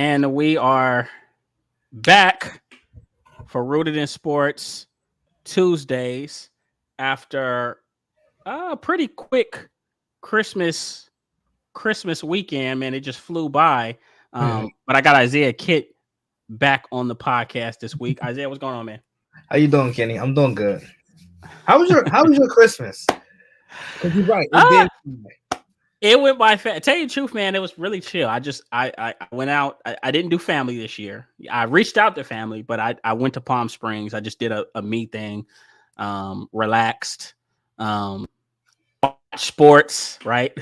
And we are back for Rooted in Sports Tuesdays after a pretty quick Christmas weekend. Man, it just flew by. But I got Isaiah Kitt back on the podcast this week. Isaiah, what's going on, man? How you doing, Kenny? I'm doing good. How was your Christmas? Because you're right, it Uh, did. it went by fast. Tell you the truth, man, it was really chill. I went out. I didn't do family this year. I reached out to family, but I went to Palm Springs. I just did a me thing, relaxed, watch sports, right?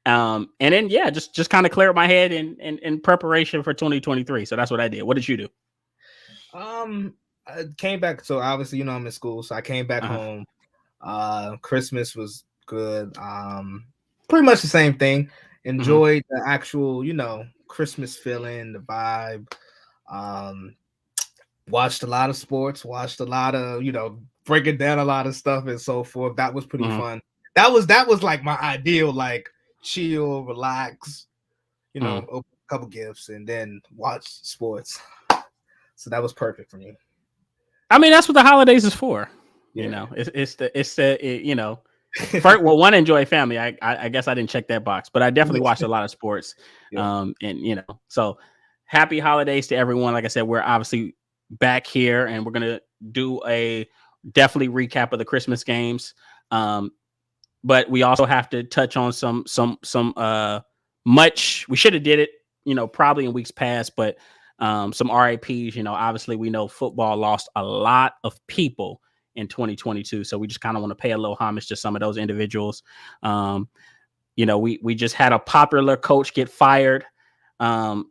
And then yeah, just kind of cleared my head in preparation for 2023. So that's what I did. What did you do? I came back. So obviously, I'm in school, so I came back Uh-huh. home. Christmas was good. Pretty much the same thing. Mm-hmm. Enjoyed the actual, Christmas feeling, the vibe. Um, Watched a lot of sports. Watched a lot of, breaking down a lot of stuff and so forth. That was pretty Mm-hmm. fun. That was like my ideal, like chill, relax. Mm-hmm. Open a couple gifts and then watch sports. So that was perfect for me. I mean, that's what the holidays is for. Yeah. First, well, one, enjoy family. I guess I didn't check that box, but I definitely watched a lot of sports. Yeah. And so happy holidays to everyone. Like I said, we're obviously back here, and we're gonna do a definitely recap of the Christmas games. But we also have to touch on some much. We should have did it, probably in weeks past, but some RIPs. Obviously we know football lost a lot of people in 2022, so we just kind of want to pay a little homage to some of those individuals. We just had a popular coach get fired, so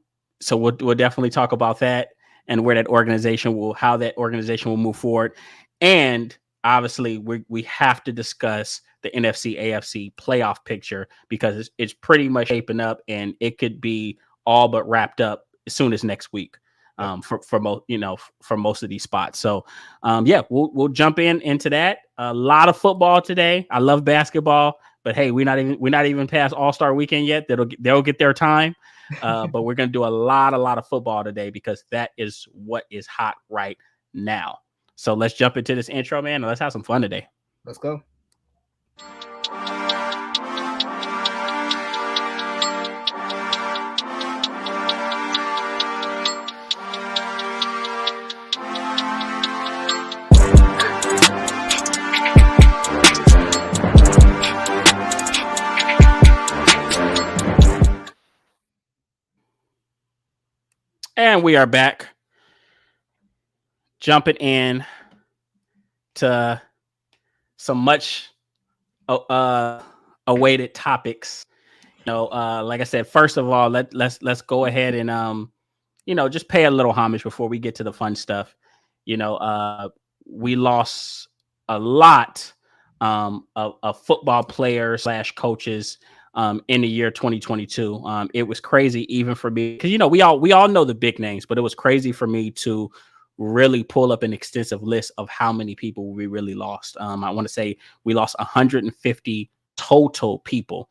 we'll definitely talk about that and where how that organization will move forward, and obviously we have to discuss the NFC AFC playoff picture because it's pretty much shaping up, and it could be all but wrapped up as soon as next week. For most of these spots. So we'll jump into that. A lot of football today. I love basketball, but hey, we're not even past All-Star weekend yet. They'll get their time. But we're gonna do a lot of football today because that is what is hot right now. So let's jump into this intro, man, and let's have some fun today. Let's go. And we are back, jumping in to some much awaited topics. Like I said, first of all, let's go ahead and just pay a little homage before we get to the fun stuff. We lost a lot of football players / coaches in the year 2022. It was crazy even for me because we all know the big names, but it was crazy for me to really pull up an extensive list of how many people we really lost. I want to say we lost 150 total people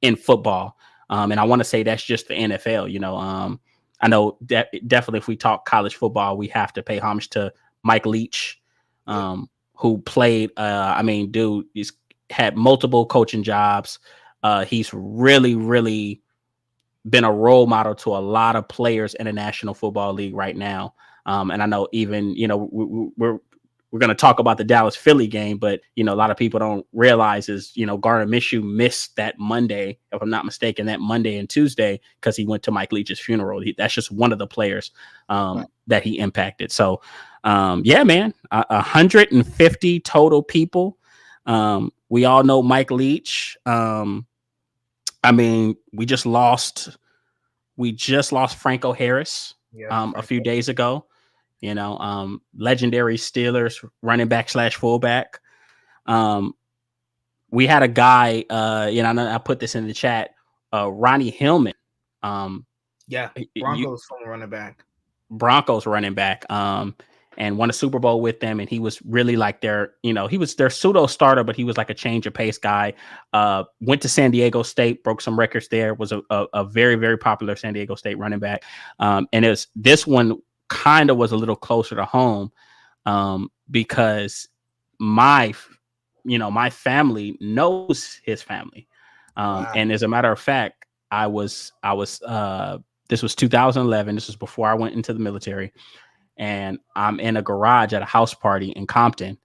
in football, and I want to say that's just the NFL. I know that definitely if we talk college football, we have to pay homage to Mike Leach, who played. Dude, he's had multiple coaching jobs. He's really been a role model to a lot of players in the National Football League right now. And I know even, we're going to talk about the Dallas Philly game, but, a lot of people don't realize is, Gardner Minshew missed that Monday, if I'm not mistaken, that Monday and Tuesday, because he went to Mike Leach's funeral. That's just one of the players that he impacted. So, man, 150 total people. We all know Mike Leach. We just lost Franco Harris a few days ago. Legendary Steelers running back / fullback. We had a guy, I put this in the chat, Ronnie Hillman. Broncos running back. Broncos running back. and won a Super Bowl with them. And he was really like he was their pseudo starter, but he was like a change of pace guy. Went to San Diego State, broke some records there, was a very, very popular San Diego State running back. And this one kind of was a little closer to home because my family knows his family. Wow. And as a matter of fact, this was 2011. This was before I went into the military, and I'm in a garage at a house party in Compton,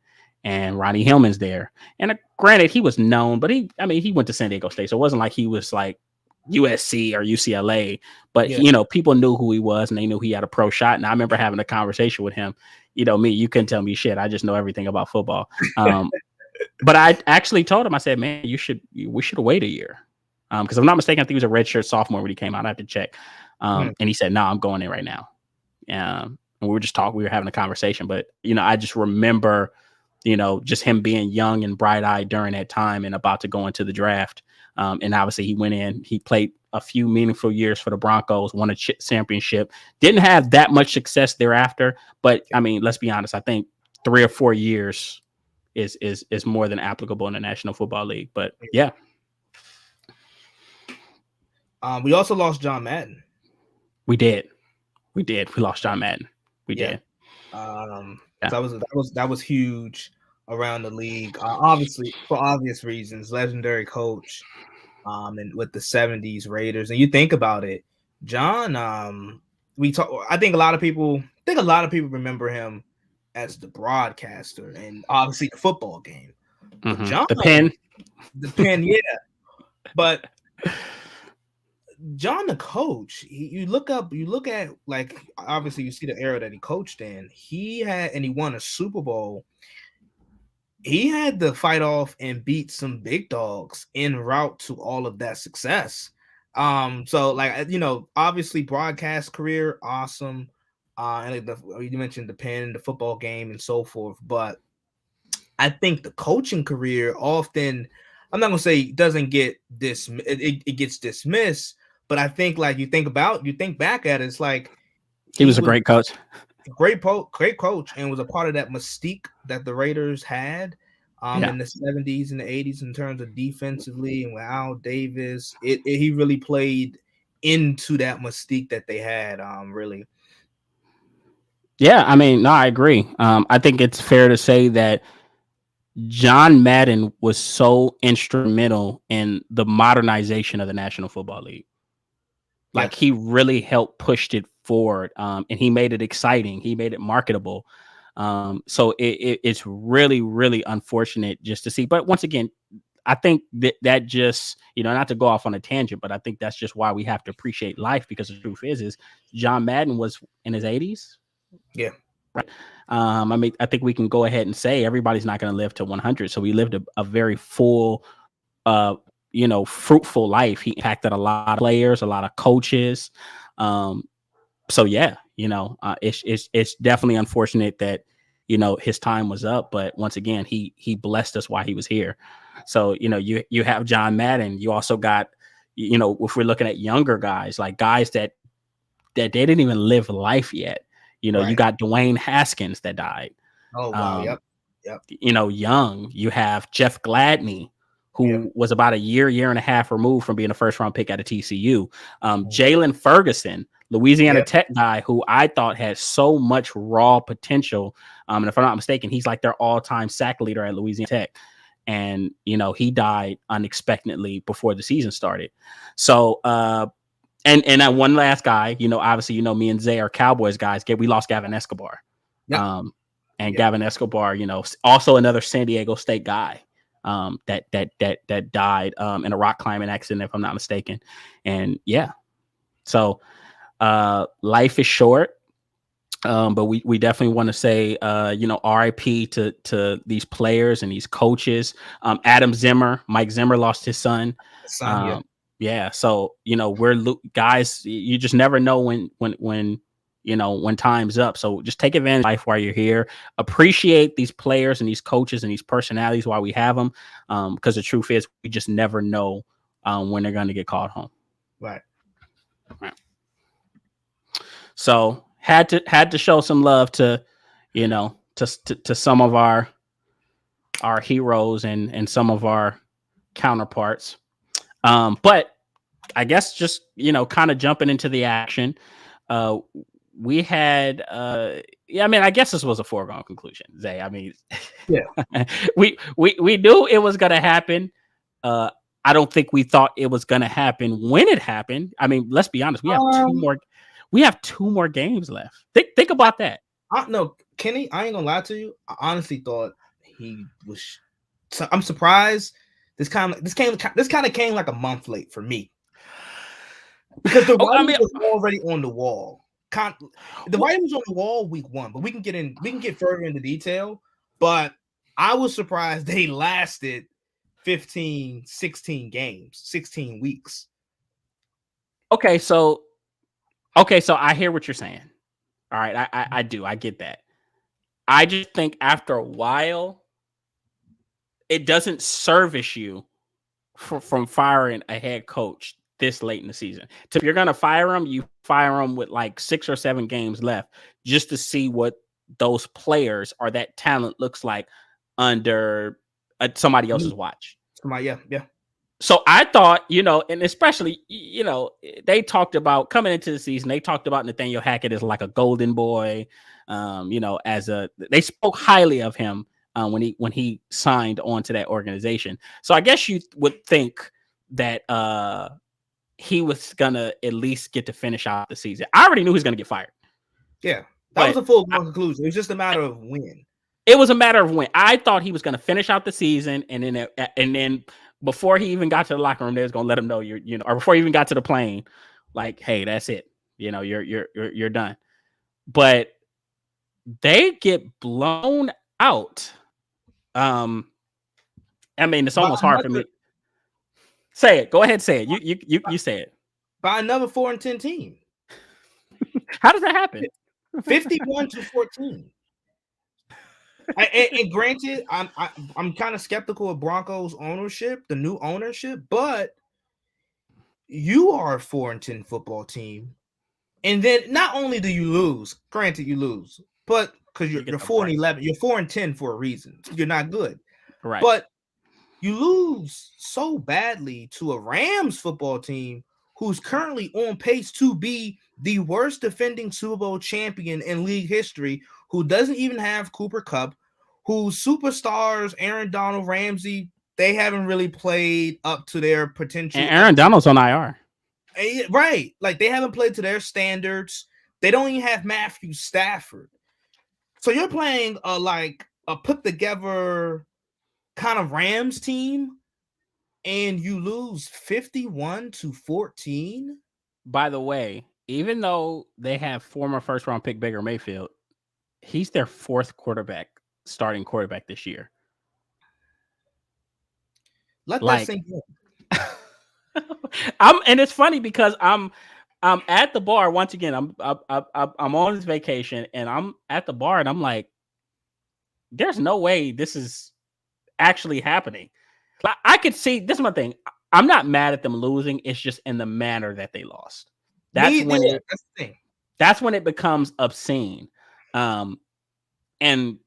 and Ronnie Hillman's there. And granted, he was known, but he went to San Diego State, so it wasn't like he was like USC or UCLA. But people knew who he was, and they knew he had a pro shot. And I remember having a conversation with him. You couldn't tell me shit. I just know everything about football. But I actually told him, I said, man, we should wait a year. Because if I'm not mistaken, I think he was a redshirt sophomore when he came out. I have to check. And he said, no, I'm going in right now. And we were just talking, we were having a conversation. But, I just remember, just him being young and bright eyed during that time and about to go into the draft. And obviously he went in, he played a few meaningful years for the Broncos, won a championship, didn't have that much success thereafter. But let's be honest, I think 3 or 4 years is more than applicable in the National Football League. But yeah. We also lost John Madden. We did. We lost John Madden. We did. That was huge around the league. Obviously, for obvious reasons, legendary coach. And with the 70s Raiders, and you think about it, John. I think a lot of people remember him as the broadcaster and obviously the football game. Mm-hmm. John, the pen, yeah. But John, the coach, you look at, like, obviously you see the era that he coached in. He won a Super Bowl. He had to fight off and beat some big dogs en route to all of that success. So like, obviously broadcast career, awesome. And you mentioned the pen, the football game, and so forth. But I think the coaching career often, I'm not gonna say doesn't get it gets dismissed, but I think, like, you think back at it, it's like he was a great coach. Great coach, and was a part of that mystique that the Raiders had in the 70s and the 80s in terms of defensively, and with Al Davis, he really played into that mystique that they had, really. Yeah, no, I agree. I think it's fair to say that John Madden was so instrumental in the modernization of the National Football League. Like, he really helped push it forward, and he made it exciting. He made it marketable. So it's really, really unfortunate just to see. But once again, I think that just, not to go off on a tangent, but I think that's just why we have to appreciate life, because the truth is John Madden was in his 80s. Yeah. Right. I think we can go ahead and say everybody's not going to live to 100. So he lived a very full, fruitful life. He impacted a lot of players, a lot of coaches. So yeah, it's definitely unfortunate that, his time was up. But once again, he blessed us while he was here. So, you have John Madden. You also got, if we're looking at younger guys, like guys that they didn't even live life yet. Right. You got Dwayne Haskins that died. Oh, wow. Yep. Young. You have Jeff Gladney, who was about a year and a half removed from being a first-round pick out of TCU. Jalen Ferguson, Louisiana Tech guy, who I thought had so much raw potential. And if I'm not mistaken, he's like their all-time sack leader at Louisiana Tech. And, he died unexpectedly before the season started. So, and that one last guy, obviously, me and Zay are Cowboys guys. We lost Gavin Escobar. Yep. Gavin Escobar, also another San Diego State guy that died in a rock climbing accident, if I'm not mistaken. And yeah, so life is short. But we definitely want to say, RIP to these players and these coaches. Adam Zimmer, Mike Zimmer lost his son. Yeah. So, we're guys, you just never know when time's up. So just take advantage of life while you're here. Appreciate these players and these coaches and these personalities while we have them. Because the truth is, we just never know when they're going to get called home. Right. So had to show some love to, to some of our heroes and some of our counterparts. But I guess just kind of jumping into the action, uh, we had yeah, I mean, I guess this was a foregone conclusion, Zay. I mean, Yeah. we knew it was gonna happen. Uh, I don't think we thought it was gonna happen when it happened. I mean, let's be honest. We have two more games left. Think about that. No, Kenny, I ain't gonna lie to you. I honestly thought he was. So I'm surprised. This kind of came like a month late for me because the writing was already on the wall. The writing was on the wall week 1, but we can get further into detail. But I was surprised they lasted 15, 16 games, 16 weeks. Okay, so I hear what you're saying. All right, I do. I get that. I just think after a while, it doesn't service you from firing a head coach this late in the season. So if you're going to fire him, you fire him with like 6 or 7 games left just to see what those players or that talent looks like under somebody else's watch. Yeah. So I thought, and especially, they talked about coming into the season, they talked about Nathaniel Hackett as like a golden boy, they spoke highly of him when he signed on to that organization. So I guess you would think that he was gonna at least get to finish out the season. I already knew he was gonna get fired. Yeah, that was a full conclusion. It was just a matter of when. It was a matter of when. I thought he was gonna finish out the season, and then before he even got to the locker room, they was gonna let him know or before he even got to the plane, like, hey, that's it. You're done. But they get blown out. I mean, it's almost hard for me. Say it. Go ahead. Say it. You say it. By another 4-10 team. How does that happen? 51-14. And granted, I'm kind of skeptical of Broncos ownership, the new ownership, but you are a 4-10 football team, and then not only do you lose, granted you lose, but because you're 4-11, you're 4-10 for a reason. You're not good, right? But you lose so badly to a Rams football team who's currently on pace to be the worst defending Super Bowl champion in league history, who doesn't even have Cooper Kupp, whose superstars, Aaron Donald, Ramsey, they haven't really played up to their potential. And Aaron Donald's on IR. Right. Like, they haven't played to their standards. They don't even have Matthew Stafford. So you're playing a put together kind of Rams team, and you lose 51-14. By the way, even though they have former first round pick Baker Mayfield, he's their 4th starting quarterback this year. Let that sink in. And it's funny because I'm at the bar once again. I'm on this vacation, and I'm at the bar, and I'm like, there's no way this is actually happening. I could see, this is my thing. I'm not mad at them losing. It's just in the manner that they lost. That's when it becomes obscene. And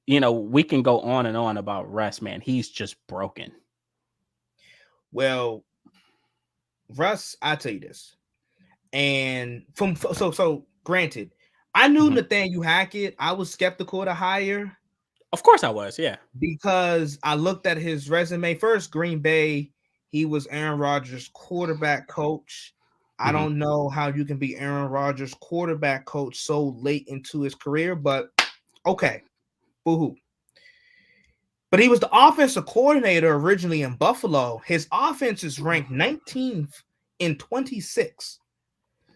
we can go on and on about Russ, man. He's just broken. Well, Russ, I'll tell you this. And so granted, I knew Nathaniel Hackett. I was skeptical to hire. Of course I was, yeah. Because I looked at his resume. First, Green Bay, he was Aaron Rodgers' quarterback coach. I don't know how you can be Aaron Rodgers' quarterback coach so late into his career, but okay. Boo-hoo. But he was the offensive coordinator originally in Buffalo. His offense is ranked 19th in 26.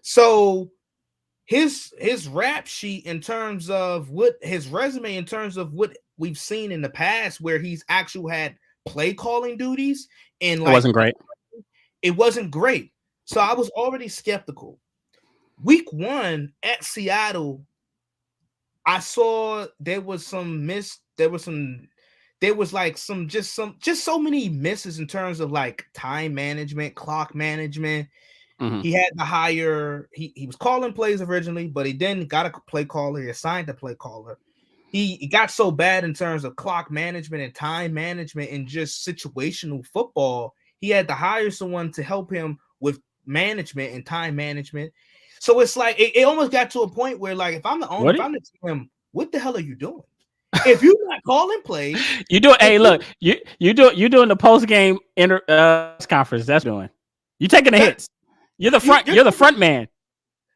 So his rap sheet in terms of what his resume, in terms of what we've seen in the past, where he's actually had play calling duties, and it wasn't great. It wasn't great. So I was already skeptical. Week 1 at Seattle, I saw there was so many misses in terms of like time management, clock management. He had to hire, he was calling plays originally, but he then got a play caller. He assigned a play caller. He got so bad in terms of clock management and time management and just situational football. He had to hire someone to help him with management and time management. So it's like it almost got to a point where, like, if I'm the owner, if I'm the GM, what the hell are you doing? If you're not calling plays, you do. Hey, look, you doing the post game conference. That's doing. You taking the hits. You're the front. You're the front man.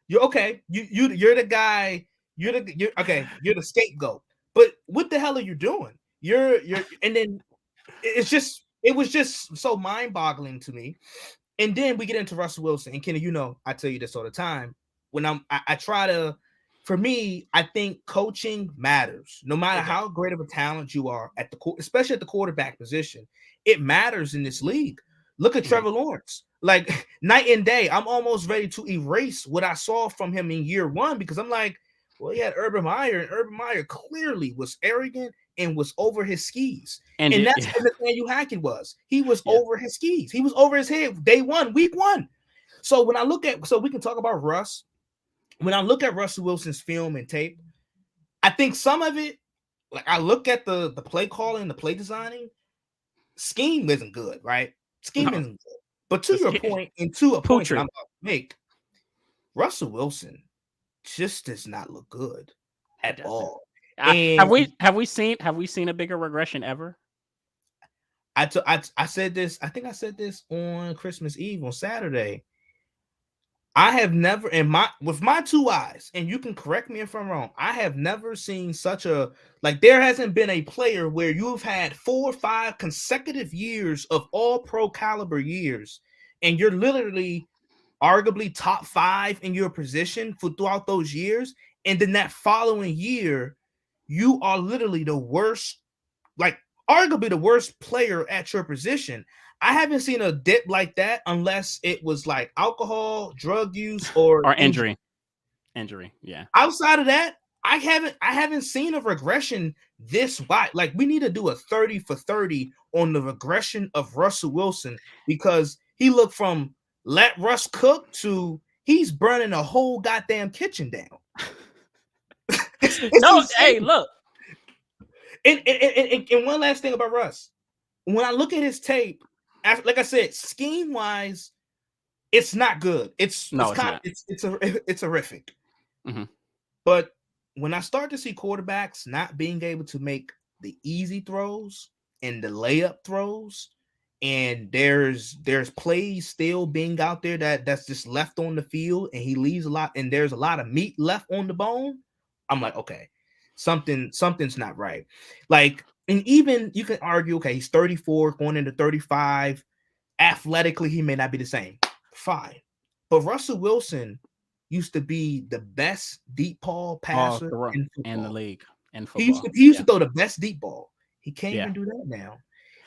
You're okay. You're the guy. You're the scapegoat. But what the hell are you doing? You're and then it was just so mind-boggling to me. And then we get into Russell Wilson. And Kenny, you know, I tell you this all the time. When I try to, for me, I think coaching matters. No matter how great of a talent you are at especially at the quarterback position, it matters in this league. Look at Trevor Lawrence. Like, night and day. I'm almost ready to erase what I saw from him in year one, because I'm like, well, he had Urban Meyer, and Urban Meyer clearly was arrogant and was over his skis. And that's what Nathaniel Hackett was. He was over his skis. He was over his head day one, week one. So when I look at, so we can talk about Russ. When I look at Russell Wilson's film and tape, I think some of it, like, I look at the play calling, the play designing, scheme isn't good, right? Scheme isn't good. But to your point, and to a point that I'm about to make, Russell Wilson just does not look good at all. Have we seen a bigger regression ever? I said this. I think I said this on Christmas Eve on Saturday. I have never, with my two eyes, and you can correct me if I'm wrong, I have never seen such a, like, there hasn't been a player where you've had 4 or 5 consecutive years of all pro caliber years, and you're literally arguably top 5 in your position for throughout those years, and then that following year, you are literally the worst, like, arguably the worst player at your position. I haven't seen a dip like that unless it was like alcohol, drug use, or injury. Injury, yeah. Outside of that, I haven't seen a regression this wide. Like, we need to do a 30 for 30 on the regression of Russell Wilson, because he looked from let Russ cook to he's burning a whole goddamn kitchen down. it's no, insane. hey, look. And one last thing about Russ. When I look at his tape, like I said, scheme wise, it's not good. It's horrific. Mm-hmm. But when I start to see quarterbacks not being able to make the easy throws and the layup throws, and there's plays still being out there that's just left on the field, and he leaves a lot, and there's a lot of meat left on the bone, I'm like, okay, something's not right. Like, and even you can argue, okay, he's 34 going into 35. Athletically, he may not be the same. Fine. But Russell Wilson used to be the best deep ball passer in the league. In football. He used to throw the best deep ball. He can't even do that now.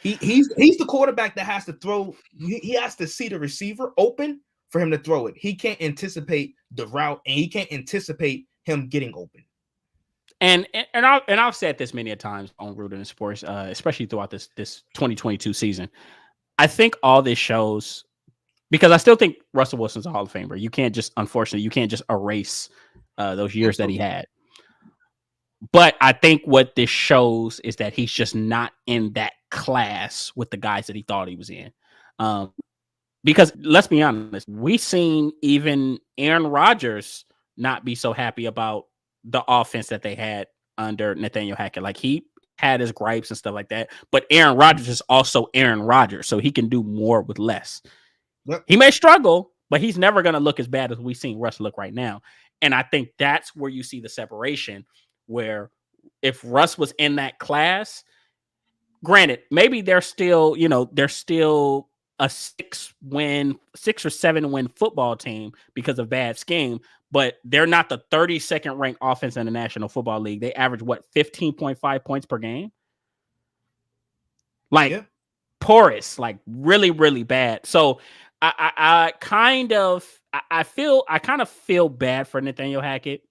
He's the quarterback that has to throw. He has to see the receiver open for him to throw it. He can't anticipate the route, and he can't anticipate him getting open. And I've said this many a times on Rooted in Sports, especially throughout this 2022 season. I think all this shows, because I still think Russell Wilson's a Hall of Famer. You can't just erase those years that he had. But I think what this shows is that he's just not in that class with the guys that he thought he was in. Because let's be honest, we've seen even Aaron Rodgers not be so happy about the offense that they had under Nathaniel Hackett. Like, he had his gripes and stuff like that, but Aaron Rodgers is also Aaron Rodgers, so he can do more with less. Yep. He may struggle, but he's never going to look as bad as we've seen Russ look right now. And I think that's where you see the separation, where if Russ was in that class, granted, maybe they're still a 6 or 7 win football team because of bad scheme, but they're not the 32nd ranked offense in the National Football League. They average 15.5 points per game. Like, porous, like really, really bad. So I kind of feel bad for Nathaniel Hackett,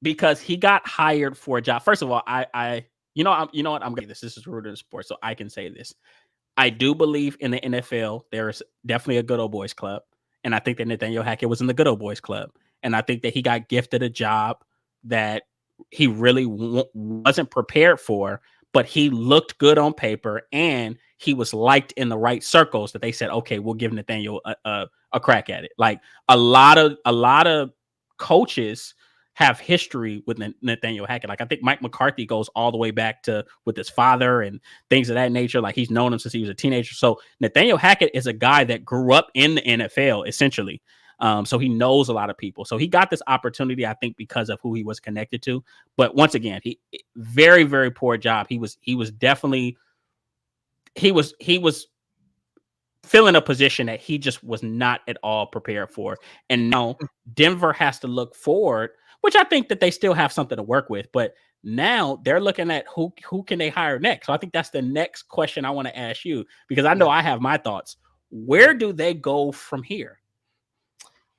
because he got hired for a job. First of all, I'm going this. This is Rooted in Sports, so I can say this. I do believe in the NFL, there is definitely a good old boys club. And I think that Nathaniel Hackett was in the good old boys club. And I think that he got gifted a job that he really wasn't prepared for, but he looked good on paper and he was liked in the right circles that they said, okay, we'll give Nathaniel a crack at it. Like a lot of coaches have history with Nathaniel Hackett. Like I think Mike McCarthy goes all the way back to with his father and things of that nature. Like he's known him since he was a teenager. So Nathaniel Hackett is a guy that grew up in the NFL essentially. So he knows a lot of people. So he got this opportunity, I think, because of who he was connected to. But once again, he very, very poor job. He was definitely he was filling a position that he just was not at all prepared for. And now Denver has to look forward, which I think that they still have something to work with. But now they're looking at who can they hire next. So I think that's the next question I want to ask you, because I know I have my thoughts. Where do they go from here?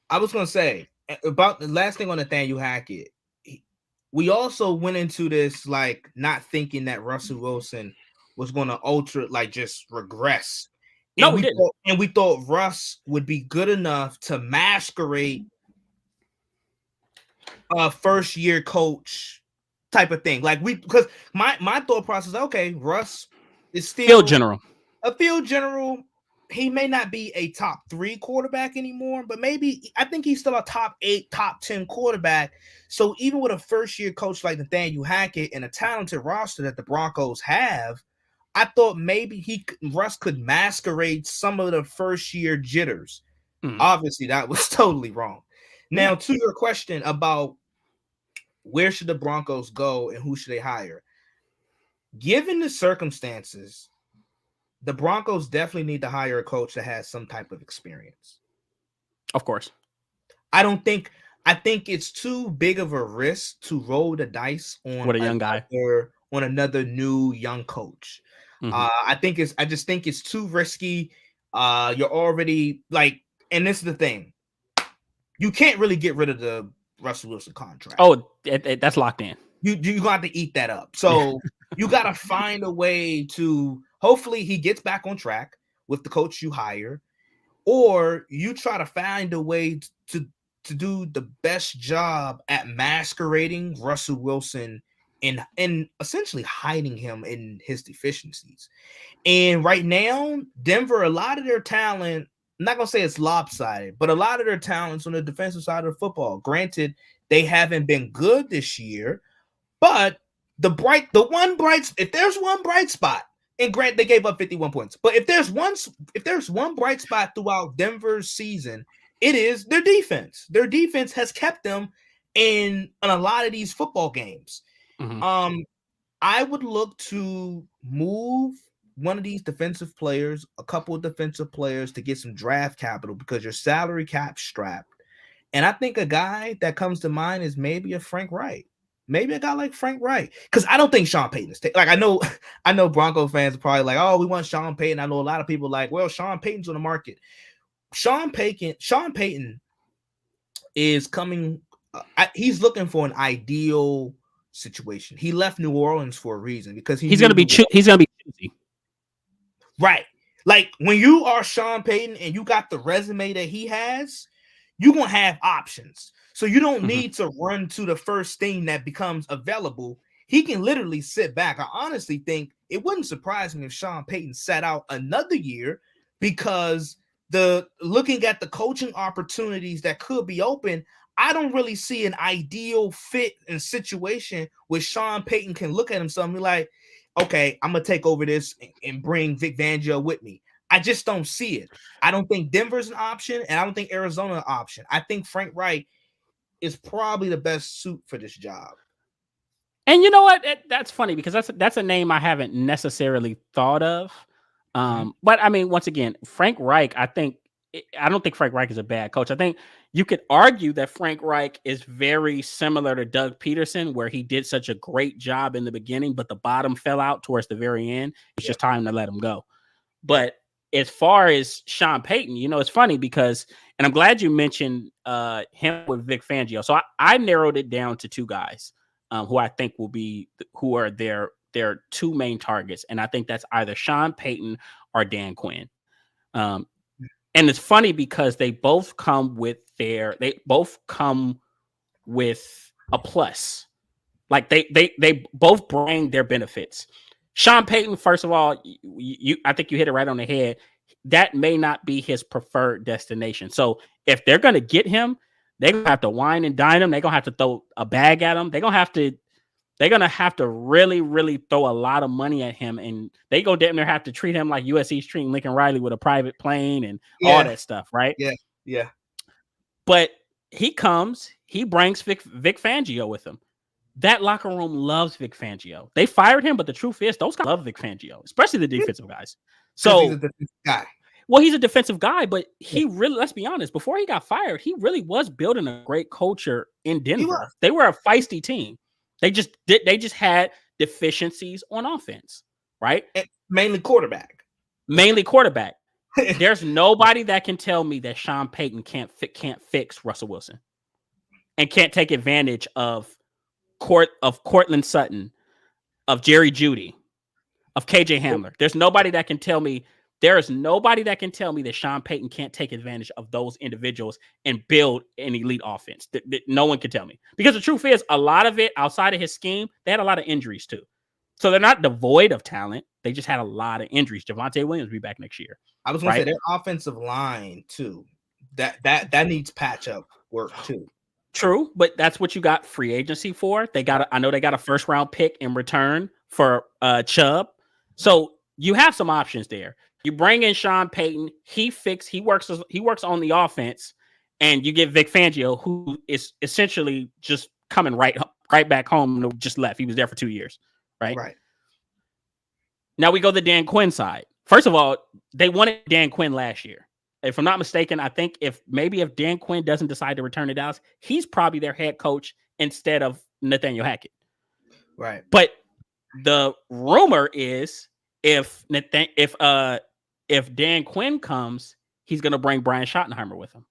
I was going to say about the last thing on Nathaniel Hackett. We also went into this like not thinking that Russell Wilson was going to just regress. No, we didn't. We thought Russ would be good enough to masquerade a first year coach type of thing. Like because my thought process, okay, Russ is still a field general. He may not be a top 3 quarterback anymore, but maybe I think he's still a top 8, top 10 quarterback. So even with a first year coach like Nathaniel Hackett and a talented roster that the Broncos have, I thought maybe Russ could masquerade some of the first year jitters. Mm-hmm. Obviously, that was totally wrong. Now, to your question about where should the Broncos go and who should they hire? Given the circumstances, the Broncos definitely need to hire a coach that has some type of experience. Of course. I think it's too big of a risk to roll the dice on with a young guy, on another new young coach. Mm-hmm. I just think it's too risky. You're already and this is the thing. You can't really get rid of the Russell Wilson contract. Oh, that's locked in. You got to eat that up. So you got to find a way to, hopefully he gets back on track with the coach you hire, or you try to find a way to do the best job at masquerading Russell Wilson and essentially hiding him in his deficiencies. And right now, Denver, a lot of their talent, I'm not going to say it's lopsided, but a lot of their talents on the defensive side of the football. Granted, they haven't been good this year, but if there's one bright spot, and grant they gave up 51 points, but if there's one bright spot throughout Denver's season, it is their defense. Their defense has kept them in a lot of these football games. Mm-hmm. I would look to move one of these defensive players, a couple of defensive players, to get some draft capital because your salary cap's strapped. And I think a guy that comes to mind is maybe a Frank Reich. Maybe a guy like Frank Reich, because I don't think Sean Payton is I know Bronco fans are probably like, oh, we want Sean Payton. I know a lot of people like, well, Sean Payton's on the market. Sean Payton is coming. He's looking for an ideal situation. He left New Orleans for a reason because he's going to be choosy. Right. Like when you are Sean Payton and you got the resume that he has, you're going to have options. So you don't need to run to the first thing that becomes available. He can literally sit back. I honestly think it wouldn't surprise me if Sean Payton sat out another year, because looking at the coaching opportunities that could be open, I don't really see an ideal fit and situation where Sean Payton can look at himself and be like, okay, I'm going to take over this and bring Vic Fangio with me. I just don't see it. I don't think Denver's an option, and I don't think Arizona an option. I think Frank Reich is probably the best suit for this job. And you know what? That's funny because that's a name I haven't necessarily thought of. But I mean, once again, Frank Reich, I don't think Frank Reich is a bad coach. I think you could argue that Frank Reich is very similar to Doug Peterson, where he did such a great job in the beginning, but the bottom fell out towards the very end. It's just time to let him go. But as far as Sean Payton, it's funny because, and I'm glad you mentioned him with Vic Fangio. So I narrowed it down to 2 guys who I think who are their 2 main targets. And I think that's either Sean Payton or Dan Quinn. And it's funny because they both come with a plus. Like they both bring their benefits. Sean Payton, first of all, I think you hit it right on the head. That may not be his preferred destination. So if they're going to get him, they're going to have to wine and dine him. They're going to have to throw a bag at him. They're going to have to really, really throw a lot of money at him. And they go damn near have to treat him like USC's treating Lincoln Riley with a private plane and all that stuff, right? Yeah, yeah. But he comes, he brings Vic Fangio with him. That locker room loves Vic Fangio. They fired him, but the truth is those guys love Vic Fangio, especially the defensive guys. So he's a defensive guy. Well, he's a defensive guy, but he really, let's be honest, before he got fired, he really was building a great culture in Denver. They were a feisty team. They just had deficiencies on offense, right? And mainly quarterback. There's nobody that can tell me that Sean Payton can't fix Russell Wilson and can't take advantage of Cortland Sutton, of Jerry Jeudy, of KJ Hamler. There's nobody that can tell me. There is nobody that can tell me that Sean Payton can't take advantage of those individuals and build an elite offense. No one can tell me. Because the truth is, a lot of it outside of his scheme, they had a lot of injuries too. So they're not devoid of talent. They just had a lot of injuries. Javonte Williams will be back next year. I was going to say their offensive line too. That needs patch up work too. True, but that's what you got free agency for. I know they got a first round pick in return for Chubb. So you have some options there. You bring in Sean Payton. He works on the offense, and you get Vic Fangio, who is essentially just coming right back home and just left. He was there for 2 years, right? Right. Now we go to the Dan Quinn side. First of all, they wanted Dan Quinn last year. If I'm not mistaken, I think if Dan Quinn doesn't decide to return to Dallas, he's probably their head coach instead of Nathaniel Hackett. Right. But the rumor is if Dan Quinn comes, he's going to bring Brian Schottenheimer with him,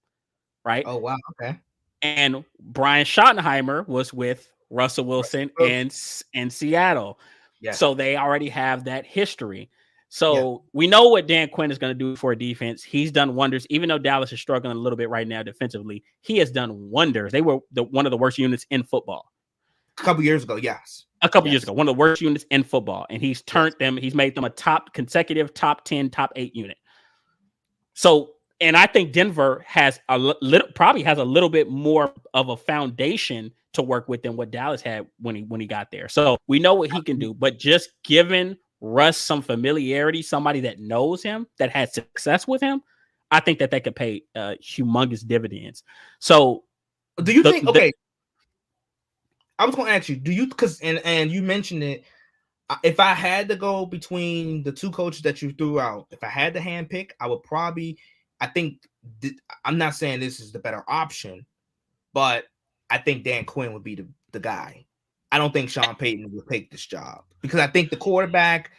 right? Oh, wow. Okay. And Brian Schottenheimer was with Russell Wilson in Seattle. Yeah. So they already have that history. So we know what Dan Quinn is going to do for a defense. He's done wonders. Even though Dallas is struggling a little bit right now defensively, he has done wonders. They were one of the worst units in football. A couple years ago, yes. Years ago, one of the worst units in football. And he's turned them, he's made them a consecutive top 10, top 8 unit. So, and I think Denver probably has a little bit more of a foundation to work with than what Dallas had when he got there. So we know what he can do, but just giving Russ some familiarity, somebody that knows him, that had success with him, I think that they could pay humongous dividends. So do you think, okay, I was going to ask you, do you, because, and you mentioned it, if I had to go between the two coaches that you threw out, if I had to handpick, I would probably, I'm not saying this is the better option, but I think Dan Quinn would be the guy. I don't think Sean Payton will take this job because I think the quarterback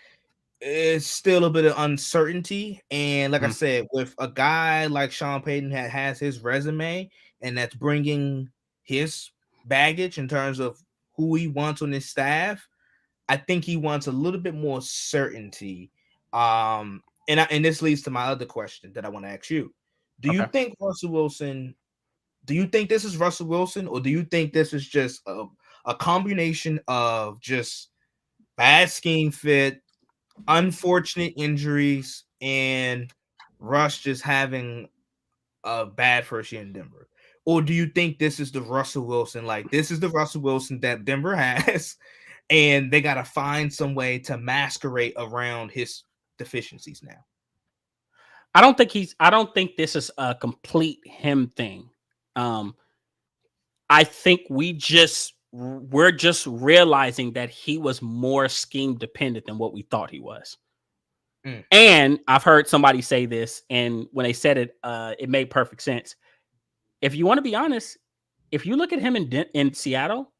is still a bit of uncertainty. And like I said, with a guy like Sean Payton that has his resume and that's bringing his baggage in terms of who he wants on his staff, I think he wants a little bit more certainty. And this leads to my other question that I want to ask you. Do you think Russell Wilson, do you think this is Russell Wilson, or do you think this is just a combination of just bad scheme fit, unfortunate injuries, and Russ just having a bad first year in Denver? Or do you think this is the Russell Wilson, like this is the Russell Wilson that Denver has, and they got to find some way to masquerade around his deficiencies now? I don't think this is a complete him thing. I think we're just realizing that he was more scheme dependent than what we thought he was. And I've heard somebody say this, and when they said it, it made perfect sense. If you want to be honest, if you look at him in Seattle,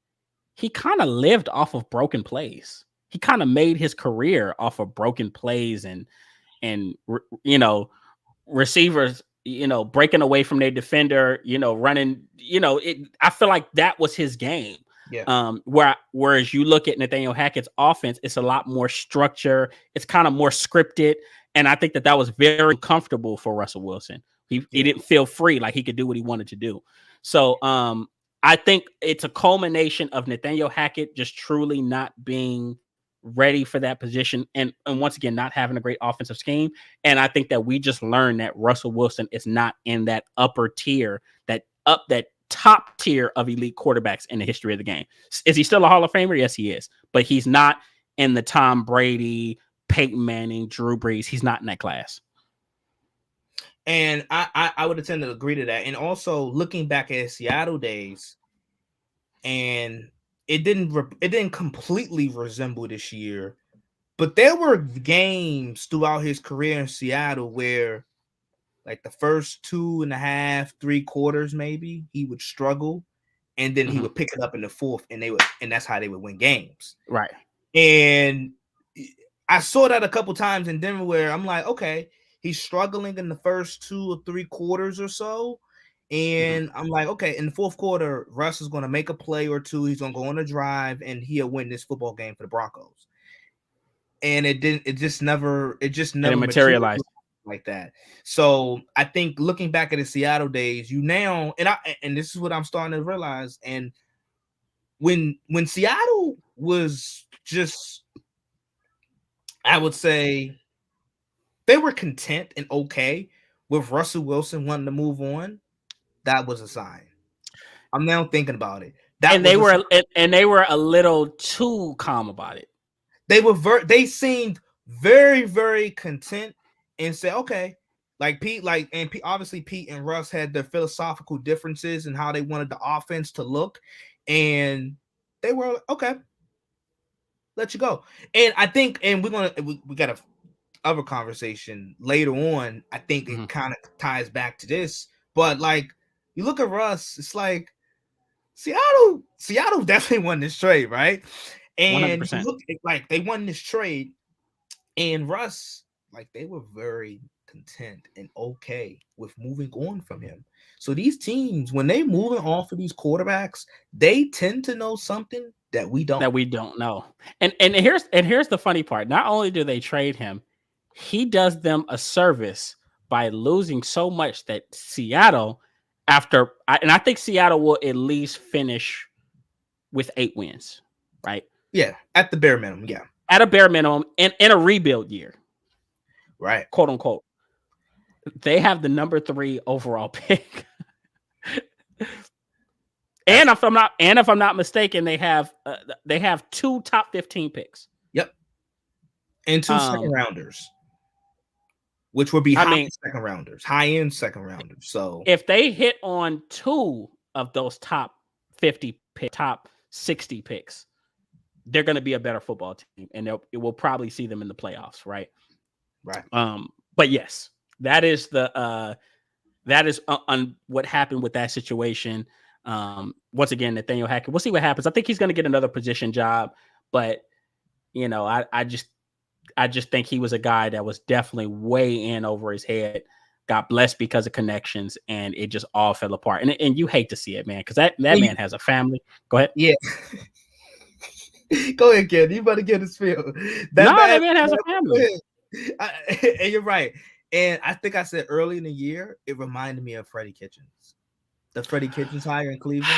he kind of lived off of broken plays. He kind of made his career off of broken plays and receivers, breaking away from their defender, running, I feel like that was his game. Yeah. Whereas you look at Nathaniel Hackett's offense, it's a lot more structure. It's kind of more scripted. And I think that was very comfortable for Russell Wilson. He didn't feel free, like he could do what he wanted to do. So I think it's a culmination of Nathaniel Hackett just truly not being ready for that position, and once again not having a great offensive scheme. And I think that we just learned that Russell Wilson is not in that upper tier, that top tier of elite quarterbacks in the history of the game. Is he still a Hall of Famer? Yes, he is, but he's not in the Tom Brady, Peyton Manning, Drew Brees. He's not in that class. And I would tend to agree to that. And also looking back at Seattle days, and it didn't completely resemble this year, but there were games throughout his career in Seattle where, like the first 2.5, 3 quarters, maybe he would struggle, and then he would pick it up in the fourth, and that's how they would win games. Right. And I saw that a couple times in Denver where I'm like, okay, he's struggling in the first 2 or 3 quarters or so. And I'm like, okay, in the fourth quarter, Russ is going to make a play or two. He's going to go on a drive, and he'll win this football game for the Broncos. And it just never materialized like that. So I think looking back at the Seattle days, and this is what I'm starting to realize. And when Seattle was just, I would say, they were content and okay with Russell Wilson wanting to move on, that was a sign. I'm now thinking about it. They were a little too calm about it. They seemed very, very content and said, okay, like Pete, obviously Pete and Russ had their philosophical differences and how they wanted the offense to look, and they were okay. Let you go. And I think, and we got a other conversation later on. I think it kind of ties back to this, but like you look at Russ, it's like Seattle definitely won this trade, right? And you look at, like, they won this trade, and Russ, like, they were very content and okay with moving on from him. So these teams, when they moving off of these quarterbacks, they tend to know something that we don't know. And here's the funny part. Not only do they trade him, he does them a service by losing so much that Seattle, I think Seattle will at least finish with 8 wins, right? Yeah, at the bare minimum, yeah. At a bare minimum, in a rebuild year, right? Quote unquote. They have the number 3 overall pick, and if I'm not mistaken, they have 2 top 15 picks. Yep, and 2 second rounders, which would be high-end second rounders. So if they hit on 2 of those top 50 top 60 picks, they're going to be a better football team, and it will probably see them in the playoffs, right? Right. But yes, that is on what happened with that situation. Once again, Nathaniel Hackett, we'll see what happens. I think he's going to get another position job, but I just think he was a guy that was definitely way in over his head, got blessed because of connections, and it just all fell apart. And you hate to see it, man, because that man has a family. Go ahead. Yeah. Go ahead, Ken. You better get his feel. That man has a family. And you're right. And I think I said early in the year, it reminded me of Freddie Kitchens. The Freddie Kitchens hire in Cleveland.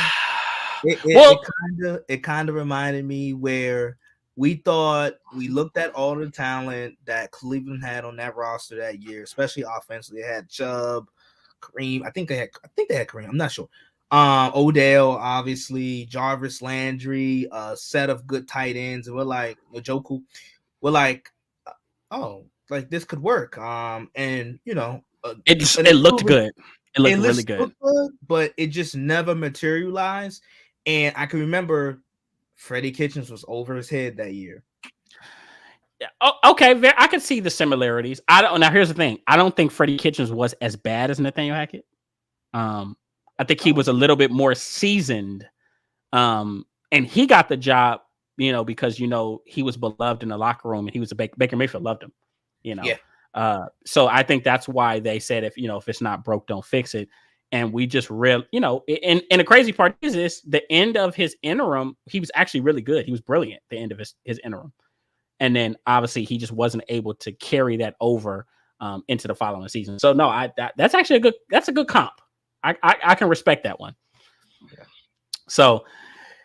It kind of reminded me where we thought, we looked at all the talent that Cleveland had on that roster that year, especially offensively. They had Chubb, Kareem. I think they had Kareem. I'm not sure. Odell, obviously, Jarvis Landry, a set of good tight ends, and we're like, Njoku, we're like, oh, like this could work. And it looked good. It looked really good, but it just never materialized. And I can remember Freddie Kitchens was over his head that year. Yeah. Oh, okay. I can see the similarities. Now here's the thing. I don't think Freddie Kitchens was as bad as Nathaniel Hackett. I think he was a little bit more seasoned. And he got the job, because, he was beloved in the locker room, and he was Baker Mayfield loved him, Yeah. So I think that's why they said, if it's not broke, don't fix it. And we just and the crazy part is this, the end of his interim, he was actually really good. He was brilliant at the end of his interim. And then obviously he just wasn't able to carry that over into the following season. So no, that's actually a good comp. I can respect that one. So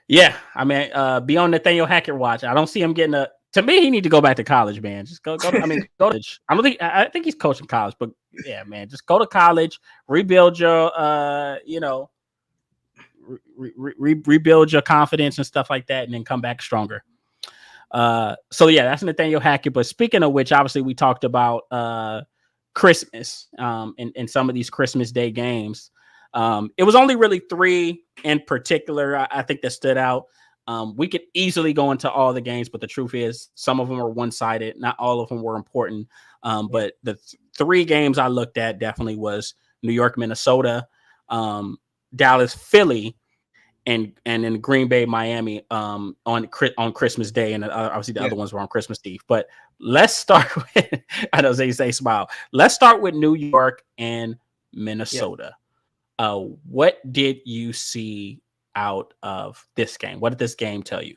yeah, I mean, be on Nathaniel Hackett watch. I don't see him getting a. To me, he need to go back to college, man. Just go. I mean, go to college. I don't think. I think he's coaching college, but yeah, man, just go to college, rebuild your, rebuild your confidence and stuff like that, and then come back stronger. So yeah, that's Nathaniel Hackett. But speaking of which, obviously we talked about Christmas in some of these Christmas Day games. It was only really three in particular, I think, that stood out. We could easily go into all the games, but the truth is some of them are one-sided. Not all of them were important. But the three games I looked at definitely was New York, Minnesota, Dallas, Philly, and in Green Bay, Miami on Christmas Day, and obviously the other ones were on Christmas Eve. But let's start with, I know they say smile. Let's start with New York and Minnesota. What did you see out of this game? What did this game tell you?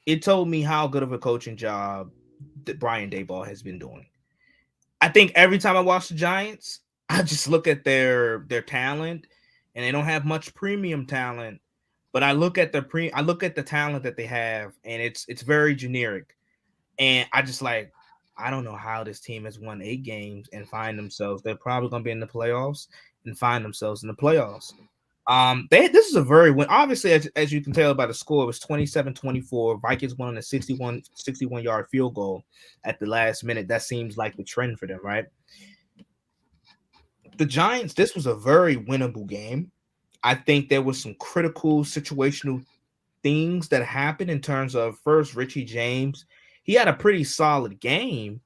It told me how good of a coaching job that Brian Daboll has been doing. I think every time I watch the Giants, I just look at their talent, and they don't have much premium talent. But I look at the talent that they have, and it's very generic. And I just like, I don't know how this team has won 8 games and find themselves. They're probably going to be in the playoffs and find themselves in the playoffs. This is a very win. Obviously, as you can tell by the score, it was 27-24. Vikings won on a 61-yard field goal at the last minute. That seems like the trend for them, right? The Giants, this was a very winnable game. I think there was some critical situational things that happened in terms of, first, Richie James. He had a pretty solid game,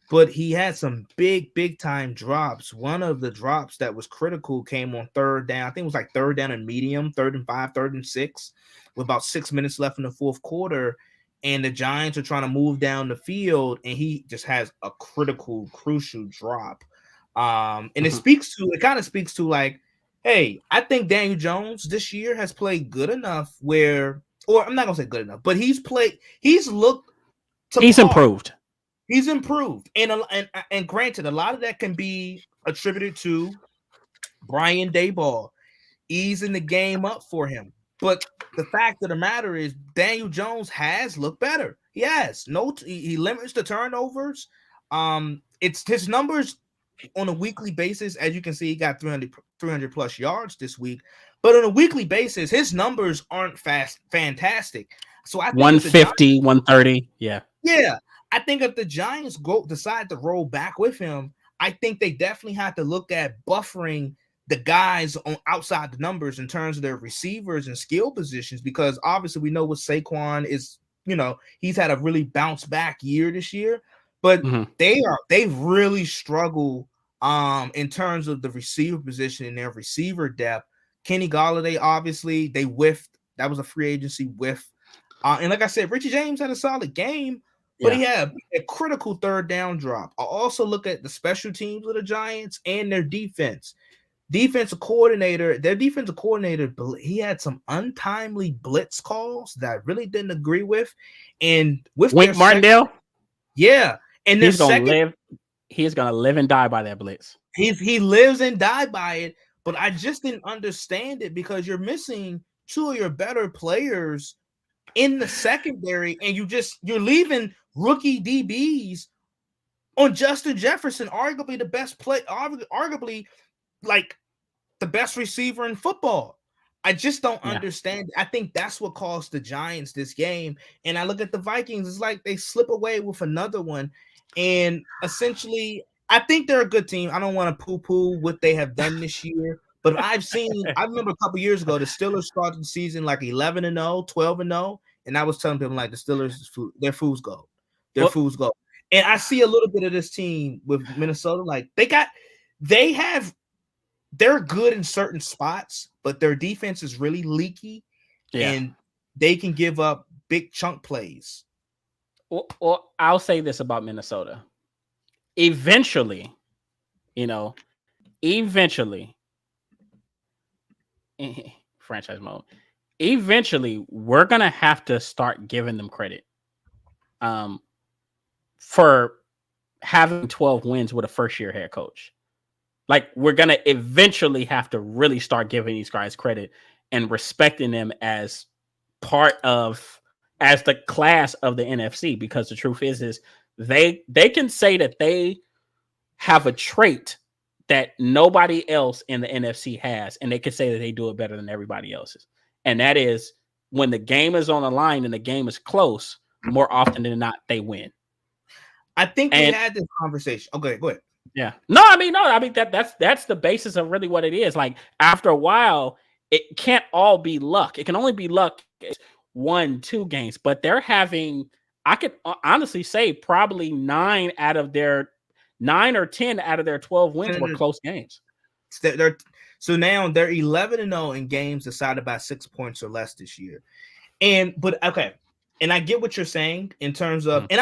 but he had some big time drops. One of the drops that was critical came on third down. I think it was like third down and medium, 3rd and 5, 3rd and 6, with about 6 minutes left in the fourth quarter. And the Giants are trying to move down the field, and he just has a crucial drop. And it kind of speaks to like, hey, I think Daniel Jones this year has played good enough where, or I'm not gonna say good enough, but he's looked to He's par. improved. He's improved. And granted, a lot of that can be attributed to Brian Daboll easing the game up for him. But the fact of the matter is, Daniel Jones has looked better. He has. He limits the turnovers. It's his numbers on a weekly basis. As you can see, he got 300 plus yards this week. But on a weekly basis, his numbers aren't fantastic. So I think 150, 130. Yeah. Yeah. I think if the Giants decide to roll back with him, I think they definitely have to look at buffering the guys on outside the numbers in terms of their receivers and skill positions, because obviously we know what Saquon is, he's had a really bounce back year this year, but they've really struggled in terms of the receiver position and their receiver depth. Kenny Golladay, obviously, they whiffed. That was a free agency whiff. And like I said, Richie James had a solid game, but he had a critical third down drop. I also look at the special teams of the Giants and their defense. Their defensive coordinator, he had some untimely blitz calls that I really didn't agree with. And with Wink Martindale, and he's gonna live and die by that blitz. He lives and die by it. But I just didn't understand it, because you're missing 2 of your better players in the secondary, and you're leaving rookie DBs on Justin Jefferson, arguably the best arguably like the best receiver in football. I just don't understand. I think that's what cost the Giants this game. And I look at the Vikings, it's like they slip away with another one. And essentially, I think they're a good team. I don't want to poo-poo what they have done this year, but I remember a couple years ago, the Steelers started the season like 11-0, 12-0, and I was telling people like the Steelers, they're fool's gold. Fool's gold. And I see a little bit of this team with Minnesota. Like they're good in certain spots, but their defense is really leaky, and they can give up big chunk plays. Well, I'll say this about Minnesota. Eventually, franchise mode. Eventually, we're gonna have to start giving them credit for having 12 wins with a first-year head coach. Like, we're going to eventually have to really start giving these guys credit and respecting them as as the class of the NFC, because the truth is they can say that they have a trait that nobody else in the NFC has, and they can say that they do it better than everybody else's. And that is, when the game is on the line and the game is close, more often than not, they win. I think we had this conversation. Okay, go ahead. Yeah. No, I mean that's the basis of really what it is. Like, after a while, it can't all be luck. It can only be luck 1-2 games, but they're having, I could honestly say, probably 9 or 10 out of their 12 wins were close games. So now they're 11-0 in games decided by 6 points or less this year. But okay, and I get what you're saying in terms of, and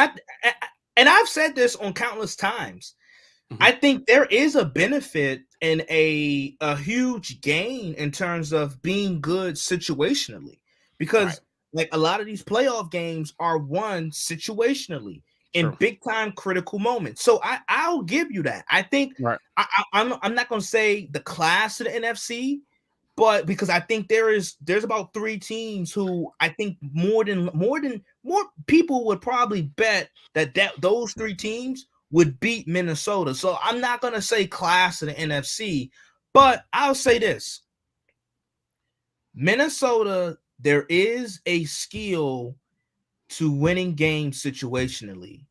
I've said this on countless times. I think there is a benefit and a huge gain in terms of being good situationally, because like a lot of these playoff games are won situationally in big time critical moments. So I'll give you that. I think I'm not going to say the class of the NFC, but because I think there's about 3 teams who I think more people would probably bet that those 3 teams would beat Minnesota. So I'm not going to say class of the NFC, but I'll say this. Minnesota, there is a skill to winning games situationally,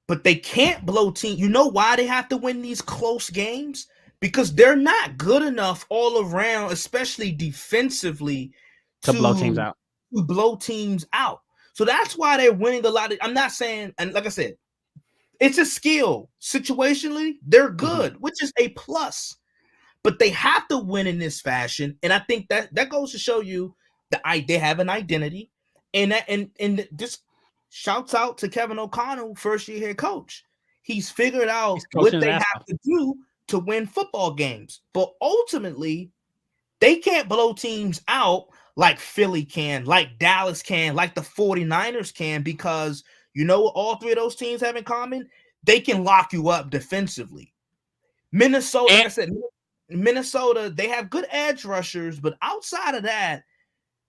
but they can't blow teams. You know why they have to win these close games? Because they're not good enough all around, especially defensively, to blow teams out. So that's why they're winning a lot. I'm not saying, and like I said, it's a skill. Situationally, they're good, which is a plus. But they have to win in this fashion, and I think that goes to show you that they have an identity, and just shouts out to Kevin O'Connell, first year head coach. He's figured out what they have to do to win football games, but ultimately, they can't blow teams out like Philly can, like Dallas can, like the 49ers can, because you know what all 3 of those teams have in common? They can lock you up defensively. Minnesota, like I said, Minnesota, they have good edge rushers, but outside of that,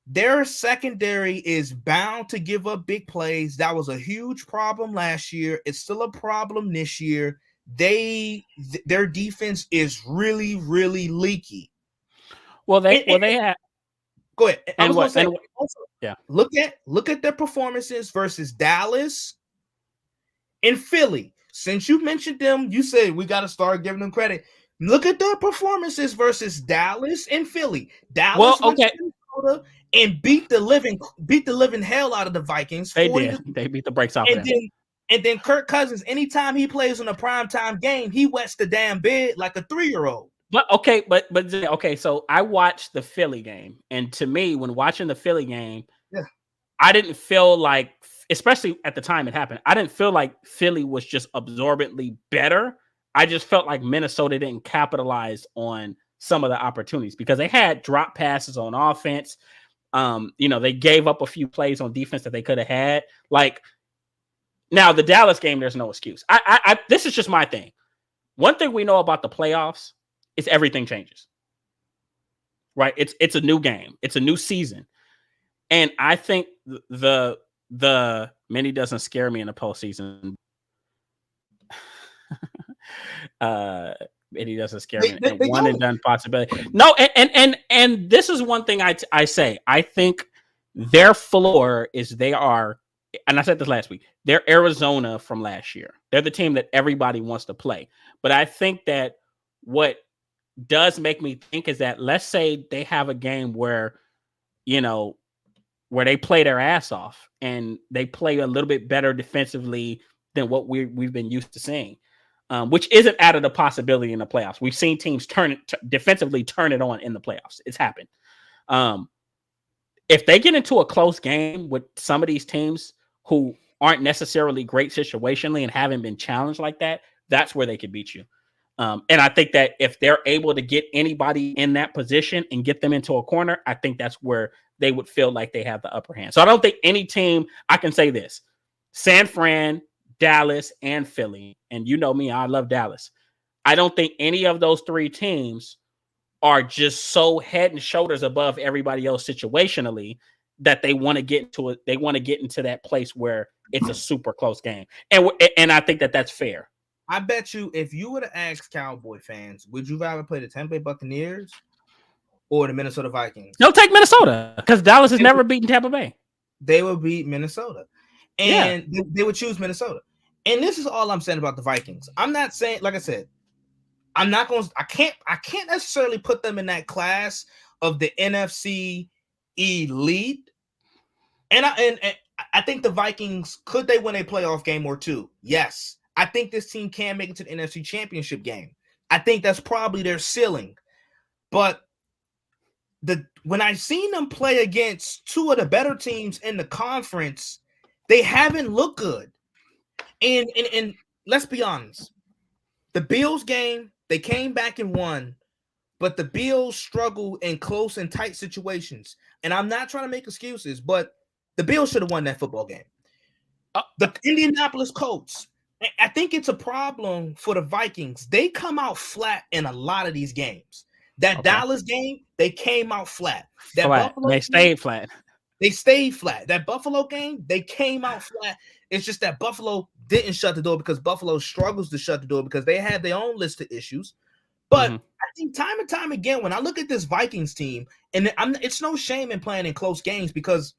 their secondary is bound to give up big plays. That was a huge problem last year. It's still a problem this year. Their defense is really, really leaky. Well, they have. Go ahead. I was going to say, also, yeah. Look at their performances versus Dallas and Philly. Since you mentioned them, you said we got to start giving them credit. Look at their performances versus Dallas and Philly. Dallas went to Minnesota and beat the living hell out of the Vikings. They did. They beat the brakes off of them. And then Kirk Cousins, anytime he plays in a primetime game, he wets the damn bed like a 3-year-old. But so I watched the Philly game, and to me, when watching the Philly game, I didn't feel like, especially at the time it happened, I didn't feel like Philly was just absorbently better. I just felt like Minnesota didn't capitalize on some of the opportunities because they had drop passes on offense. They gave up a few plays on defense that they could have had. Like, now the Dallas game, there's no excuse. This is just my thing. One thing we know about the playoffs is everything changes. Right? It's a new game. It's a new season. And I think the many doesn't scare me in the postseason. He doesn't scare me. One and done possibility. No, and this is one thing I say. I think their floor is they are, and I said this last week, they're Arizona from last year. They're the team that everybody wants to play. But I think that what does make me think is that, let's say they have a game where they play their ass off and they play a little bit better defensively than what we've been used to seeing. Which isn't out of the possibility in the playoffs. We've seen teams defensively turn it on in the playoffs. It's happened. If they get into a close game with some of these teams who aren't necessarily great situationally and haven't been challenged like that, that's where they could beat you. And I think that if they're able to get anybody in that position and get them into a corner, I think that's where they would feel like they have the upper hand. So I don't think any team, I can say this, San Fran, Dallas, and Philly, and you know me, I love Dallas. I don't think any of those three teams are just so head and shoulders above everybody else situationally that they want to get into it. They want to get into that place where it's a super close game, and I think that that's fair. I bet you if you were to ask Cowboy fans, would you rather play the Tampa Bay Buccaneers or the Minnesota Vikings? No, take Minnesota because Dallas has never beaten Tampa Bay. They would beat Minnesota, and they would choose Minnesota. And this is all I'm saying about the Vikings. I'm not saying, like I said, I'm not going. I can't necessarily put them in that class of the NFC elite. And I think the Vikings, could they win a playoff game or two? Yes. I think this team can make it to the NFC Championship game. I think that's probably their ceiling. But when I've seen them play against two of the better teams in the conference, they haven't looked good. And let's be honest. The Bills game, they came back and won, but the Bills struggle in close and tight situations. And I'm not trying to make excuses, but the Bills should have won that football game. The Indianapolis Colts, I think it's a problem for the Vikings. They come out flat in a lot of these games. That Dallas game, they came out flat. They stayed flat. They stayed flat. That Buffalo game, they came out flat. It's just that Buffalo didn't shut the door because Buffalo struggles to shut the door because they have their own list of issues. But I think time and time again, when I look at this Vikings team, and it's no shame in playing in close games because,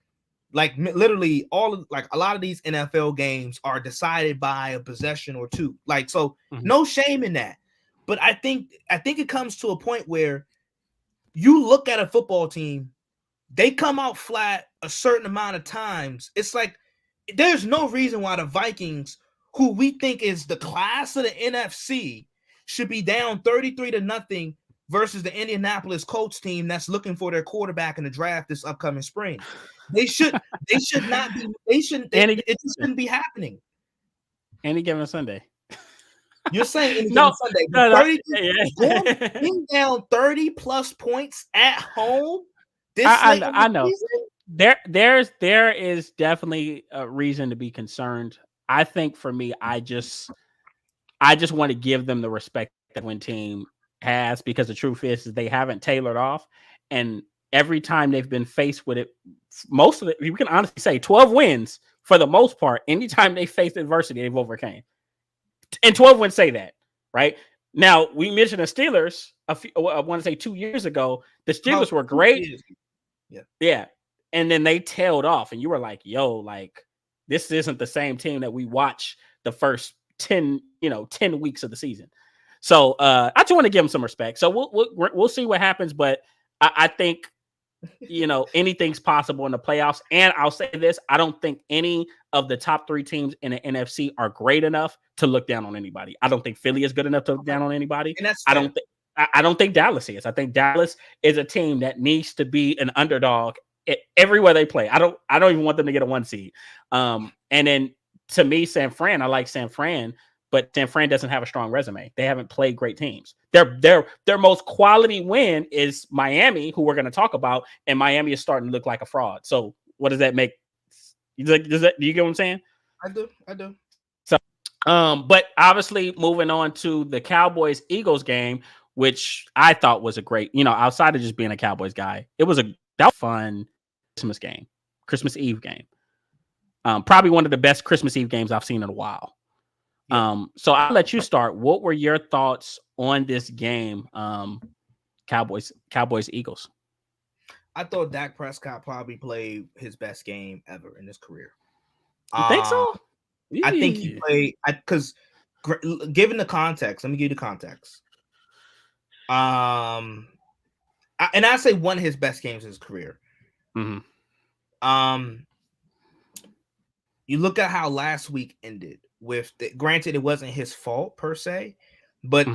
like, literally a lot of these NFL games are decided by a possession or two. Like, so no shame in that. But I think it comes to a point where you look at a football team, they come out flat a certain amount of times. It's like there's no reason why the Vikings, who we think is the class of the NFC, should be down 33-0 versus the Indianapolis Colts team that's looking for their quarterback in the draft this upcoming spring. They should not be. It just shouldn't be happening. Any given Sunday. You're saying any given Sunday. Being down 30+ points at home. I know. There is definitely a reason to be concerned. I think for me, I just want to give them the respect that one team has, because the truth is they haven't tailored off, and every time they've been faced with it, most of it, you can honestly say 12 wins for the most part. Anytime they faced adversity, they've overcame. And 12 wins say that, right? Now, we mentioned the Steelers I want to say 2 years ago. The Steelers were great. Yeah. And then they tailed off, and you were like, yo, like, this isn't the same team that we watch the first 10 weeks of the season. So I just want to give them some respect. So we'll see what happens, but I think anything's possible in the playoffs. And I'll say this: I don't think any of the top three teams in the NFC are great enough to look down on anybody. I don't think Philly is good enough to look down on anybody. And I don't think Dallas is. I think Dallas is a team that needs to be an underdog everywhere they play. I don't even want them to get a 1 seed. And then to me, San Fran, I like San Fran, but San Fran doesn't have a strong resume. They haven't played great teams. Their most quality win is Miami, who we're going to talk about, and Miami is starting to look like a fraud. So what does that make? Do you get what I'm saying? I do. So, but obviously moving on to the Cowboys-Eagles game, which I thought was a great, outside of just being a Cowboys guy, that was fun Christmas Eve game. Probably one of the best Christmas Eve games I've seen in a while. Yeah. So I'll let you start. What were your thoughts on this game? Cowboys Eagles. I thought Dak Prescott probably played his best game ever in his career. You think so? I think he played because given the context, let me give you the context. And I say one of his best games in his career. Mm-hmm. You look at how last week ended with granted, it wasn't his fault per se, but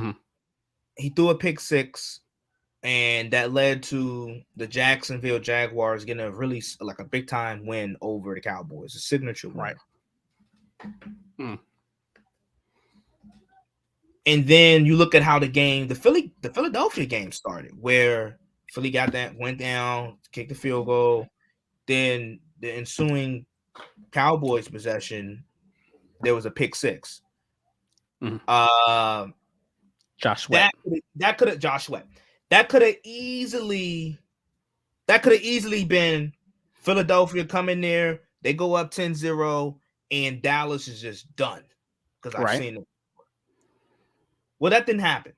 he threw a pick six, and that led to the Jacksonville Jaguars getting a really like a big time win over the Cowboys, a signature win. Right. And then you look at how the Philadelphia game started, where Philly went down, kicked the field goal. Then the ensuing Cowboys possession, there was a pick six. Josh Sweat. That could have Josh Sweat. That could have easily been Philadelphia coming there. They go up 10-0 and Dallas is just done. Because I've seen it. Well, that didn't happen.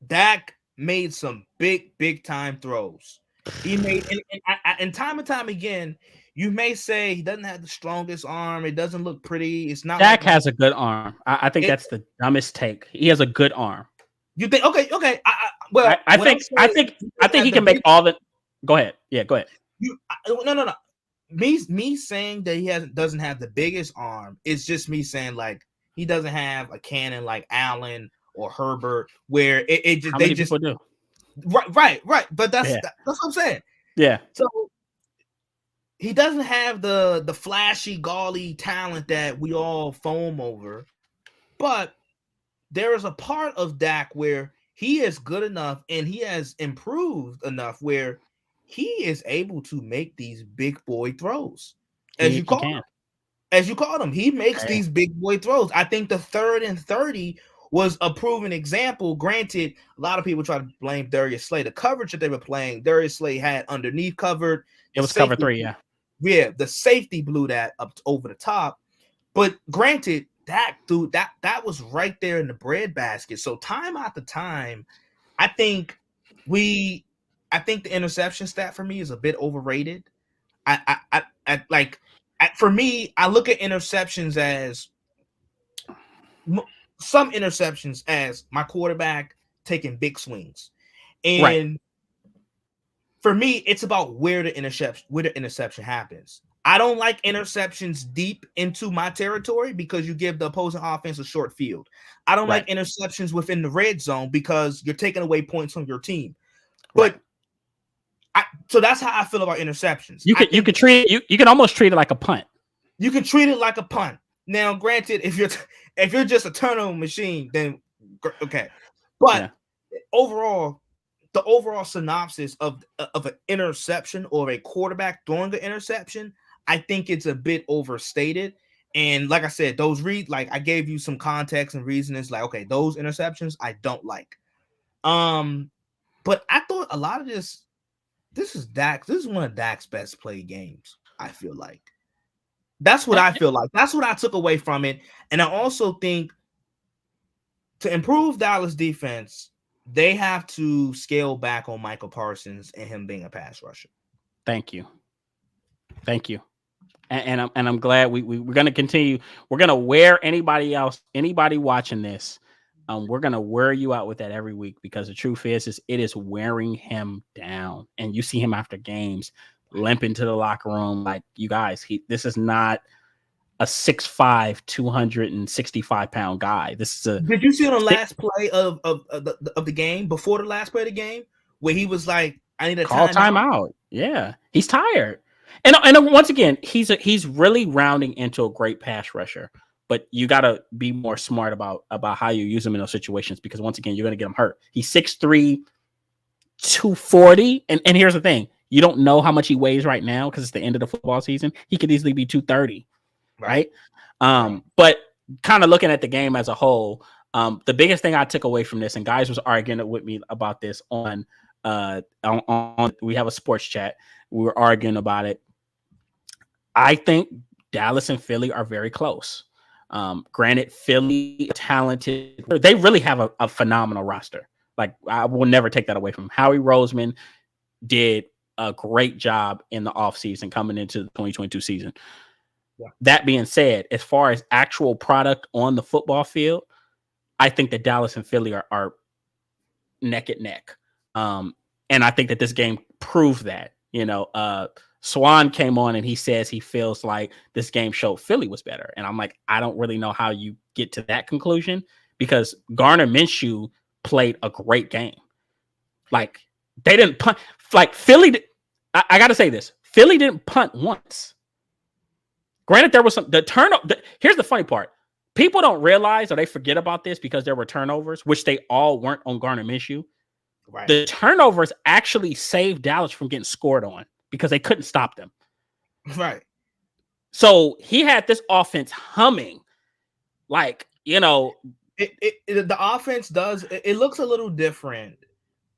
Dak made some big time throws. He made and time and time again, you may say he doesn't have the strongest arm. It doesn't look pretty. It's not. Dak has a good arm. I think that's the dumbest take. He has a good arm. You think? Okay. I think he can make all the. Go ahead. Yeah, go ahead. No. Me saying that he doesn't have the biggest arm is just me saying like he doesn't have a cannon like Allen or Herbert, where it just How many people do. Right. But that's what I'm saying. Yeah. So he doesn't have the flashy, gaudy talent that we all foam over, but there is a part of Dak where he is good enough and he has improved enough where he is able to make these big boy throws. As you call them, he makes these big boy throws. I think the 3rd and 30 was a proven example. Granted, a lot of people try to blame Darius Slay. The coverage that they were playing, Darius Slay had underneath covered. It was cover 3, yeah. Yeah, the safety blew that up over the top. But granted, that was right there in the breadbasket. So time after time, I think the interception stat for me is a bit overrated. For me, I look at interceptions as some interceptions as my quarterback taking big swings. And for me, it's about where the interception happens. I don't like interceptions deep into my territory because you give the opposing offense a short field. I don't like interceptions within the red zone because you're taking away points from your team. But so that's how I feel about interceptions. You can almost treat it like a punt. You can treat it like a punt. Now, granted, if you're just a turnover machine, then okay. But overall, the overall synopsis of an interception or a quarterback throwing an interception, I think it's a bit overstated. And like I said, I gave you some context and reasons. Like, okay, those interceptions I don't like. But I thought a lot of this is Dak. This is one of Dak's best played games. I feel like. That's what I feel like. That's what I took away from it. And I also think to improve Dallas defense, they have to scale back on Michael Parsons and him being a pass rusher. Thank you. And I'm glad we're going to continue. We're going to wear anybody watching this. We're going to wear you out with that every week because the truth is it is wearing him down. And you see him after games limping to the locker room. Like, you guys, this is not a 6'5", 265-pound guy. This is a. Did you see on the last play of the game, before the last play of the game, where he was like, "I need a timeout"? Yeah, he's tired. And once again, he's really rounding into a great pass rusher. But you got to be more smart about how you use him in those situations because once again, you're going to get him hurt. He's 6'3", 240, and here's the thing. You don't know how much he weighs right now because it's the end of the football season. He could easily be 230, right? But kind of looking at the game as a whole, the biggest thing I took away from this, and guys was arguing with me about this on we have a sports chat. We were arguing about it. I think Dallas and Philly are very close. Granted, Philly talented. They really have a phenomenal roster. Like, I will never take that away from him. Howie Roseman did a great job in the offseason coming into the 2022 season. Yeah. That being said, as far as actual product on the football field, I think that Dallas and Philly are neck and neck. And I think that this game proved that. Swan came on and he says he feels like this game showed Philly was better. And I'm like, I don't really know how you get to that conclusion because Gardner Minshew played a great game. Like, they didn't punt. Like, Philly, I got to say this. Philly didn't punt once. Granted, there was the turnover. Here's the funny part. People don't realize or they forget about this because there were turnovers, which they all weren't on Gardner Minshew. Right. The turnovers actually saved Dallas from getting scored on because they couldn't stop them. Right. So he had this offense humming. Like, And The offense does. It looks a little different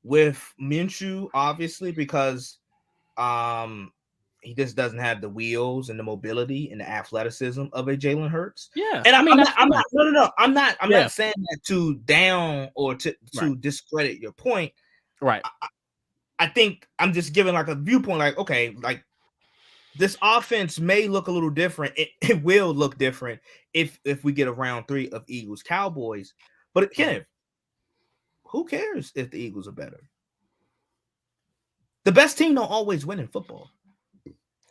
with Minshew, obviously, because he just doesn't have the wheels and the mobility and the athleticism of a Jalen Hurts. Yeah, And I mean, I'm not. No. I'm Yeah. not saying that to down or to Right. discredit your point. Right. I think I'm just giving like a viewpoint. Like, okay, like this offense may look a little different. It will look different if we get a round 3 of Eagles Cowboys. But again, who cares if the Eagles are better? The best team don't always win in football.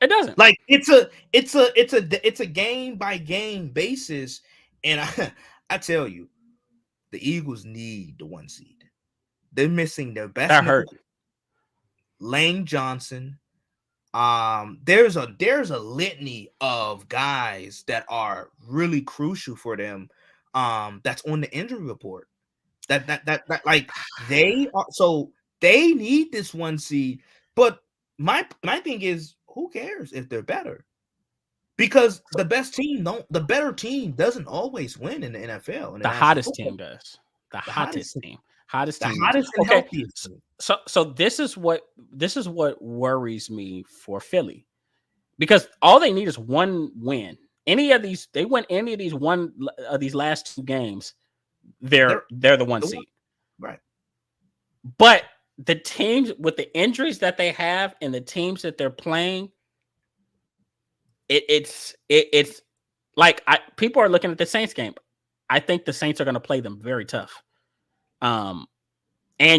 It doesn't. Like it's a game by game basis, and I tell you, the Eagles need the 1 seed. They're missing their best That nickel, hurt. Lane Johnson. There's a litany of guys that are really crucial for them. That's on the injury report. That like they are, so they need this 1 seed. But my thing is, who cares if they're better? Because the better team doesn't always win in the NFL. The hottest team does. The hottest team. Hottest team. And okay. healthiest team. So this is what worries me for Philly, because all they need is 1 win. They win any of these one of these last 2 games, they're the 1 seed. Right. But the teams with the injuries that they have and the teams that they're playing, it's like people are looking at the Saints game. I think the Saints are going to play them very tough. And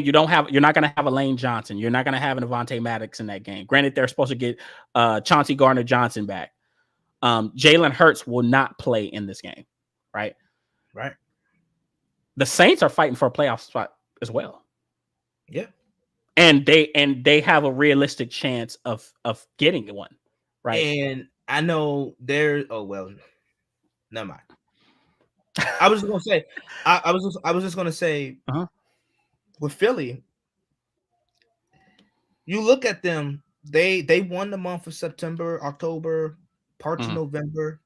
you're not going to have a Lane Johnson. You're not going to have an Avonte Maddox in that game. Granted, they're supposed to get Chauncey Gardner-Johnson back. Jalen Hurts will not play in this game, right? Right. The Saints are fighting for a playoff spot as well. Yeah. And they have a realistic chance of getting one, right? And I know never mind. I was just gonna say, I was just gonna say, with Philly, you look at them, they won the month of September, October, parts of November.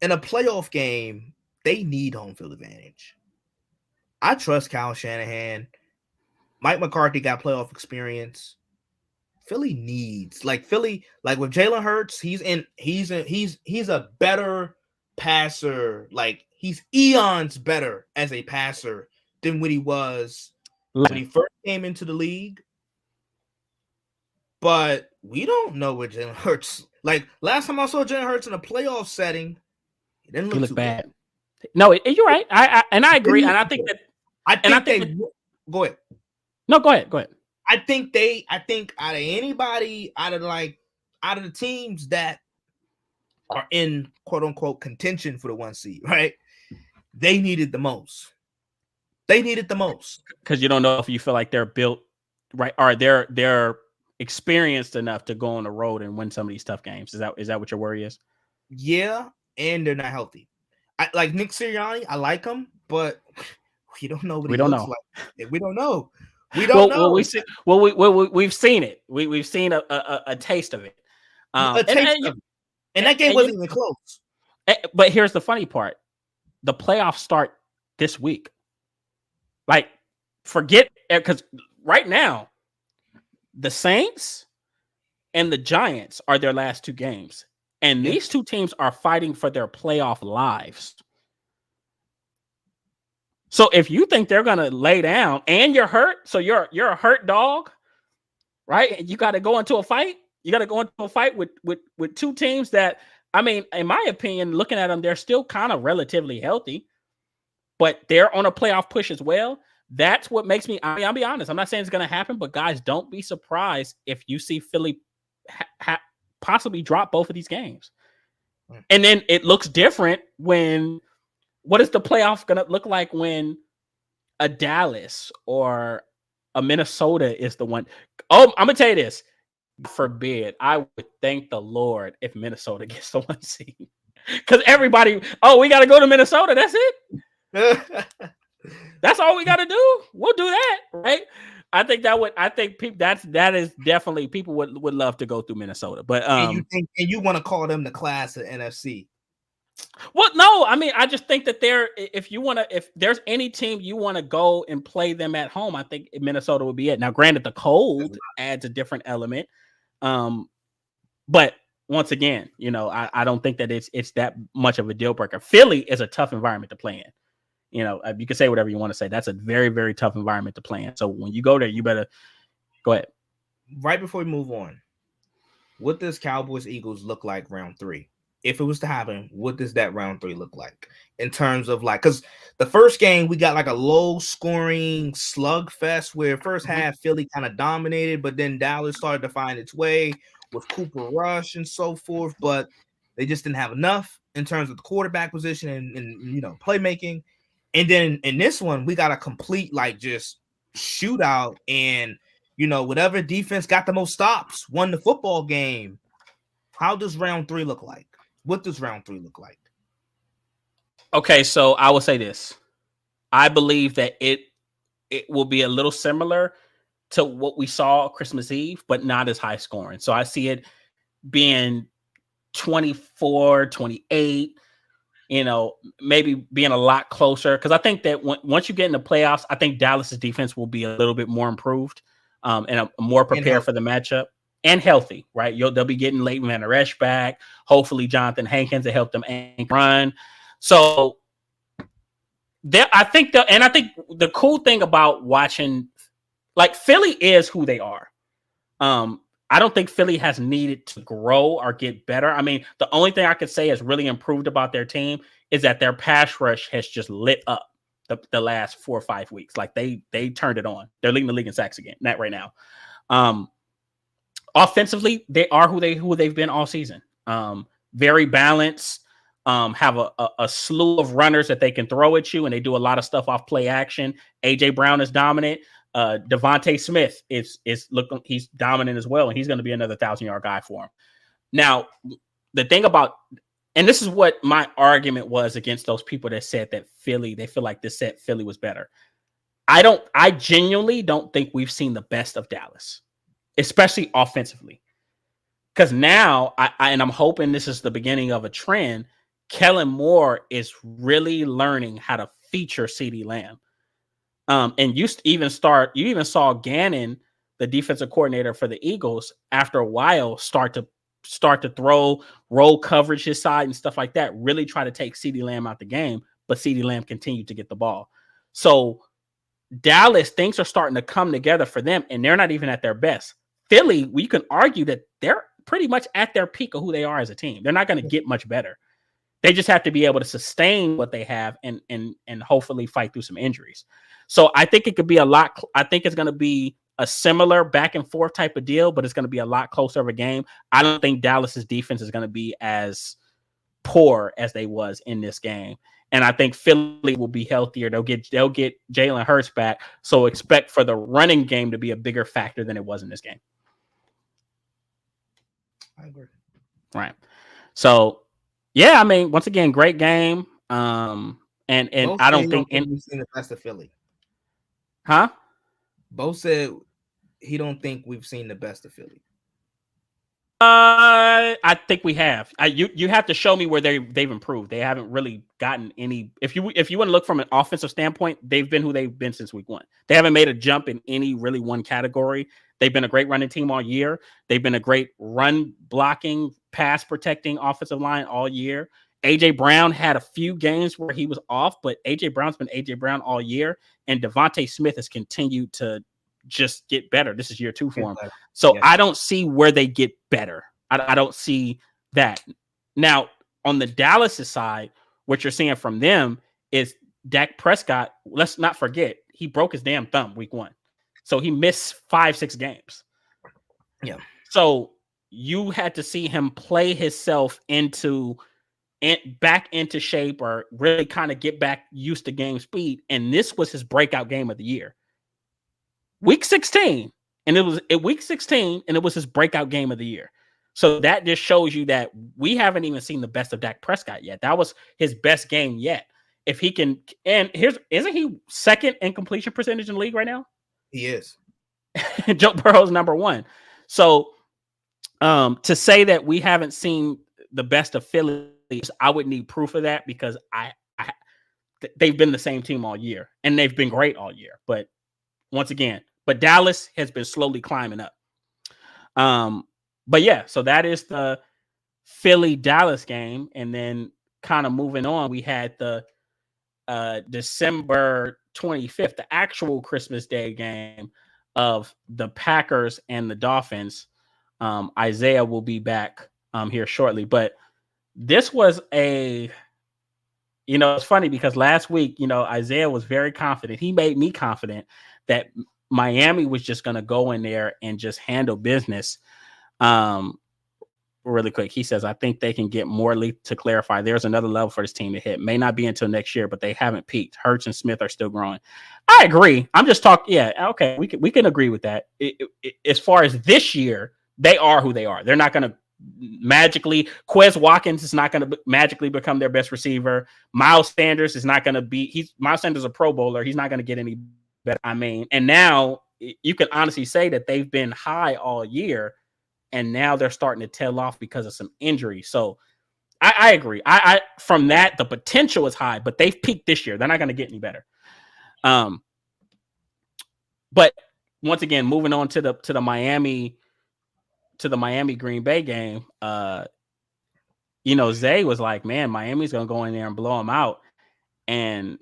In a playoff game, they need home field advantage. I trust Kyle Shanahan. Mike McCarthy got playoff experience. Philly needs with Jalen Hurts, he's a better passer. Like, he's eons better as a passer than what he was when he first came into the league. But we don't know what Jalen Hurts, like, last time I saw Jalen Hurts in a playoff setting, he didn't look too bad. No, you're right. I agree, and I think go ahead. No, go ahead. I think out of anybody, out of the teams that are in quote unquote contention for the 1 seed, right? They needed the most. Because you don't know if you feel like they're built right, or they're experienced enough to go on the road and win some of these tough games. Is that what your worry is? Yeah, and they're not healthy. I like Nick Sirianni. I like him, but we don't know what he looks like. We don't know. We don't know. We've seen it. We've seen a taste of it. And that game wasn't even close. But here's the funny part: the playoffs start this week. Like, forget, because right now, the Saints and the Giants are their last 2 games, and these 2 teams are fighting for their playoff lives. So if you think they're gonna lay down and you're hurt, so you're a hurt dog, right? And you got to go into a fight. You got to go into a fight with 2 teams that, I mean, in my opinion, looking at them, they're still kind of relatively healthy, but they're on a playoff push as well. That's what makes me. I mean, I'll be honest. I'm not saying it's going to happen, but guys, don't be surprised if you see Philly possibly drop both of these games, and then it looks different when. What is the playoff going to look like when a Dallas or a Minnesota is the one? Oh, I'm going to tell you this. Forbid, I would thank the Lord if Minnesota gets the 1 seed. Because everybody, we got to go to Minnesota. That's it. That's all we got to do. We'll do that, right? That is definitely, people would love to go through Minnesota. But and you want to call them the class of NFC. Well, no, I mean, I just think that if there's any team you want to go and play them at home, I think Minnesota would be it. Now, granted, the cold adds a different element. But once again, I don't think that it's that much of a deal breaker. Philly is a tough environment to play in. You can say whatever you want to say. That's a very, very tough environment to play in. So when you go there, you better go ahead. Right before we move on, what does Cowboys Eagles look like round 3? If it was to happen, what does that round 3 look like in terms of because the first game we got like a low scoring slugfest where first half Philly kind of dominated, but then Dallas started to find its way with Cooper Rush and so forth, but they just didn't have enough in terms of the quarterback position and playmaking. And then in this one, we got a complete just shootout, and whatever defense got the most stops won the football game. How does round 3 look like? What does round 3 look like? Okay, so I will say this. I believe that it will be a little similar to what we saw Christmas Eve, but not as high scoring. So I see it being 24, 28, maybe being a lot closer. Because I think that once you get in the playoffs, I think Dallas's defense will be a little bit more improved and more prepared for the matchup. And healthy, right? They'll be getting Leighton Van Der Esch back. Hopefully, Jonathan Hankins to help them run. So, I think the cool thing about watching, Philly is who they are. I don't think Philly has needed to grow or get better. I mean, the only thing I could say has really improved about their team is that their pass rush has just lit up the last 4 or 5 weeks. They turned it on. They're leading the league in sacks again, not right now. Offensively, they are who they've been all season. Very balanced. Have a slew of runners that they can throw at you, and they do a lot of stuff off play action. AJ Brown is dominant. Devontae Smith is looking, he's dominant as well, and he's going to be another 1,000-yard guy for him. Now, the thing about, and this is what my argument was against those people that said that they feel like this set Philly was better. I genuinely don't think we've seen the best of Dallas, especially offensively. Because now, I'm hoping this is the beginning of a trend. Kellen Moore is really learning how to feature CeeDee Lamb. And you even saw Gannon, the defensive coordinator for the Eagles, after a while start to throw roll coverage his side and stuff like that, really try to take CeeDee Lamb out the game, but CeeDee Lamb continued to get the ball. So Dallas, things are starting to come together for them, and they're not even at their best. Philly, we can argue that they're pretty much at their peak of who they are as a team. They're not going to get much better. They just have to be able to sustain what they have and hopefully fight through some injuries. So I think it could be I think it's going to be a similar back and forth type of deal, but it's going to be a lot closer of a game. I don't think Dallas's defense is going to be as poor as they was in this game. And I think Philly will be healthier. They'll get Jalen Hurts back. So expect for the running game to be a bigger factor than it was in this game. I agree. Right. So, yeah, I mean, once again, great game. And I don't think we've seen the best of Philly. Huh? Bo said he don't think we've seen the best of Philly. I think we have. You have to show me where they've improved. They haven't really gotten any. If you want to look from an offensive standpoint, they've been who they've been since week 1. They haven't made a jump in any really one category. They've been a great running team all year. They've been a great run blocking, pass protecting offensive line all year. AJ Brown had a few games where he was off, but AJ Brown's been AJ Brown all year, and Devontae Smith has continued to just get better. This is year 2 for him. So I don't see where they get better. I don't see that. Now, on the Dallas side, what you're seeing from them is Dak Prescott. Let's not forget, he broke his damn thumb week 1. So he missed 5-6 games. Yeah. So you had to see him play himself back into shape, or really kind of get back used to game speed. And this was his breakout game of the year. Week 16, and it was his breakout game of the year. So that just shows you that we haven't even seen the best of Dak Prescott yet. That was his best game yet. If he can, and isn't he second in completion percentage in the league right now? He is. Joe Burrow's number 1. So to say that we haven't seen the best of Philly I would need proof of that because they've been the same team all year and they've been great all year. But once again, Dallas has been slowly climbing up. But yeah, so that is the Philly Dallas game, and then kind of moving on, we had the December 25th, the actual Christmas Day game of the Packers and the Dolphins. Isaiah will be back here shortly, but this was it's funny because last week, Isaiah was very confident. He made me confident that Miami was just going to go in there and just handle business. Really quick, he says, I think they can get more to clarify. There's another level for this team to hit. May not be until next year, but they haven't peaked. Hurts and Smith are still growing. I agree. I'm just talking. Yeah, okay, we can agree with that. As far as this year, they are who they are. They're not going to magically. Quez Watkins is not going to magically become their best receiver. Miles Sanders is not going to be. Miles Sanders is a Pro Bowler. He's not going to get any better. I mean, and now you can honestly say that they've been high all year. And now they're starting to tail off because of some injuries. So I agree. I from that, the potential is high, but they've peaked this year. They're not going to get any better. But once again, moving on to the Miami Green Bay game, Zay was like, man, Miami's going to go in there and blow them out. And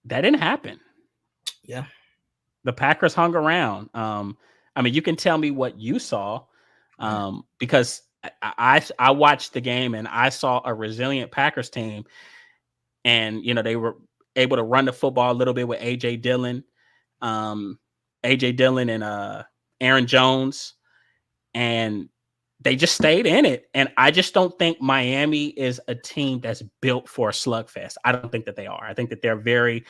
that didn't happen. Yeah. The Packers hung around. I mean, you can tell me what you saw. Because I watched the game and I saw a resilient Packers team, and they were able to run the football a little bit with AJ Dillon and Aaron Jones, and they just stayed in it. And I just don't think Miami is a team that's built for a slugfest. I don't think that they are. I think that they're very.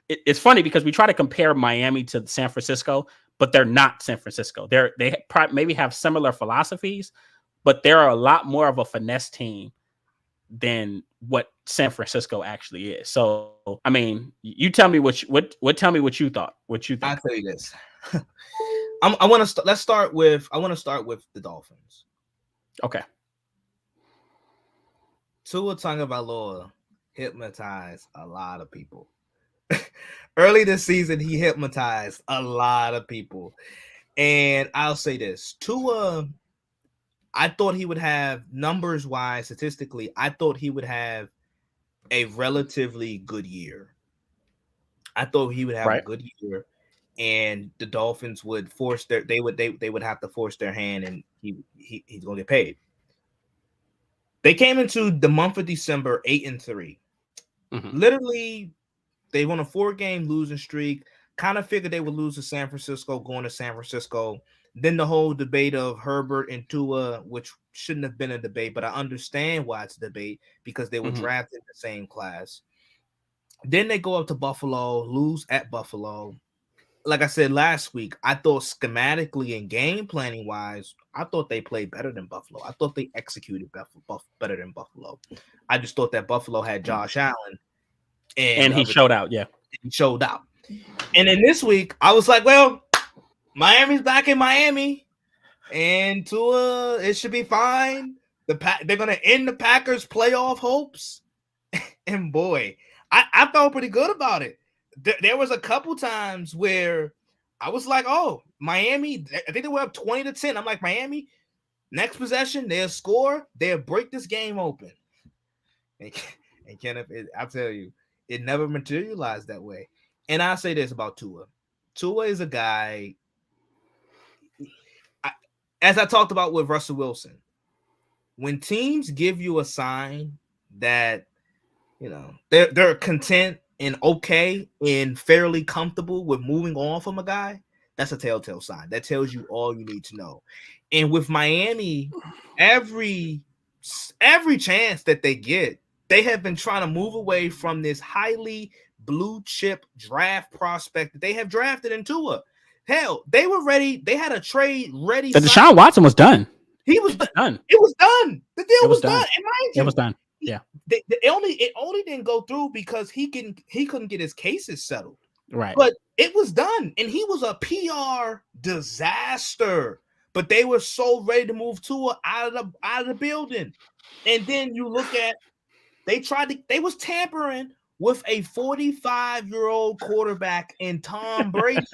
It's funny because we try to compare Miami to San Francisco, but they're not San Francisco. They maybe have similar philosophies, but they're a lot more of a finesse team than what San Francisco actually is. So, I mean, you tell me tell me what you thought. What you think? I'll tell you this. I want to start with the Dolphins. Okay. Tua Tagovailoa hypnotized a lot of people. Early this season, he hypnotized a lot of people. And I'll say this. Tua, I thought he would have, numbers-wise, statistically, I thought he would have a relatively good year. I thought he would have a good year, and the Dolphins would force they would have to force their hand, and he's going to get paid. They came into the month of December 8-3. Mm-hmm. Literally, they won a 4-game losing streak. Kind of figured they would lose to San Francisco, going to San Francisco. Then the whole debate of Herbert and Tua, which shouldn't have been a debate, but I understand why it's a debate because they were drafted in the same class. Then they go up to Buffalo, lose at Buffalo. Like I said last week, I thought schematically and game planning wise, I thought they played better than Buffalo. I thought they executed better than Buffalo. I just thought that Buffalo had Josh Allen. And he showed out, yeah. He showed out. And then this week, I was like, well, Miami's back in Miami. And Tua, it should be fine. They're going to end the Packers' playoff hopes. And boy, I felt pretty good about it. There was a couple times where I was like, oh, Miami, I think they were up 20-10. I'm like, Miami, next possession, they'll score. They'll break this game open. And Kenneth, I'll tell you, it never materialized that way. And I'll say this about Tua. Tua is a guy, as I talked about with Russell Wilson, when teams give you a sign that, they're content and okay and fairly comfortable with moving on from a guy, that's a telltale sign. That tells you all you need to know. And with Miami, every chance that they get, they have been trying to move away from this highly blue chip draft prospect that they have drafted in Tua. Hell, they were ready. They had a trade ready. The Deshaun Watson was done. He was done. It was done. The deal was done. And mind you, it was done. Yeah. It only didn't go through because he couldn't get his cases settled. Right. But it was done. And he was a PR disaster. But they were so ready to move Tua out of the building. And then you look at they was tampering with a 45-year-old quarterback in Tom Brady.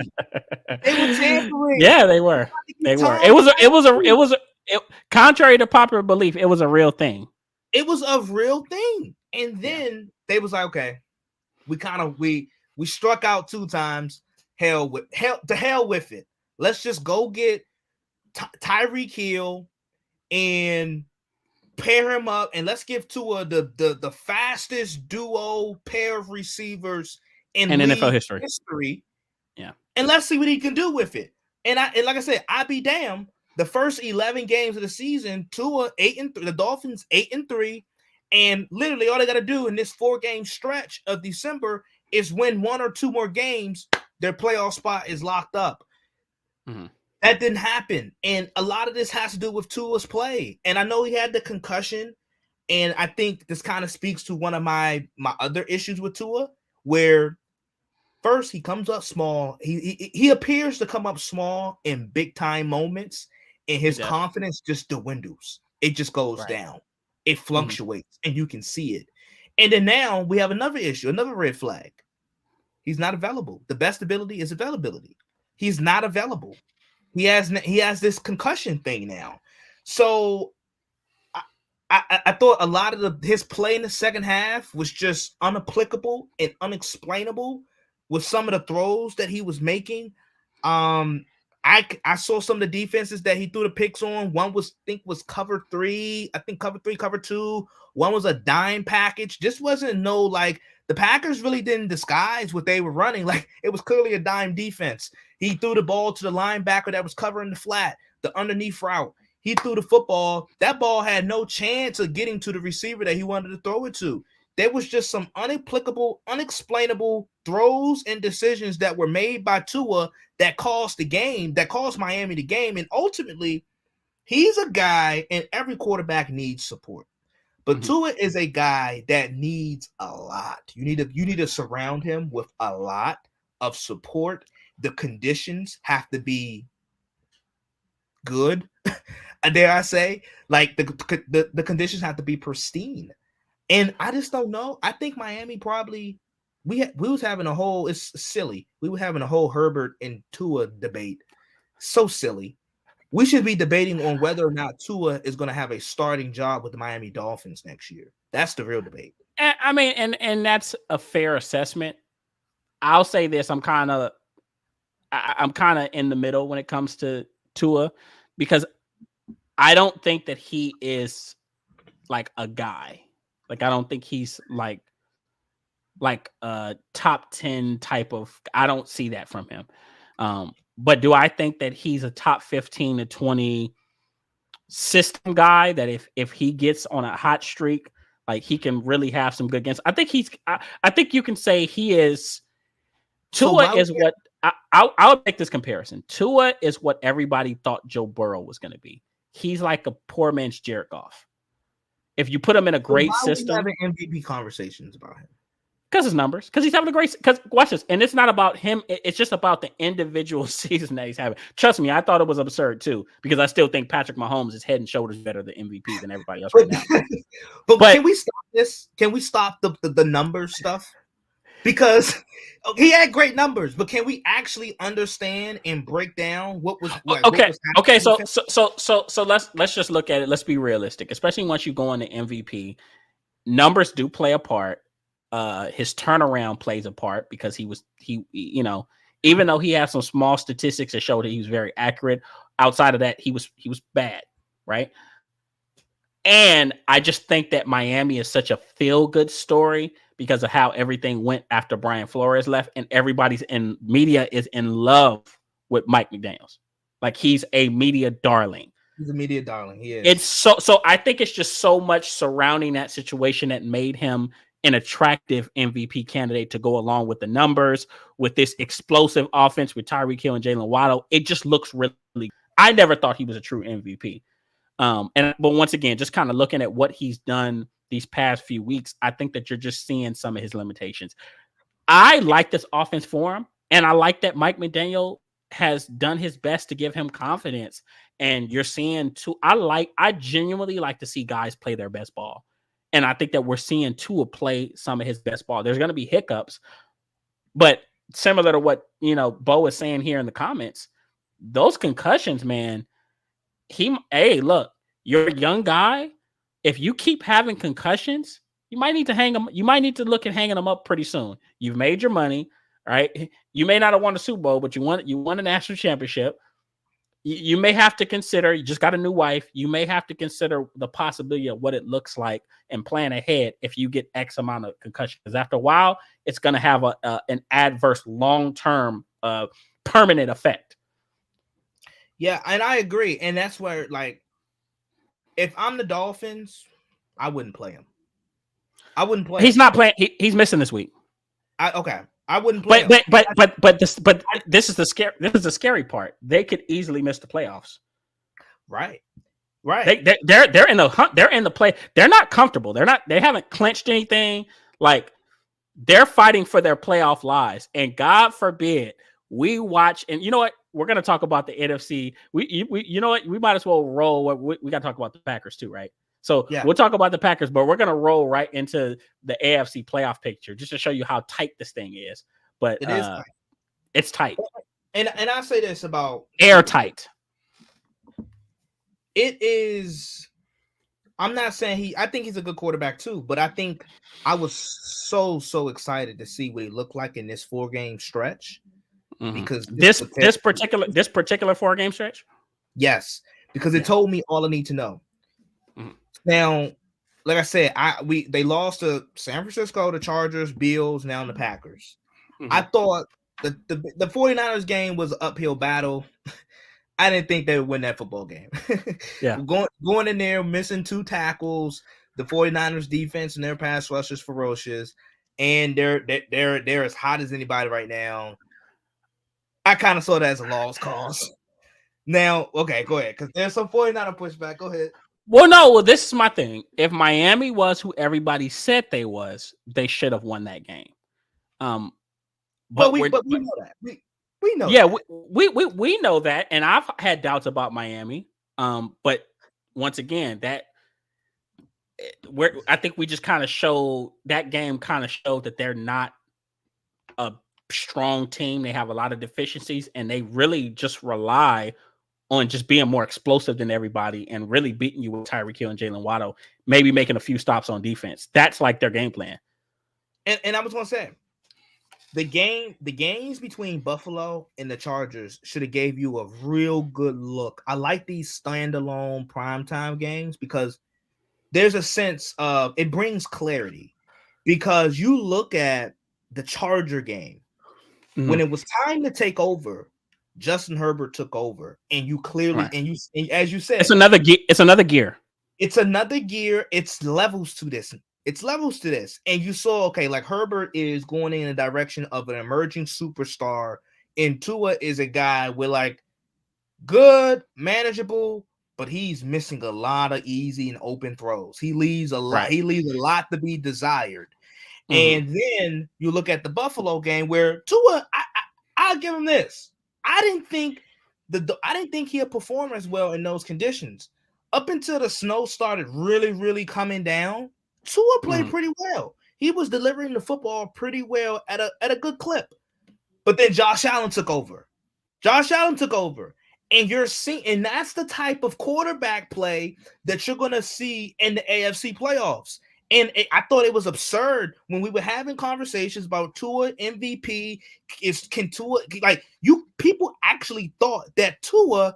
They were tampering. Yeah, they were. They were. Tom Brady. Contrary to popular belief, it was a real thing. It was a real thing. And then they was like, okay, we struck out 2 times. Hell with it. Let's just go get Tyreek Hill and pair him up, and let's give Tua the fastest duo pair of receivers in NFL history. Yeah, and let's see what he can do with it. And like I said, I be damned. The first 11 games of the season, Tua 8-3, the Dolphins 8-3, and literally all they got to do in this 4-game stretch of December is win 1 or 2 more games. Their playoff spot is locked up. Mm-hmm. That didn't happen. And a lot of this has to do with Tua's play. And I know he had the concussion. And I think this kind of speaks to one of my other issues with Tua, where first he comes up small. He appears to come up small in big time moments, and his confidence just dwindles. It just goes down. It fluctuates, and you can see it. And then now we have another issue, another red flag. He's not available. The best ability is availability. He's not available. He has this concussion thing now. So I thought a lot of his play in the second half was just unapplicable and unexplainable with some of the throws that he was making. I saw some of the defenses that he threw the picks on. One was cover 3. I think cover 3, cover 2. One was a dime package. This wasn't the Packers really didn't disguise what they were running. Like, it was clearly a dime defense. He threw the ball to the linebacker that was covering the flat, the underneath route. He threw the football. That ball had no chance of getting to the receiver that he wanted to throw it to. There was just some unapplicable, unexplainable throws and decisions that were made by Tua that cost Miami the game. And ultimately, he's a guy, and every quarterback needs support. But Tua is a guy that needs a lot. You need to surround him with a lot of support. The conditions have to be good. Dare I say, like the conditions have to be pristine. And I just don't know. I think Miami probably we was having a whole. It's silly. We were having a whole Herbert and Tua debate. So silly. We should be debating on whether or not Tua is going to have a starting job with the Miami Dolphins next year. That's the real debate. I mean, and that's a fair assessment. I'll say this: I'm kind of in the middle when it comes to Tua, because I don't think that he is like a guy. Like, I don't think he's like a top 10 type of. I don't see that from him. But do I think that he's a top 15 to 20 system guy, that if he gets on a hot streak, like, he can really have some good games? I think you can say he is. Tua is what I'll make this comparison. Tua is what everybody thought Joe Burrow was going to be. He's like a poor man's Jared Goff. If you put him in a great system, having MVP conversations about him. Because his numbers, because he's having a great. Because watch this, and it's not about him. It's just about the individual season that he's having. Trust me, I thought it was absurd too, because I still think Patrick Mahomes is head and shoulders better the MVP than everybody else right now. but can we stop this? Can we stop the numbers stuff? Because he had great numbers, but can we actually understand and break down what was okay? So let's just look at it. Let's be realistic, especially once you go on the MVP. Numbers do play a part. His turnaround plays a part, because he even though he had some small statistics that showed that he was very accurate, outside of that, he was bad, right? And I just think that Miami is such a feel-good story because of how everything went after Brian Flores left, and everybody's in media is in love with Mike McDaniels. Like, he's a media darling. He's a media darling. He is. It's so I think it's just so much surrounding that situation that made him an attractive MVP candidate to go along with the numbers, with this explosive offense with Tyreek Hill and Jalen Waddle. It just looks really. I never thought he was a true MVP. But once again, just kind of looking at what he's done these past few weeks, I think that you're just seeing some of his limitations. I like this offense for him, and I like that Mike McDaniel has done his best to give him confidence. And you're seeing I genuinely like to see guys play their best ball. And I think that we're seeing Tua play some of his best ball. There's going to be hiccups, but similar to what, Bo is saying here in the comments, those concussions, man, look, you're a young guy. If you keep having concussions, you might need to hang them. You might need to look at hanging them up pretty soon. You've made your money, right? You may not have won a Super Bowl, but you won a national championship. You may have to consider, you just got a new wife. You may have to consider the possibility of what it looks like and plan ahead if you get X amount of concussion. Because after a while, it's going to have an adverse long-term permanent effect. Yeah, and I agree. And that's where, like, if I'm the Dolphins, I wouldn't play him. I wouldn't play. He's not playing. He's missing this week. I wouldn't play. But this is the scary part. They could easily miss the playoffs. Right. They're in the hunt. They're in the play. They're not comfortable. They haven't clinched anything. Like, they're fighting for their playoff lives. And God forbid we watch. And you know what? We're going to talk about the NFC. You know what? We might as well roll. We got to talk about the Packers too, right? So We'll talk about the Packers, but we're going to roll right into the AFC playoff picture just to show you how tight this thing is. But it is tight. It's tight. And I say this about airtight. It is. I'm not saying I think he's a good quarterback too, but I think I was so excited to see what he looked like in this 4-game stretch. Because this particular 4-game stretch, yes, because it told me all I need to know. Now, like I said, they lost to San Francisco, the Chargers, Bills, now the Packers. I thought the 49ers game was an uphill battle. I didn't think they would win that football game. Going in there, missing 2 tackles. The 49ers defense and their pass rush is ferocious, and they're as hot as anybody right now. I kind of saw that as a lost cause. Now, okay, go ahead, because there's some 49er pushback. Go ahead. Well, this is my thing. If Miami was who everybody said they should have won that game. But we know that. We know. Yeah, that. We know that, and I've had doubts about Miami. But once again, I think we just kind of showed that game. Kind of showed that they're not a strong team. They have a lot of deficiencies, and they really just rely on just being more explosive than everybody and really beating you with Tyreek Hill and Jalen Waddle, maybe making a few stops on defense. That's like their game plan. And I was going to say, the games between Buffalo and the Chargers should have gave you a real good look. I like these standalone primetime games because there's a sense of it brings clarity. Because you look at the Charger game, when it was time to take over, Justin Herbert took over, and you clearly and as you said, it's another gear. It's another gear. It's levels to this. And you saw, okay, like Herbert is going in a direction of an emerging superstar, and Tua is a guy with like good, manageable, but he's missing a lot of easy and open throws. He leaves a lot. He leaves a lot to be desired. And then you look at the Buffalo game where Tua, I'll give him this. I didn't think he'd perform as well in those conditions. Up until the snow started really, really coming down, Tua played pretty well. He was delivering the football pretty well at a good clip. But then Josh Allen took over. And you're seeing, and that's the type of quarterback play that you're going to see in the AFC playoffs. And I thought it was absurd when we were having conversations about Tua MVP. Can Tua, like, people actually thought that Tua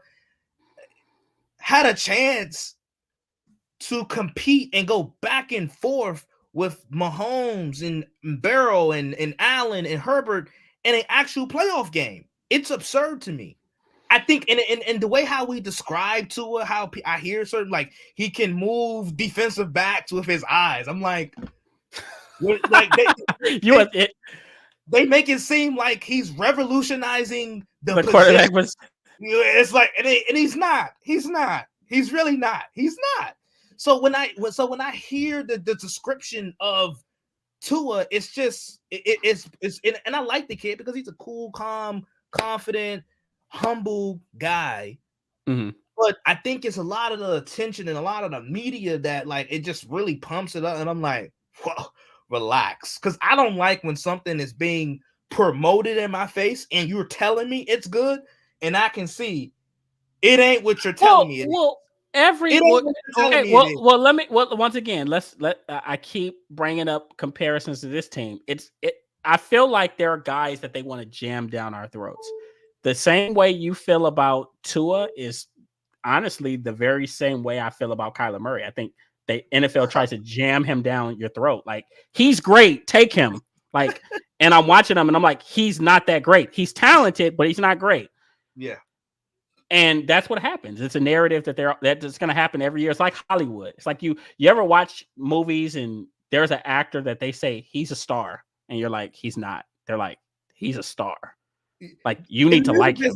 had a chance to compete and go back and forth with Mahomes and Burrow and Allen and Herbert in an actual playoff game. It's absurd to me. I think in the way how we describe Tua, how I hear certain, like, he can move defensive backs with his eyes. I'm like they make it seem like he's revolutionizing the quarterback. It's like, and he's not. He's really not. He's not. So when I hear the description of Tua, it's just it's and I like the kid because he's a cool, calm, confident, humble guy. Mm-hmm. But I think it's a lot of the attention and a lot of the media that like it just really pumps it up. And I'm like, whoa, relax. Because I don't like when something is being promoted in my face and you're telling me it's good, and I can see it ain't what you're telling me it is. It ain't what you're telling Okay. me it is. Let me. Well, once again, I keep bringing up comparisons to this team. I feel like there are guys that they want to jam down our throats. The same way you feel about Tua is honestly the very same way I feel about Kyler Murray. I think the NFL tries to jam him down your throat. Like, he's great, take him. Like, and I'm watching him and I'm like, he's not that great. He's talented, but he's not great. Yeah. And that's what happens. It's a narrative that's going to happen every year. It's like Hollywood. It's like you ever watch movies and there's an actor that they say he's a star, and you're like, he's not. They're like, he's a star. Like, you need to like him.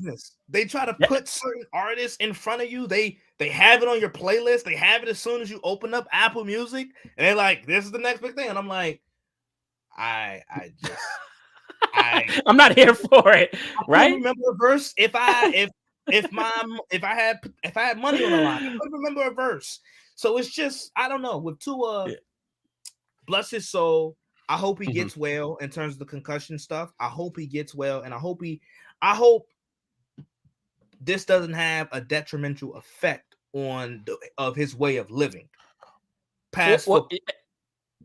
They try to put certain artists in front of you. They have it on your playlist. They have it as soon as you open up Apple Music, and they're like, "This is the next big thing." And I'm like, I'm not here for it. Right? I remember a verse if I had money on the line. I couldn't remember a verse. So it's just, I don't know. With Tua, bless his soul. I hope he gets well in terms of the concussion stuff. I hope he gets well, and I hope this doesn't have a detrimental effect on of his way of living.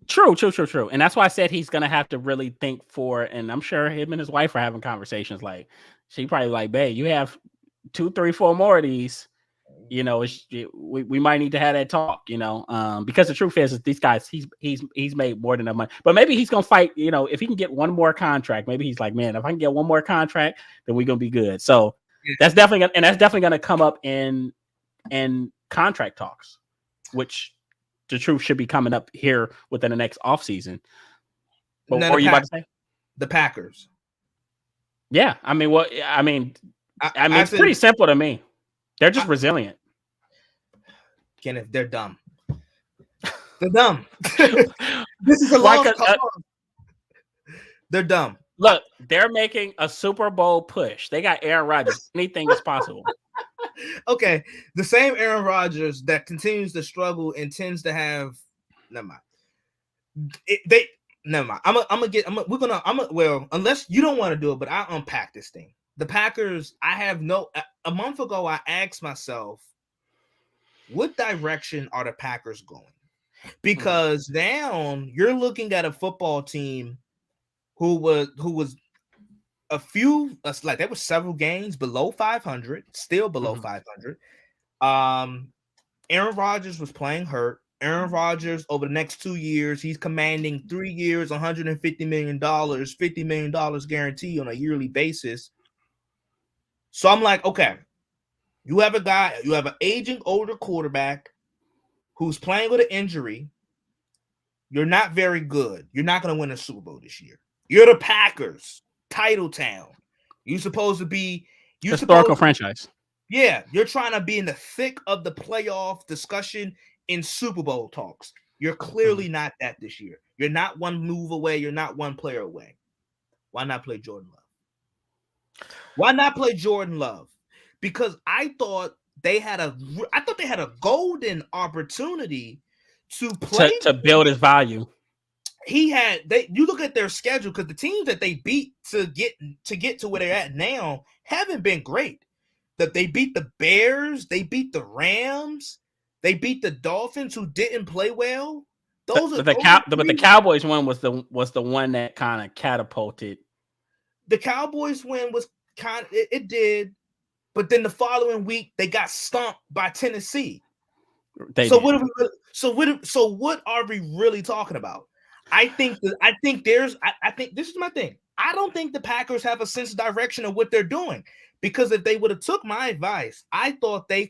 True. And that's why I said he's gonna have to really think and I'm sure him and his wife are having conversations. Like, she probably like, babe, you have 2, 3, 4 more of these. You know, we might need to have that talk, you know, because the truth is these guys, he's made more than enough money, but maybe he's gonna fight, you know, if he can get one more contract, maybe he's like, man, if I can get one more contract, then we're gonna be good. So that's definitely gonna come up in contract talks, which the truth should be coming up here within the next offseason. But what were you about to say? The Packers. Yeah, I mean, it's pretty simple to me. They're just resilient. Kenneth, they're dumb. They're dumb. This is a long They're dumb. Look, they're making a Super Bowl push. They got Aaron Rodgers. Anything is possible. Okay, the same Aaron Rodgers that continues to struggle and tends to have. Never mind. Never mind. Well, unless you don't want to do it, but I'll unpack this thing. The Packers, a month ago, I asked myself, what direction are the Packers going? Because now you're looking at a football team who was there were several games below 500, still below 500. Aaron Rodgers was playing hurt. Aaron Rodgers, over the next 2 years, he's commanding 3 years, $150 million, $50 million guarantee on a yearly basis. So I'm like, okay, you have an aging older quarterback who's playing with an injury. You're not very good. You're not going to win a Super Bowl this year. You're the Packers, title town. You're supposed to be historical franchise. Yeah, you're trying to be in the thick of the playoff discussion in Super Bowl talks. You're clearly not that this year. You're not one move away. You're not one player away. Why not play Jordan Love? Why not play Jordan Love? Because I thought they had a golden opportunity to play to build his value. You look at their schedule, because the teams that they beat to get to where they're at now haven't been great. That they beat the Bears, they beat the Rams, they beat the Dolphins, who didn't play well. But the Cowboys one was the one that kind of catapulted. The Cowboys win was it did, but then the following week they got stomped by Tennessee. So what are we really talking about? I think this is my thing. I don't think the Packers have a sense of direction of what they're doing, because if they would have took my advice, I thought they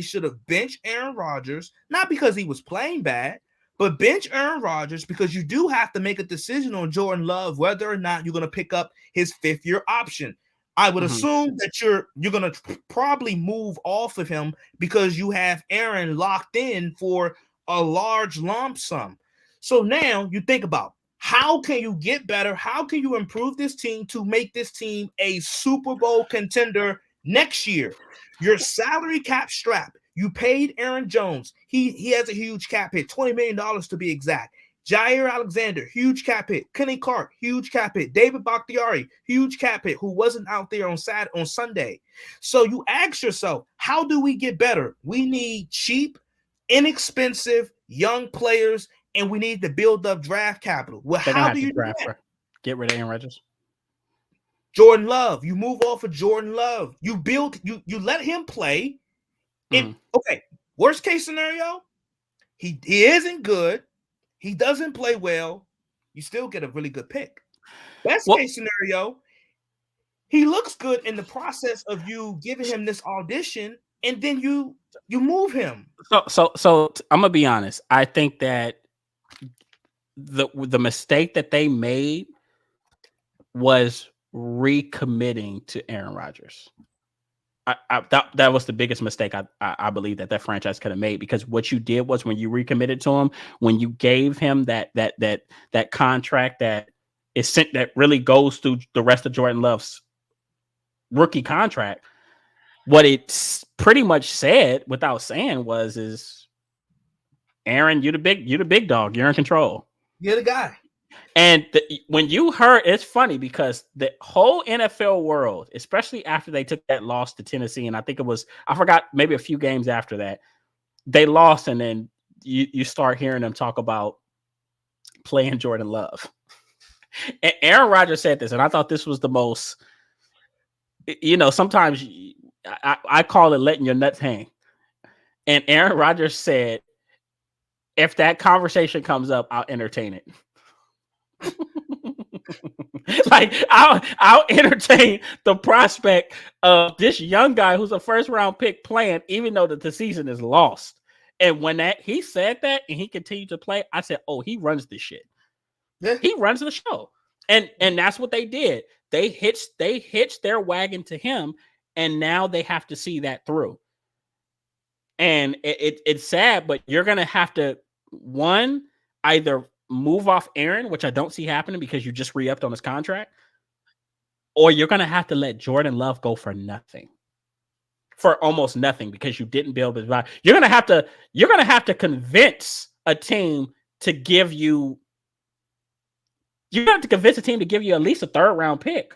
should have benched Aaron Rodgers, not because he was playing bad, but bench Aaron Rodgers because you do have to make a decision on Jordan Love whether or not you're going to pick up his 5th-year option. I would assume that you're going to probably move off of him because you have Aaron locked in for a large lump sum. So now you think about, How can you get better? How can you improve this team to make this team a Super Bowl contender next year? Your salary cap strap. You paid Aaron Jones. He has a huge cap hit, $20 million to be exact. Jair Alexander, huge cap hit. Kenny Clark, huge cap hit. David Bakhtiari, huge cap hit, who wasn't out there on Sunday. So you ask yourself, how do we get better? We need cheap, inexpensive, young players, and we need to build up draft capital. Well, how do you do that? Get rid of Aaron Rodgers. Jordan Love. You move off of Jordan Love. You let him play. Okay, worst case scenario, he isn't good. He doesn't play well. You still get a really good pick. Best case scenario, he looks good in the process of you giving him this audition, and then you move him. So I'm gonna be honest. I think that the mistake that they made was recommitting to Aaron Rodgers. That was the biggest mistake I believe that franchise could have made, because what you did was, when you recommitted to him, when you gave him that contract that is sent, that really goes through the rest of Jordan Love's rookie contract, what it pretty much said without saying is, Aaron, you the big dog, you're in control, you're the guy. And when you heard, it's funny because the whole NFL world, especially after they took that loss to Tennessee, and I think it was, I forgot, maybe a few games after that, they lost, and then you start hearing them talk about playing Jordan Love. And Aaron Rodgers said this, and I thought this was the most, sometimes I call it letting your nuts hang. And Aaron Rodgers said, if that conversation comes up, I'll entertain it. Like, I'll entertain the prospect of this young guy who's a first round pick playing, even though the season is lost. And when he said that and he continued to play, I said, oh, he runs this shit. Yeah. He runs the show. And that's what they did. They hitched their wagon to him, and now they have to see that through. And it's sad, but you're gonna have to, one, either move off Aaron, which I don't see happening because you just re-upped on his contract, or you're going to have to let Jordan Love go for almost nothing, because you didn't build his value. You're going to have to convince a team to give you, at least a third round pick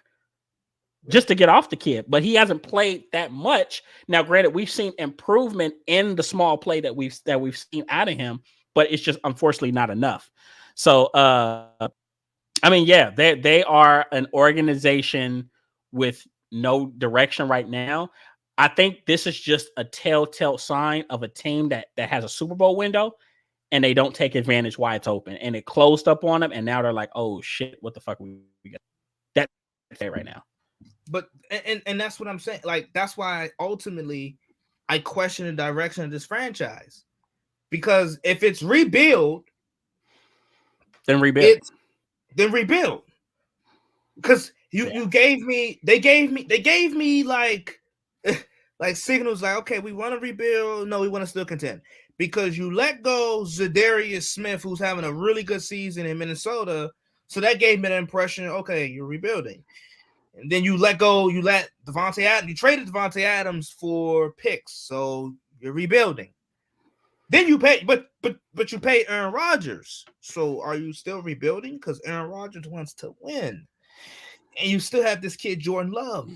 just to get off the kid. But he hasn't played that much. Now, granted, we've seen improvement in the small play that we've seen out of him, but it's just unfortunately not enough. So, I mean, yeah, they are an organization with no direction right now. I think this is just a telltale sign of a team that has a Super Bowl window, and they don't take advantage while it's open, and it closed up on them, and now they're like, oh shit, what the fuck we got? That's it right now. But and that's what I'm saying. Like, that's why ultimately I question the direction of this franchise, because if it's rebuild, then rebuild. Because they gave me like signals like, okay, we want to rebuild. No, we want to still contend. Because you let go Zadarius Smith, who's having a really good season in Minnesota. So that gave me the impression, okay, you're rebuilding. And then you let Devontae Adams. You traded Devontae Adams for picks, so you're rebuilding. Then you pay, but you pay Aaron Rodgers. So are you still rebuilding? Because Aaron Rodgers wants to win, and you still have this kid Jordan Love.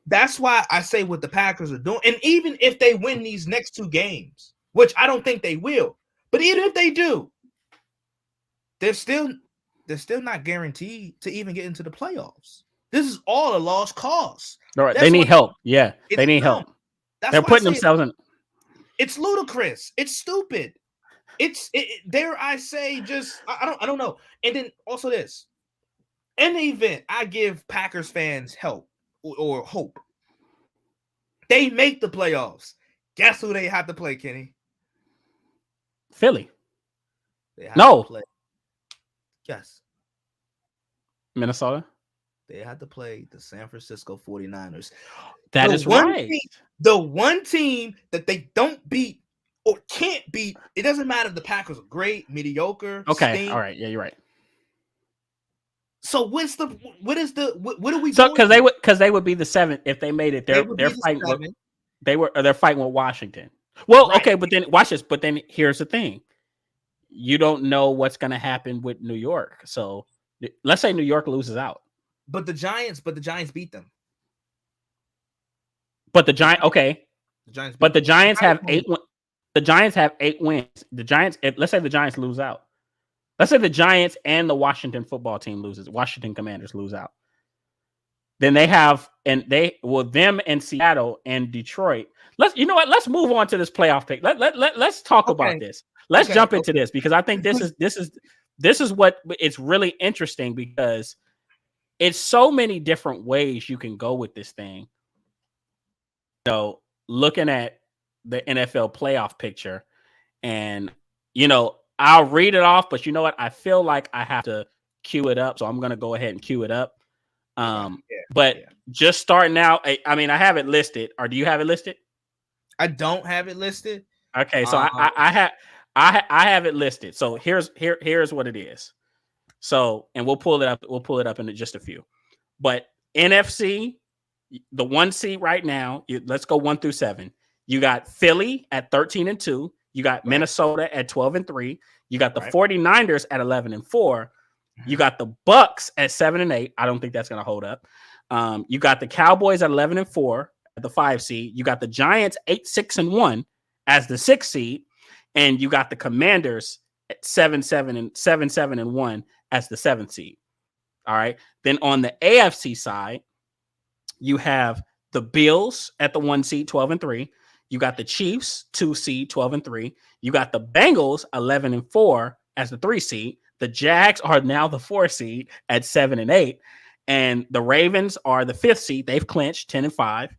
That's why I say what the Packers are doing. And even if they win these next two games, which I don't think they will, but even if they do, they're still not guaranteed to even get into the playoffs. This is all a lost cause. All right, they need help. Yeah, they need help. They're putting themselves in. It's ludicrous. It's stupid. Dare I say, just I don't know. And then also this, in the event I give Packers fans help or hope, they make the playoffs. Guess who they have to play, Kenny? Philly. They have to play. Yes. Minnesota. They had to play the San Francisco 49ers. That is right. The one team that they don't beat or can't beat, it doesn't matter if the Packers are great, mediocre. Okay, all right. Yeah, you're right. So what is what are we So going to? because they would be the 7th if they made it. They would They're be the fighting with 7th. they're fighting with Washington. Well, Right. okay, but then watch this. But then here's the thing: you don't know what's going to happen with New York. So let's say New York loses out, But the Giants beat them. but the Giants okay, The Giants beat but the them. Giants have 8. The Giants have 8 wins. The Giants. Let's say the Giants lose out. Let's say the Giants and the Washington football team loses. Washington Commanders lose out. Then they have, and they will them and Seattle and Detroit. You know what? Let's move on to this playoff pick. Let's talk about this. Let's jump into this because I think this is what it's really interesting because it's so many different ways you can go with this thing. You know, looking at the NFL playoff picture, and I'll read it off, but you know what? I feel like I have to cue it up, so I'm gonna go ahead and cue it up. Just starting out, I mean, I have it listed. Or do you have it listed? I don't have it listed. Okay, so I have it listed. So here's what it is. So, and we'll pull it up. We'll pull it up in just a few. But NFC, the 1 seed right now. Let's go 1 through 7. You got Philly at 13-2. You got Minnesota at 12-3. You got the 49ers at 11-4. You got the Bucks at 7-8. I don't think that's going to hold up. You got the Cowboys at 11-4 at the 5 seed. You got the Giants 8-6-1 as the 6 seed, and you got the Commanders at 7-7-1 as the 7th seed. All right. Then on the AFC side, you have the Bills at the 1 seed, 12-3. You got the Chiefs 2 seed, 12-3. You got the Bengals 11-4 as the 3 seed. The Jags are now the 4 seed at 7-8. And the Ravens are the 5th seed. They've clinched 10-5.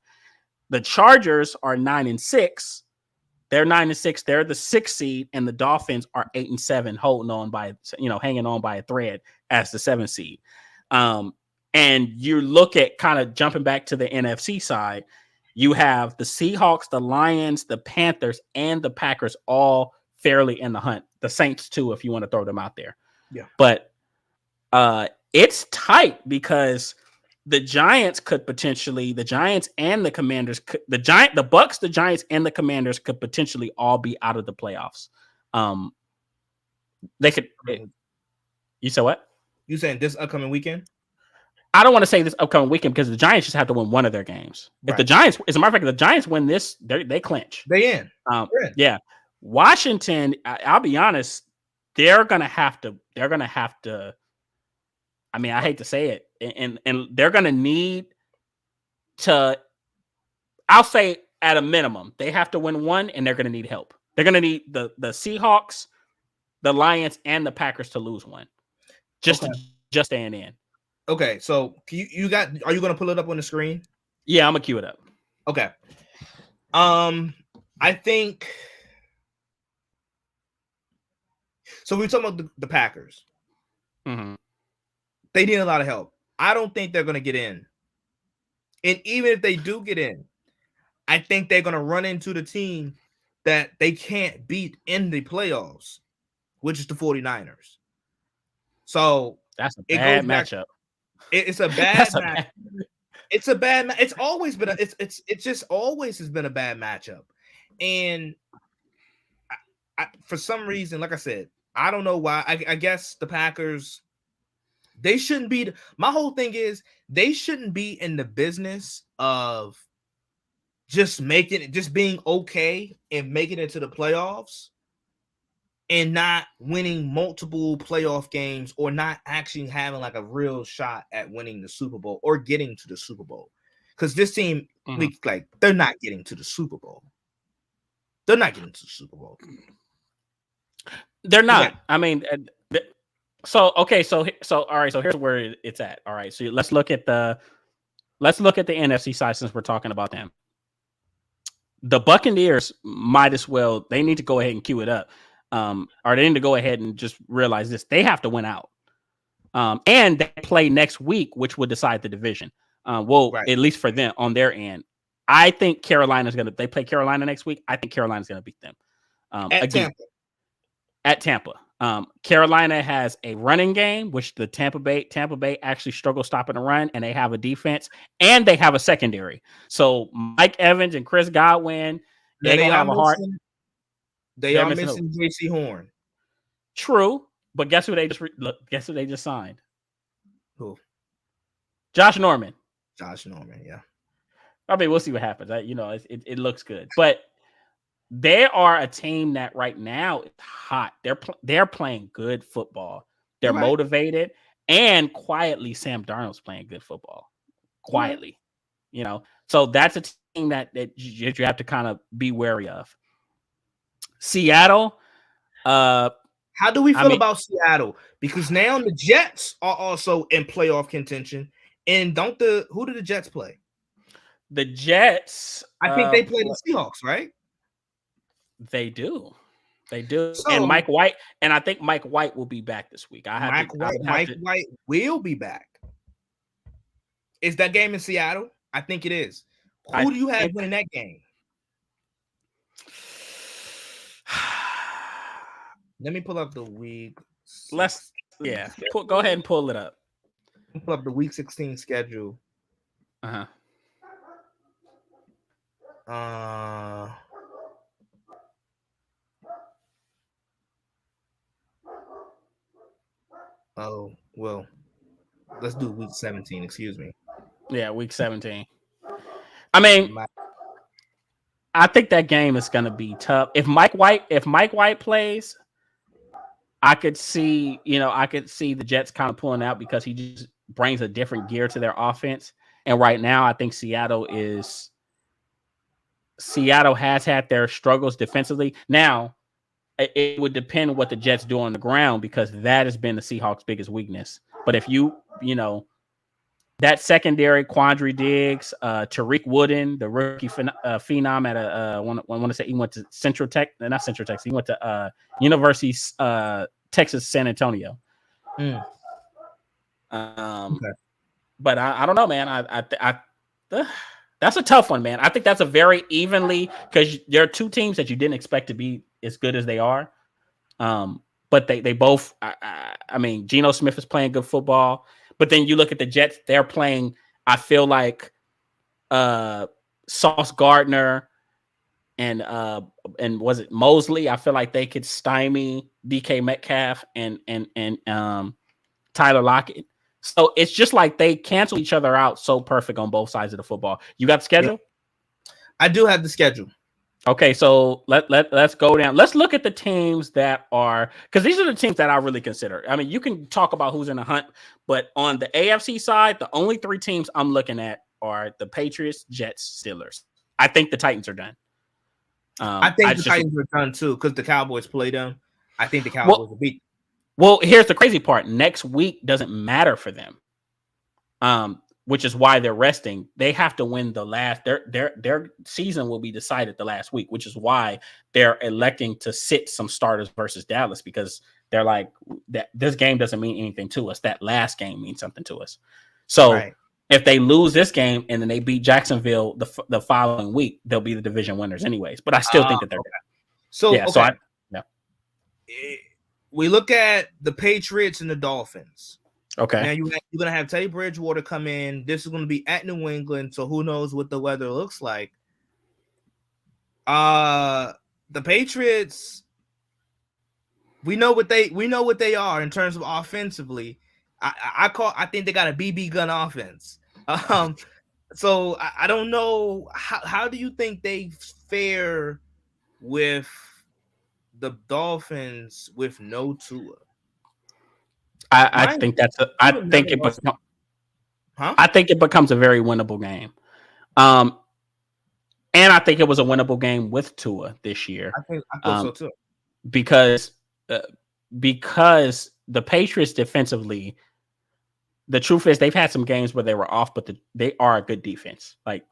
The Chargers are 9-6. They're 9-6. They're the 6th seed, and the Dolphins are 8-7, holding on by, hanging on by a thread as the 7th seed. And you look at kind of jumping back to the NFC side, you have the Seahawks, the Lions, the Panthers, and the Packers all fairly in the hunt. The Saints too, if you want to throw them out there. Yeah. But it's tight because the Giants and the Commanders, the Bucks, the Giants, and the Commanders could potentially all be out of the playoffs. They could. You said what? You saying this upcoming weekend? I don't want to say this upcoming weekend because the Giants just have to win one of their games. If the Giants, as a matter of fact, the Giants win this, they clinch. They in. Yeah. Washington, I'll be honest, they're gonna have to. I mean, I hate to say it, and they're gonna need to. I'll say at a minimum, they have to win one, and they're gonna need help. They're gonna need the Seahawks, the Lions, and the Packers to lose one, just staying in. Okay, so are you gonna pull it up on the screen? Yeah, I'm gonna cue it up. Okay. I think so. We're talking about the Packers. Mm-hmm. They need a lot of help. I don't think they're gonna get in. And even if they do get in, I think they're gonna run into the team that they can't beat in the playoffs, which is the 49ers. So that's a bad matchup. It's a bad matchup. It's a bad match. It's always been it just always has been a bad matchup. And I, for some reason, like I said, I don't know why. I guess the Packers, they shouldn't be. My whole thing is they shouldn't be in the business of just being okay and making it to the playoffs and not winning multiple playoff games or not actually having like a real shot at winning the Super Bowl or getting to the Super Bowl. Because this team, they're not getting to the Super Bowl. They're not getting to the Super Bowl. They're not. I mean, so all right. So here's where it's at. All right. So let's look at the NFC side since we're talking about them. The Buccaneers might as well. They need to go ahead and cue it up. Or they need to go ahead and just realize this. They have to win out. And they play next week, which would decide the division. At least for them on their end. I think they play Carolina next week. I think Carolina's going to beat them. At Tampa. Carolina has a running game, which the Tampa Bay actually struggles stopping the run, and they have a defense and they have a secondary. So Mike Evans and Chris Godwin, they're gonna have a hard. They are missing J.C. Horn. True, but guess who they just guess who they just signed? Who? Josh Norman. Yeah. I mean, we'll see what happens. It looks good, but they are a team that right now is hot. They're playing good football. They're motivated, and quietly, Sam Darnold's playing good football. Quietly, So that's a team that you have to kind of be wary of. Seattle. How do we feel about Seattle? Because now the Jets are also in playoff contention. And who do the Jets play? The Jets. I think they play the Seahawks, right? They do. So, and Mike White, and I think Mike White will be back this week. Mike White will be back. Is that game in Seattle? I think it is. Who do you have winning that game? Let me pull up the week. Go ahead and pull it up. Pull up the week 16 schedule. Oh, well, let's do week 17. Excuse me. Yeah, week 17. I mean, I think that game is going to be tough. If Mike White plays, I could see the Jets kind of pulling out because he just brings a different gear to their offense. And right now, I think Seattle has had their struggles defensively. Now, it would depend on what the Jets do on the ground because that has been the Seahawks' biggest weakness. But if that secondary, Quandre Diggs, Tariq Wooden, the rookie phenom at I want to say he went to Central Tech, not Central Texas. He went to University Texas San Antonio. Okay. But I don't know, man. That's a tough one, man. I think that's a very evenly because there are two teams that you didn't expect to be as good as they are. But they both. I mean, Geno Smith is playing good football. But then you look at the Jets, they're playing, I feel like Sauce Gardner and was it Mosley? I feel like they could stymie DK Metcalf and Tyler Lockett. So it's just like they cancel each other out so perfect on both sides of the football. You got the schedule? I do have the schedule. Okay, so let's go down. Let's look at the teams that are, because these are the teams that I really consider. I mean, you can talk about who's in the hunt, but on the AFC side, the only three teams I'm looking at are the Patriots, Jets, Steelers. I think the Titans are done. I think the Titans are done too because the Cowboys play them. I think the Cowboys will beat. Well, here's the crazy part. Next week doesn't matter for them. Which is why they're resting. They have to win the last. Their season will be decided the last week, which is why they're electing to sit some starters versus Dallas because they're like that. This game doesn't mean anything to us. That last game means something to us. So if they lose this game and then they beat Jacksonville the following week, they'll be the division winners anyways. But I still think that they're good. We look at the Patriots and the Dolphins. Okay. Now you're going to have Teddy Bridgewater come in. This is going to be at New England, so who knows what the weather looks like. The Patriots, we know what they are in terms of offensively. I think they got a BB gun offense. So I don't know how do you think they fare with the Dolphins with no Tua? I think it becomes a very winnable game. And I think it was a winnable game with Tua this year. I thought so too. Because the Patriots defensively, the truth is they've had some games where they were off, but they are a good defense. Like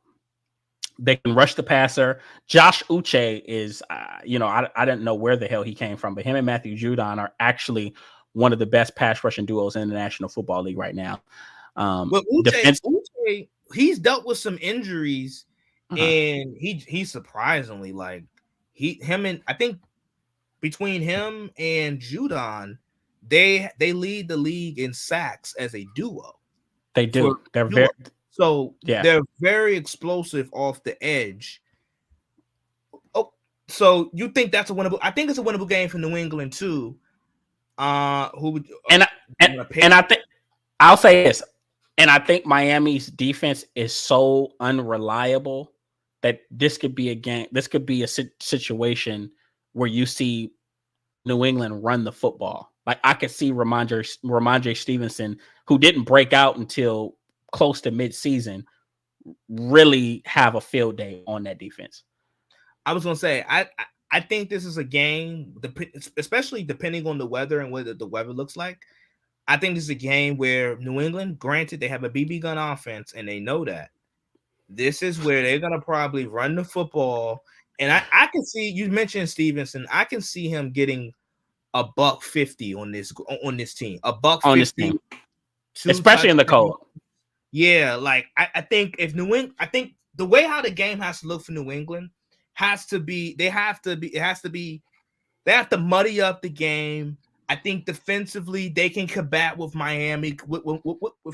they can rush the passer. Josh Uche is, I didn't know where the hell he came from, but him and Matthew Judon are actually one of the best pass rushing duos in the National Football League right now. But Uche, he's dealt with some injuries, and he surprisingly I think between him and Judon, they lead the league in sacks as a duo. They do. They're Duo. very So yeah. they're very explosive off the edge. Oh, so you think that's a winnable? I think it's a winnable game for New England too. Who would And I think I'll say this, and I think Miami's defense is so unreliable that this could be a game. This could be a situation where you see New England run the football. Like I could see Ramondre Stevenson, who didn't break out until close to midseason, really have a field day on that defense. I was gonna say I think this is a game, especially depending on the weather and what the weather looks like. I think this is a game where New England, granted, they have a BB gun offense and they know that. This is where they're gonna probably run the football. And I can see, you mentioned Stevenson. I can see him getting a $150 on this team. A On this $150, team, 2 especially in the touchdowns. cold. Yeah, like I think if New England, I think the way how the game has to look for New England has to be, they have to muddy up the game. I think defensively they can combat with Miami, with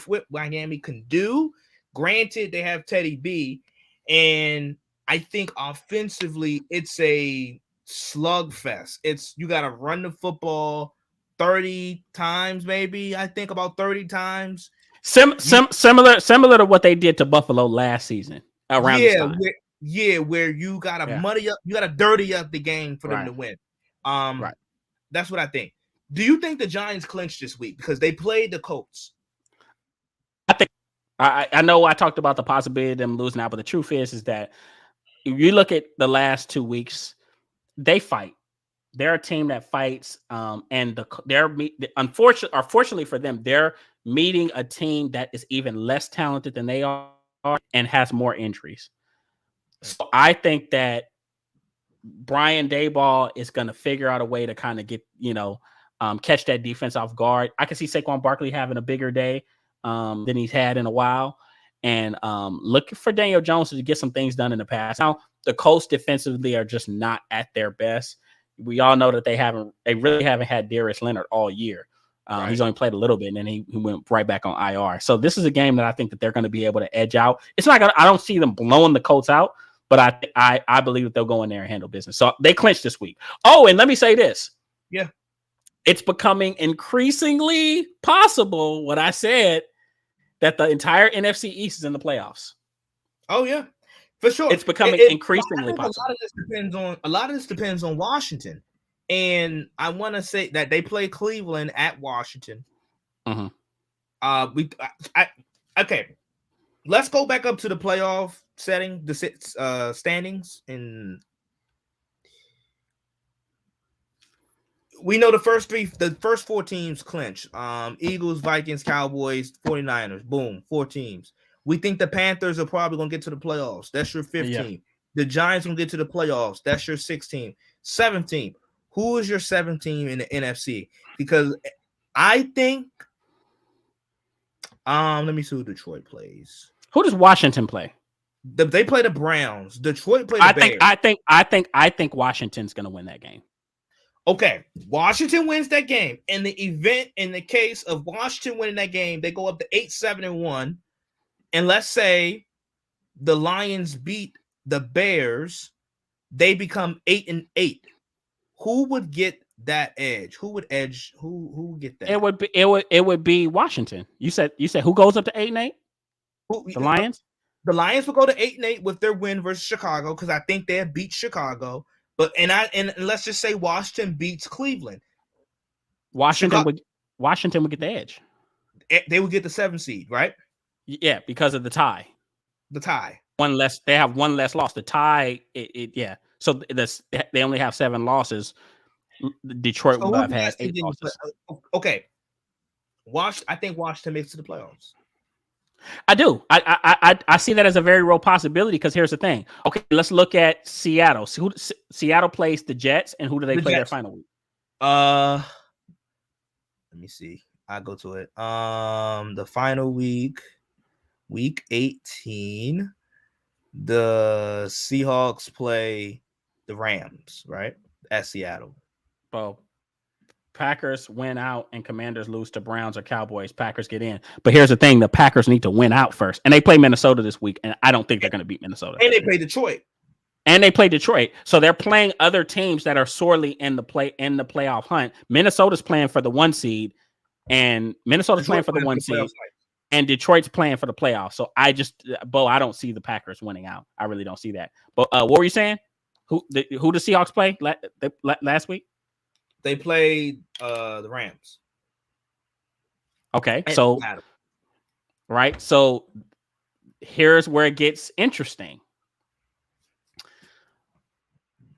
what Miami can do. Granted, they have Teddy B, and I think offensively it's a slugfest. It's, you got to run the football 30 times, maybe. I think about 30 times. Similar to what they did to Buffalo last season around this time. Where you gotta muddy up, you gotta dirty up the game for them to win. Right. That's what I think. Do you think the Giants clinched this week because they played the Colts? I think I know I talked about the possibility of them losing out, but the truth is that if you look at the last 2 weeks, they fight. They're a team that fights, and unfortunately for them, they're meeting a team that is even less talented than they are and has more injuries. So I think that Brian Daboll is going to figure out a way to kind of get, catch that defense off guard. I can see Saquon Barkley having a bigger day than he's had in a while, and look for Daniel Jones to get some things done in the past. Now, the Colts defensively are just not at their best. We all know that they really haven't had Darius Leonard all year. Right. He's only played a little bit, and then he went right back on IR. So this is a game that I think that they're going to be able to edge out. It's not I don't see them blowing the Colts out, but I believe that they'll go in there and handle business. So they clinched this week. Oh, and let me say this. Yeah. It's becoming increasingly possible, what I said, that the entire NFC East is in the playoffs. Oh, yeah. For sure. It's becoming increasingly possible. A lot of this depends on Washington. And I want to say that they play Cleveland at Washington. Mm-hmm. Okay. Let's go back up to the playoff setting, the standings. And we know the first 4 teams clinch. Eagles, Vikings, Cowboys, 49ers. Boom, 4 teams. We think the Panthers are probably going to get to the playoffs. That's your 5th team. The Giants going to get to the playoffs. That's your 6th team. 7th team. Who is your 7th team in the NFC? Because I think, let me see who Detroit plays. Who does Washington play? They play the Browns. Detroit play the Bears. I think Washington's going to win that game. Okay, Washington wins that game. In the case of Washington winning that game, they go up to 8-7-1. And let's say the Lions beat the Bears, they become 8-8. Who would get that edge? Who would edge? Who would get that? It would be Washington. You said who goes up to 8-8? The Lions? The Lions will go to 8-8 with their win versus Chicago, because I think they have beat Chicago. But and let's just say Washington beats Cleveland. Washington would get the edge. They would get the 7th seed, right? Yeah, because of the tie. The tie. They have one less loss. The tie, yeah. So they only have 7 losses. Detroit will have had 8 losses. Okay. I think Washington makes it to the playoffs. I do. I see that as a very real possibility, because here's the thing. Okay, let's look at Seattle. So Seattle plays the Jets, and who do they play their final week? Let me see. I go to it. The final week 18, the Seahawks play the Rams, right? At Seattle. Well, Packers win out and Commanders lose to Browns or Cowboys. Packers get in. But here's the thing: the Packers need to win out first, and they play Minnesota this week, and I don't think they're going to beat Minnesota. And they play Detroit. And they play Detroit, so they're playing other teams that are sorely in the playoff hunt. Minnesota's playing for the 1 seed, and Minnesota's playing for the 1 seed, and Detroit's playing for the playoffs. So I don't see the Packers winning out. I really don't see that. But what were you saying? Who the Seahawks play last week? They played the Rams. Okay, so right, so here's where it gets interesting.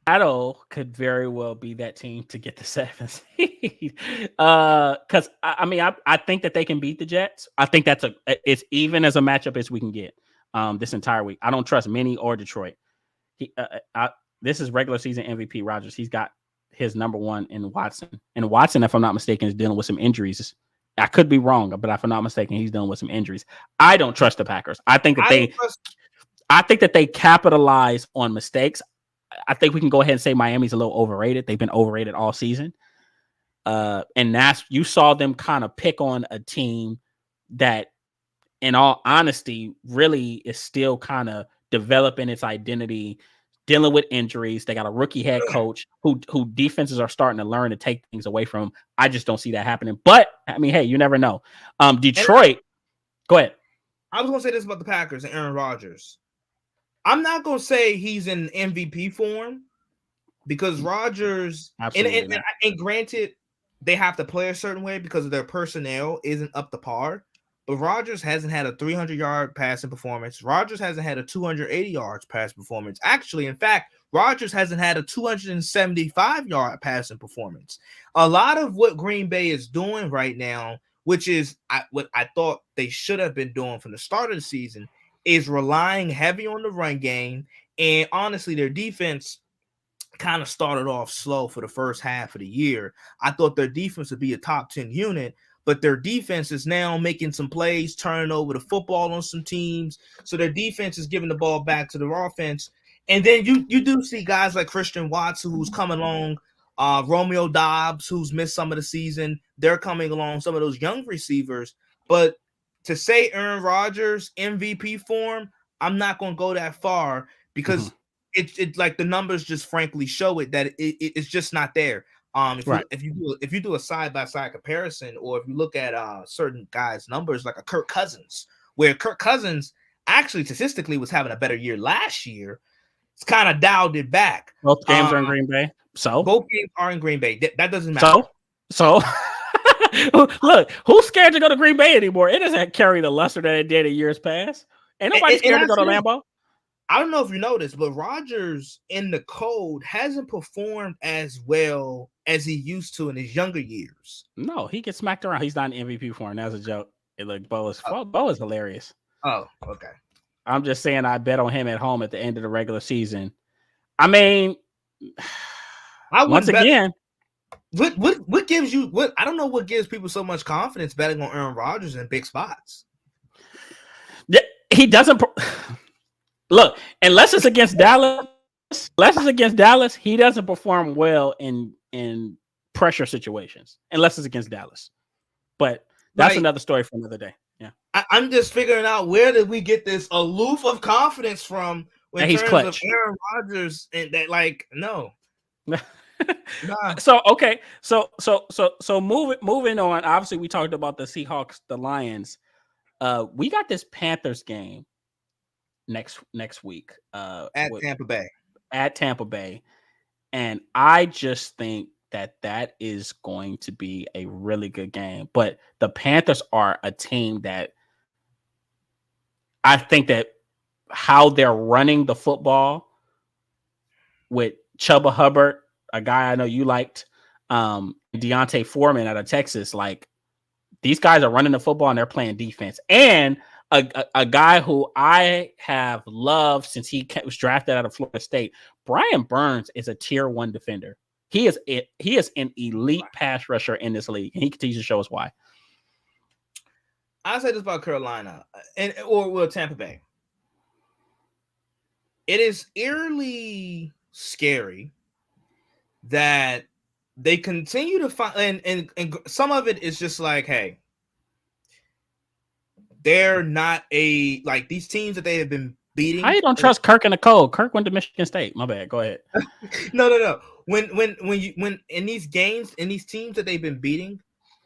Seattle could very well be that team to get the 7th seed. Because I think that they can beat the Jets. I think it's even as a matchup as we can get this entire week. I don't trust Minnie or Detroit. This is regular season MVP Rodgers. He's got his number 1 in Watson. And Watson, if I'm not mistaken, is dealing with some injuries. I could be wrong, but if I'm not mistaken, he's dealing with some injuries. I don't trust the Packers. I think that they capitalize on mistakes. I think we can go ahead and say Miami's a little overrated. They've been overrated all season. And you saw them kind of pick on a team that, in all honesty, really is still kind of developing its identity, dealing with injuries. They got a rookie head coach who defenses are starting to learn to take things away from him. I just don't see that happening. But, hey, you never know. Detroit, go ahead. I was going to say this about the Packers and Aaron Rodgers. I'm not going to say he's in MVP form because Rodgers, and granted, they have to play a certain way because of their personnel isn't up to par. But Rodgers hasn't had a 300-yard passing performance. Rodgers hasn't had a 280 yards pass performance. Actually, in fact, Rodgers hasn't had a 275-yard passing performance. A lot of what Green Bay is doing right now, which is what I thought they should have been doing from the start of the season, is relying heavy on the run game. And honestly, their defense kind of started off slow for the first half of the year. I thought their defense would be a top 10 unit, but their defense is now making some plays, turning over the football on some teams. So their defense is giving the ball back to their offense. And then you do see guys like Christian Watson, who's coming along, Romeo Dobbs, who's missed some of the season. They're coming along, some of those young receivers. But to say Aaron Rodgers MVP form, I'm not going to go that far because it's like the numbers just frankly show it that it's just not there. If you do a side by side comparison, or if you look at certain guys' numbers like a Kirk Cousins, where Kirk Cousins actually statistically was having a better year last year, it's kind of dialed it back. Both games are in Green Bay, so both games are in Green Bay. That doesn't matter. So. Look, who's scared to go to Green Bay anymore? It doesn't carry the luster that it did in years past. Ain't nobody scared to go to Lambeau. I don't know if you noticed, but Rodgers in the cold hasn't performed as well as he used to in his younger years. No, he gets smacked around. He's not an MVP for him. That's a joke. Bo is hilarious. Oh, okay. I'm just saying I bet on him at home at the end of the regular season. I mean, once again. What gives you what? I don't know what gives people so much confidence betting on Aaron Rodgers in big spots. He doesn't look unless it's against Dallas. He doesn't perform well in pressure situations unless it's against Dallas. But that's another story for another day. Yeah, I'm just figuring out where did we get this aloof of confidence from in terms clutch. Of Aaron Rodgers and that no. Nah. So moving on. Obviously, we talked about the Seahawks, the Lions. We got this Panthers game next week at Tampa Bay, and I just think that is going to be a really good game. But the Panthers are a team that I think that how they're running the football with Chuba Hubbard, a guy I know you liked, Deontay Foreman out of Texas. Like, these guys are running the football and they're playing defense. And a guy who I have loved since he was drafted out of Florida State, Brian Burns, is a tier 1 defender. He is an elite pass rusher in this league, and he continues to show us why. I'll say this about Carolina or Tampa Bay. It is eerily scary that they continue to find, and some of it is just like, hey, they're not like these teams that they have been beating. How you don't trust Kirk and Nicole? Kirk went to Michigan State. My bad. Go ahead. No. When in these games, in these teams that they've been beating,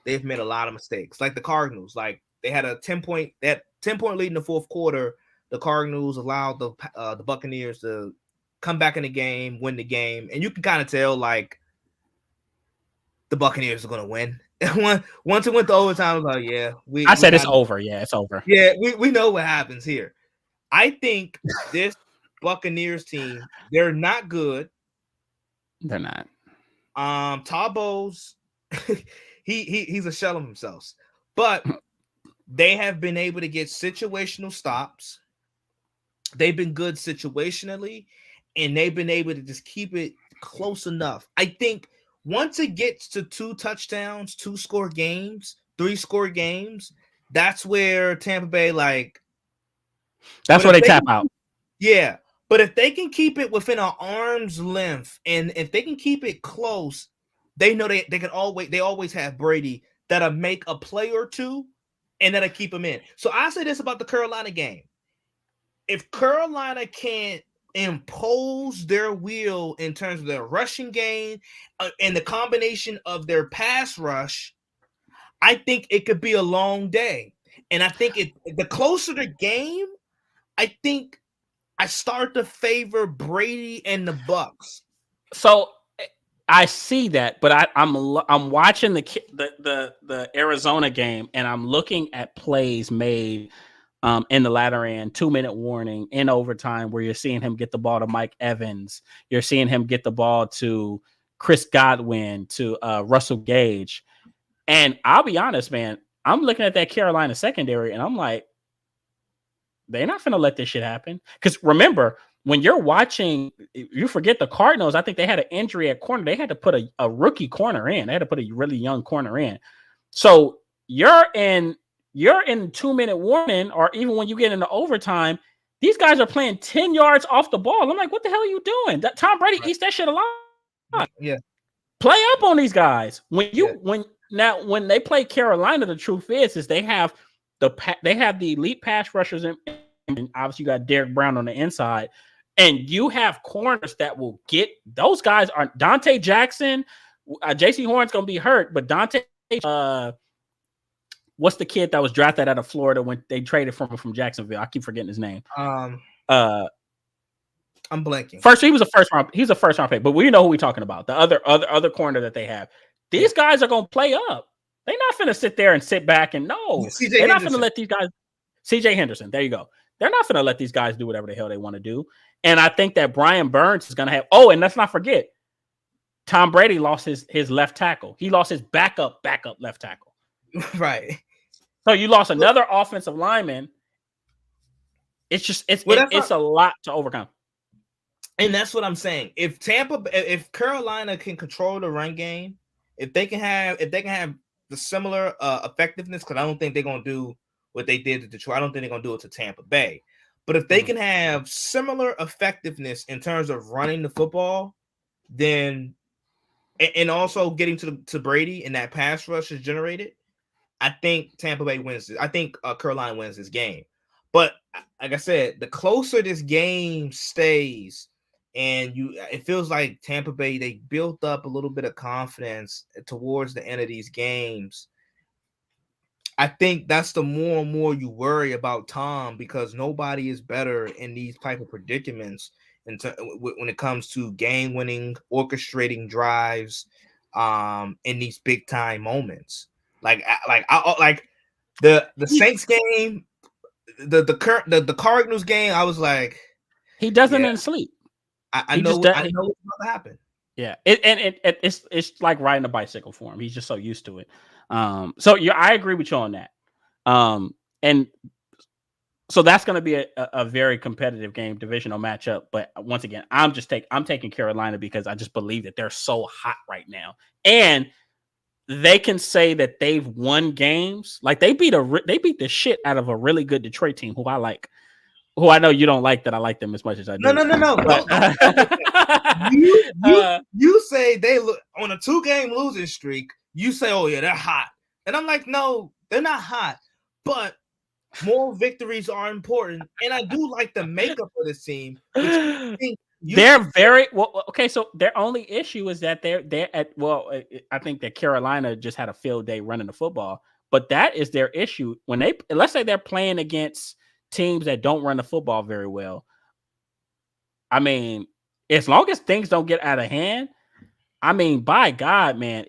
they've made a lot of mistakes. Like the Cardinals, like they had a 10-point lead in the fourth quarter. The Cardinals allowed the Buccaneers to come back in the game, win the game, and you can kind of tell like the Buccaneers are going to win. Once it went to overtime, I was like, yeah, I said it's over. Yeah, it's over. Yeah, we know what happens here. I think this Buccaneers team, they're not good. They're not. Todd Bowles, he's a shell of himself, but they have been able to get situational stops. They've been good situationally, and they've been able to just keep it close enough. I think once it gets to 2 touchdowns, 2-score games, 3-score games, that's where Tampa Bay that's where they tap out. Yeah. But if they can keep it within an arm's length, and if they can keep it close, they know they can always have Brady that'll make a play or two and that'll keep them in. So I say this about the Carolina game. If Carolina can't impose their will in terms of their rushing game and the combination of their pass rush, I think it could be a long day. And I think the closer the game, I think I start to favor Brady and the Bucks. So I see that, but I'm watching the Arizona game, and I'm looking at plays made in the latter end, 2-minute warning in overtime, where you're seeing him get the ball to Mike Evans, you're seeing him get the ball to Chris Godwin, to Russell Gage, and I'll be honest, man, I'm looking at that Carolina secondary, and I'm like, they're not going to let this shit happen. Because remember, when you're watching, you forget the Cardinals. I think they had an injury at corner. They had to put a rookie corner in. They had to put a really young corner in. So you're in 2-minute warning, or even when you get into overtime, these guys are playing 10 yards off the ball. I'm like, what the hell are you doing? That Tom Brady eats that shit alive. Yeah. Play up on these guys. When they play Carolina, the truth is they have the elite pass rushers, and obviously you got Derek Brown on the inside, and you have corners that will get those guys. Are Dante Jackson, JC Horn's gonna be hurt, but Dante, what's the kid that was drafted out of Florida when they traded from Jacksonville? I keep forgetting his name. I'm blanking. He's a first round pick, but we know who we're talking about. The other corner that they have. These guys are gonna play up. They're not going to sit there and sit back and they're not going to let these guys. CJ Henderson, there you go. They're not going to let these guys do whatever the hell they want to do. And I think that Brian Burns is going to have. Oh, and let's not forget, Tom Brady lost his left tackle. He lost his backup left tackle. Right. So you lost another offensive lineman. It's just it's a lot to overcome. And that's what I'm saying. If Carolina can control the run game, if they can have the similar effectiveness, because I don't think they're going to do what they did to Detroit. I don't think they're going to do it to Tampa Bay. But if they can have similar effectiveness in terms of running the football, then and also getting to Brady and that pass rush is generated, I think Tampa Bay wins it. I think Carolina wins this game. But like I said, the closer this game stays, and it feels like Tampa Bay, they built up a little bit of confidence towards the end of these games. I think that's the more and more you worry about Tom, because nobody is better in these type of predicaments when it comes to game-winning, orchestrating drives, in these big-time moments. Like the Saints game, the Cardinals game, I was like, he doesn't in sleep. I know what's about to happen. Yeah, it's like riding a bicycle for him. He's just so used to it. So I agree with you on that. And so that's going to be a very competitive game, divisional matchup. But once again, I'm taking Carolina because I just believe that they're so hot right now, and they can say that they've won games. Like they beat the shit out of a really good Detroit team who I like. who I know you don't like that I like them as much as I No, do. no, no, no, But, no. You uh, you say they look on a 2-game losing streak. You say, oh yeah, they're hot, and I'm like, no, they're not hot, but more victories are important, and I do like the makeup of this team. But they're very well. Okay, so their only issue is that they're at I think that Carolina just had a field day running the football, but that is their issue when they let's say they're playing against teams that don't run the football very well. I mean, as long as things don't get out of hand, I mean, by God, man,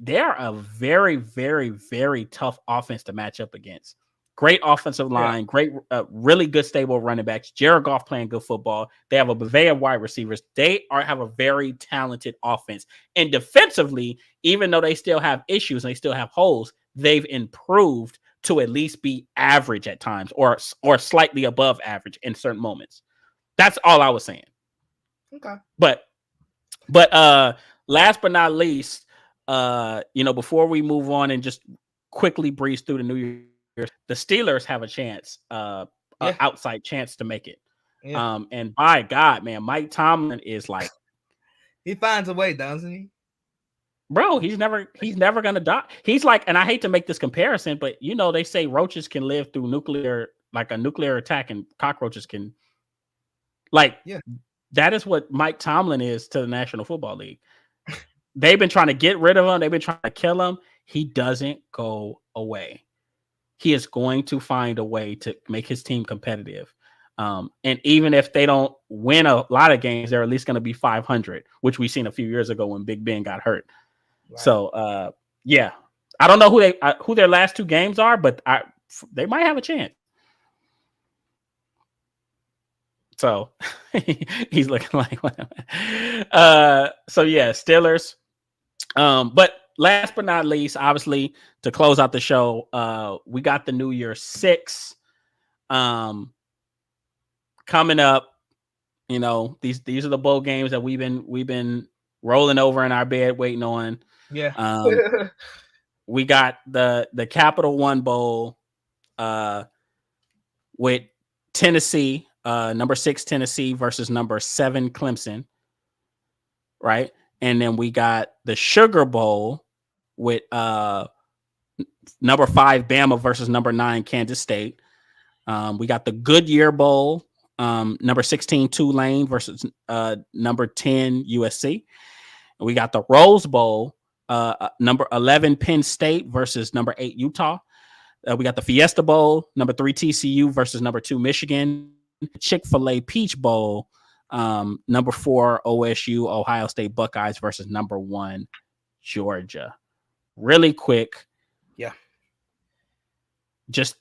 they're a very, very, very tough offense to match up against. Great offensive line, great, really good stable running backs. Jared Goff playing good football. They have a buffet of wide receivers. They have a very talented offense. And defensively, even though they still have issues and they still have holes, they've improved to at least be average at times or slightly above average in certain moments. That's all I was saying. Okay. But last but not least, before we move on and just quickly breeze through the New Year's, the Steelers have a chance, outside chance to make it. Yeah. And by God, man, Mike Tomlin is like, he finds a way, doesn't he? Bro, he's never gonna die. He's like, and I hate to make this comparison, but they say roaches can live through a nuclear attack, and cockroaches can, that is what Mike Tomlin is to the National Football League. They've been trying to get rid of him. They've been trying to kill him. He doesn't go away. He is going to find a way to make his team competitive. And even if they don't win a lot of games, they're at least going to be 500, which we seen a few years ago when Big Ben got hurt. Right. So, I don't know who their last 2 games are, but they might have a chance. So he's looking like Steelers. But last but not least, obviously, to close out the show, we got the New Year 6 coming up. These are the bowl games that we've been rolling over in our bed waiting on. Yeah. We got the Capital One Bowl with Tennessee. Number 6 Tennessee versus number 7 Clemson, right? And then we got the Sugar Bowl with number 5 Bama versus number 9 Kansas State. We got the Goodyear Bowl, number 16 Tulane versus number 10 USC. And we got the Rose Bowl, number 11 Penn State versus number 8 Utah. We got the Fiesta Bowl, number 3 TCU versus number 2 Michigan. Chick-fil-A Peach Bowl, number 4 OSU Ohio State Buckeyes versus number 1 Georgia. Really quick, just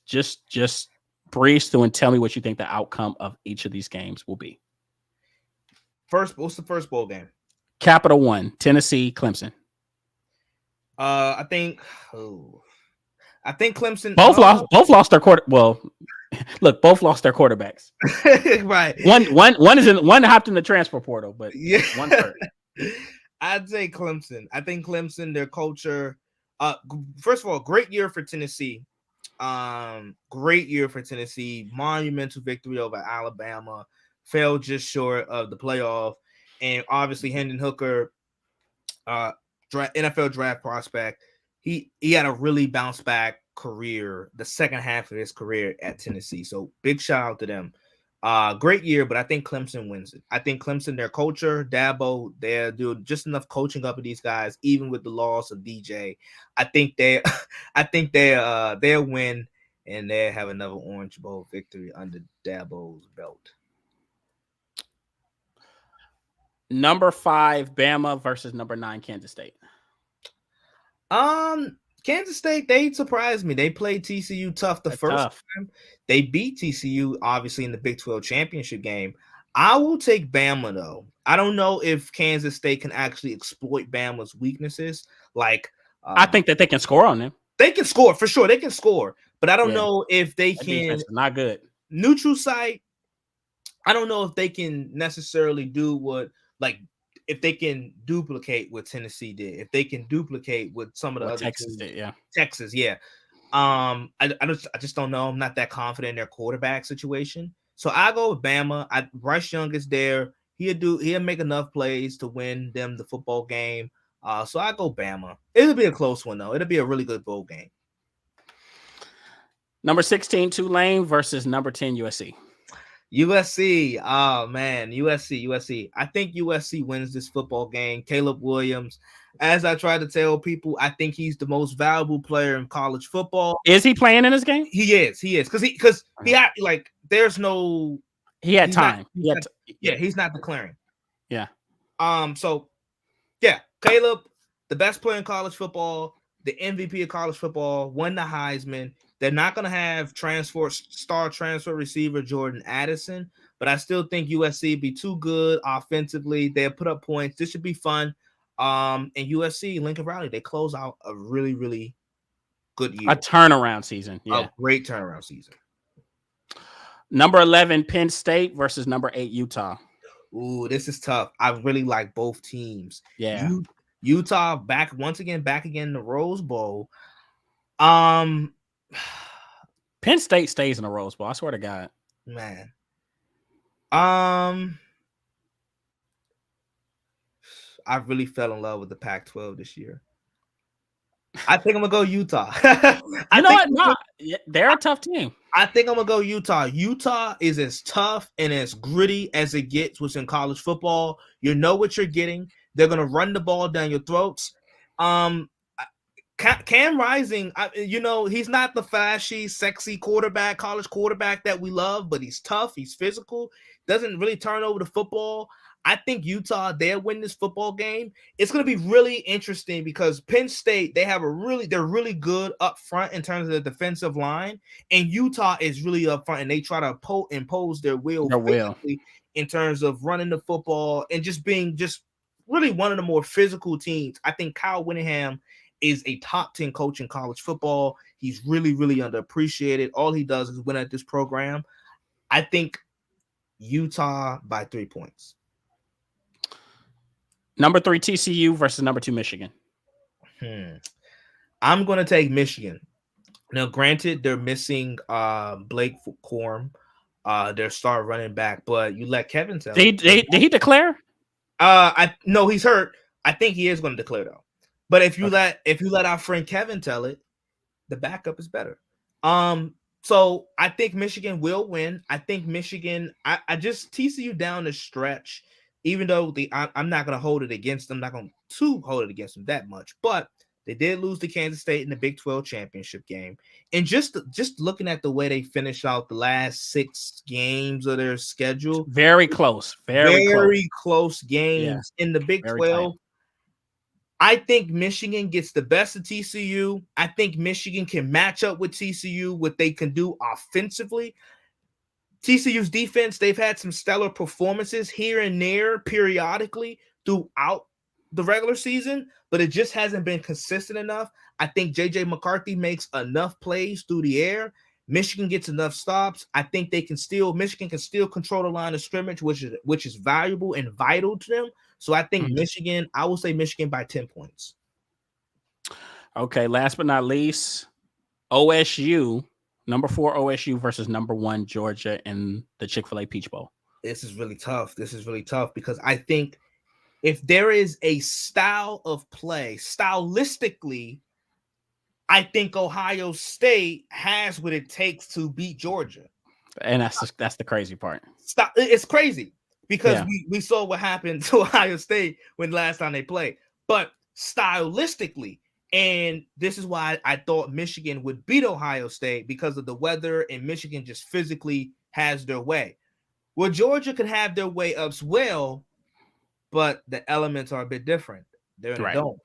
breeze through and tell me what you think the outcome of each of these games will be. What's the first bowl game? Capital One, Tennessee, Clemson. I think Clemson both lost their quarter. Well, look, both lost their quarterbacks. Right. One hopped in the transfer portal, but one hurt. I'd say Clemson. I think Clemson, their culture. First of all, great year for Tennessee. Great year for Tennessee. Monumental victory over Alabama. Fell just short of the playoff, and obviously Hendon Hooker, NFL draft prospect. He had a really bounce back career, the second half of his career at Tennessee. So big shout out to them. Great year, but I think Clemson wins it. I think Clemson, their culture, Dabo, they're doing just enough coaching up with these guys, even with the loss of DJ. I think they'll win, and they'll have another Orange Bowl victory under Dabo's belt. Number 5 Bama versus number 9 Kansas State. Kansas State, they surprised me. They played TCU tough the first time. They beat TCU, obviously, in the Big 12 championship game. I will take Bama, though. I don't know if Kansas State can actually exploit Bama's weaknesses. I think that they can score on them. They can score, for sure. They can score. But I don't know if they can. Not good. Neutral site, I don't know if they can necessarily do what, if they can duplicate what Tennessee did, if they can duplicate what some of the other Texas did, Texas, yeah. I just don't know. I'm not that confident in their quarterback situation. So I go with Bama. Bryce Young is there. He'll make enough plays to win them the football game. So I go Bama. It'll be a close one though. It'll be a really good bowl game. Number 16 Tulane versus number 10 USC. USC. Oh man, USC. I think USC wins this football game. Caleb Williams, as I try to tell people, I think he's the most valuable player in college football. Is he playing in this game? He is. Because he had like there's no. He had time. He's not declaring. Yeah. So, yeah, Caleb, the best player in college football, the MVP of college football, won the Heisman. They're not going to have star transfer receiver Jordan Addison, but I still think USC be too good offensively. They'll put up points. This should be fun. And USC, Lincoln Riley, they close out a really, really good year. A turnaround season. Yeah. A great turnaround season. Number 11, Penn State versus number 8, Utah. Ooh, this is tough. I really like both teams. Yeah. Utah back again in the Rose Bowl. Penn State stays in the Rose Bowl. I swear to God. Man. I really fell in love with the Pac-12 this year. I think I'm gonna go Utah. They're a tough team. I think I'm gonna go Utah. Utah is as tough and as gritty as it gets within college football. You know what you're getting. They're gonna run the ball down your throats. Cam Rising, he's not the flashy, sexy college quarterback that we love, but he's tough. He's physical. Doesn't really turn over the football. I think Utah, they'll win this football game. It's going to be really interesting because Penn State, they're really good up front in terms of the defensive line, and Utah is really up front, and they try to impose their will in terms of running the football and just being really one of the more physical teams. I think Kyle Whittingham is a top 10 coach in college football. He's really, really underappreciated. All he does is win at this program. I think Utah by 3 points. Number 3, TCU versus number 2, Michigan. I'm going to take Michigan. Now, granted, they're missing Blake Corum, their star running back, but you let Kevin tell. Did he declare? No, he's hurt. I think he is going to declare though. But if you let our friend Kevin tell it, the backup is better. So I think Michigan will win. I think Michigan. I just TCU down the stretch. Even though I'm not going to hold it against them, not going to hold it against them that much, but they did lose to Kansas State in the Big 12 championship game. And just looking at the way they finished out the last 6 games of their schedule, very close, very close games in the Big 12. Tight. I think Michigan gets the best of TCU. I think Michigan can match up with TCU, what they can do offensively. TCU's defense, they've had some stellar performances here and there periodically throughout the regular season, but it just hasn't been consistent enough. I think J.J. McCarthy makes enough plays through the air. Michigan gets enough stops. I think Michigan can still control the line of scrimmage, which is valuable and vital to them. So I think Michigan, I will say Michigan by 10 points. Okay, last but not least, OSU. Number 4 OSU versus number 1 Georgia in the Chick-fil-A Peach Bowl. This is really tough because I think if there is a style of play, stylistically, I think Ohio State has what it takes to beat Georgia. And that's the crazy part. It's crazy because we saw what happened to Ohio State when last time they played. But stylistically, and this is why I thought Michigan would beat Ohio State because of the weather, and Michigan just physically has their way. Well, Georgia can have their way as well, but the elements are a bit different. They're in a dome.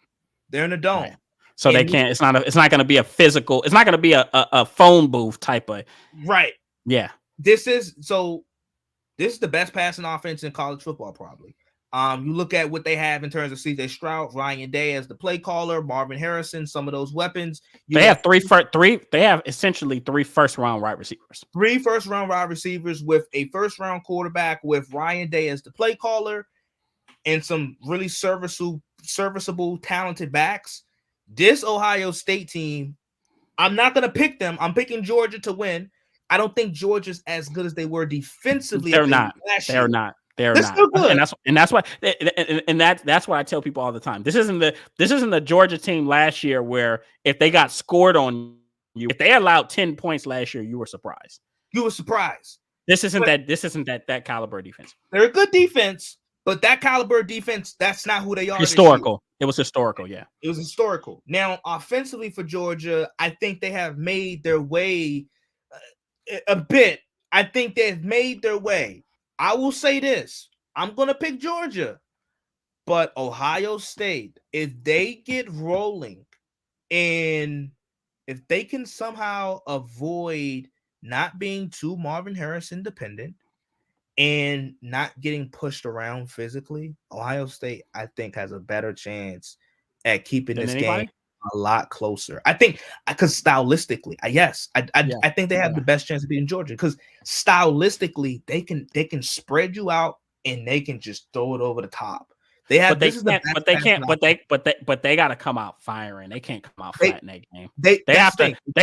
They're in a dome. Right. So and they can't. It's not going to be a physical. It's not going to be a phone booth type of. Right. Yeah. This is the best passing offense in college football, probably. You look at what they have in terms of C.J. Stroud, Ryan Day as the play caller, Marvin Harrison, some of those weapons. They have They have essentially 3 first-round wide receivers. 3 first-round wide receivers with a first-round quarterback with Ryan Day as the play caller, and some really serviceable, talented backs. This Ohio State team, I'm not going to pick them. I'm picking Georgia to win. I don't think Georgia's as good as they were defensively. They're not. Last They're year. not. They're They're not. still good. And that's why that's what I tell people all the time. This isn't the Georgia team last year where if they got scored on you, if they allowed 10 points last year, you were surprised. You were surprised. This isn't that caliber defense. They're a good defense, but that caliber defense, that's not who they are. Historical. It was historical, yeah. It was historical. Now, offensively for Georgia, I think they have made their way a bit. I think they've made their way. I will say this. I'm going to pick Georgia. But Ohio State, if they get rolling and if they can somehow avoid not being too Marvin Harrison dependent and not getting pushed around physically, Ohio State, I think, has a better chance at keeping this game a lot closer. I think because stylistically, I think they have the best chance of beating Georgia because stylistically they can spread you out and they can just throw it over the top. They have, but they got to come out firing. They can't come out flat in that game. They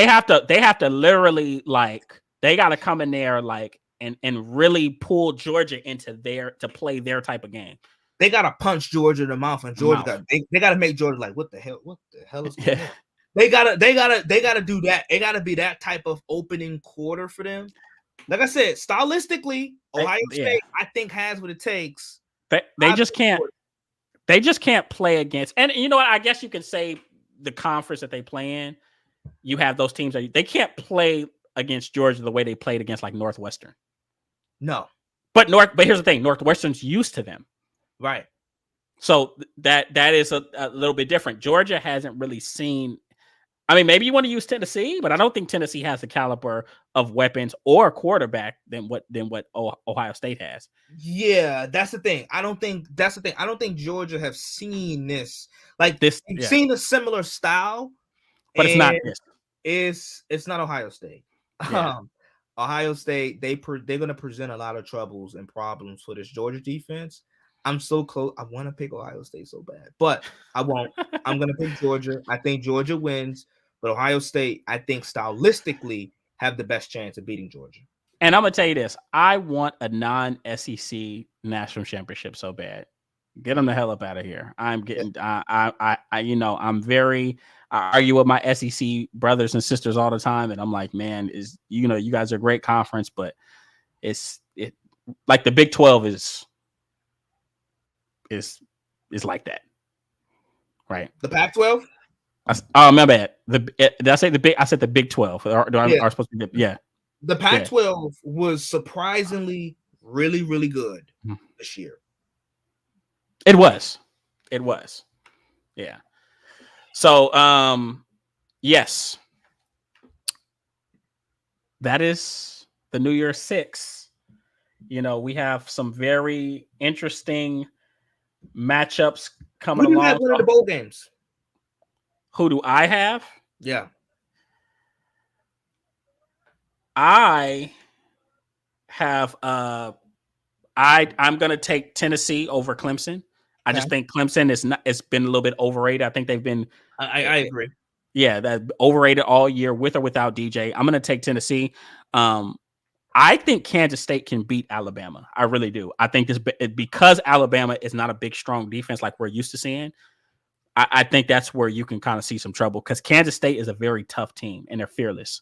have to literally like they got to come in there like and really pull Georgia into to play their type of game. They got to punch Georgia in the mouth, and Georgia they got to make Georgia like, what the hell is going on? They gotta do that. It gotta be that type of opening quarter for them. Like I said, stylistically, Ohio State I think has what it takes. They just can't. They just can't play against, and you know what? I guess you can say the conference that they play in. You have those teams that they can't play against Georgia the way they played against like Northwestern. No, but here's the thing: Northwestern's used to them, right? So that is a little bit different. Georgia hasn't really seen. I mean, maybe you want to use Tennessee, but I don't think Tennessee has the caliber of weapons or quarterback than what Ohio State has. Yeah, that's the thing. I don't think Georgia have seen this. Like this, seen a similar style, but it's not this. It's not Ohio State. Yeah. Ohio State, they're going to present a lot of troubles and problems for this Georgia defense. I'm so close. I want to pick Ohio State so bad, but I won't. I'm going to pick Georgia. I think Georgia wins. But Ohio State, I think stylistically have the best chance of beating Georgia. And I'm gonna tell you this: I want a non-SEC national championship so bad. Get them the hell up out of here. I'm getting. I argue with my SEC brothers and sisters all the time, and I'm like, man, you guys are a great conference, but it like the Big 12 is like that, right? The Pac-12. Oh, my bad. Did I say the big? I said the Big 12. Are supposed to be? Yeah. The Pac-12 was surprisingly really, really good this year. It was. Yeah. So, yes, that is the New Year's 6. We have some very interesting matchups coming along. Who do you have winning the bowl games? Who do I have? Yeah. I have I'm going to take Tennessee over Clemson. I just think Clemson it's been a little bit overrated. I think they've been I agree. Yeah, that overrated all year with or without DJ. I'm going to take Tennessee. I think Kansas State can beat Alabama. I really do. I think because Alabama is not a big, strong defense like we're used to seeing. I think that's where you can kind of see some trouble because Kansas State is a very tough team and they're fearless.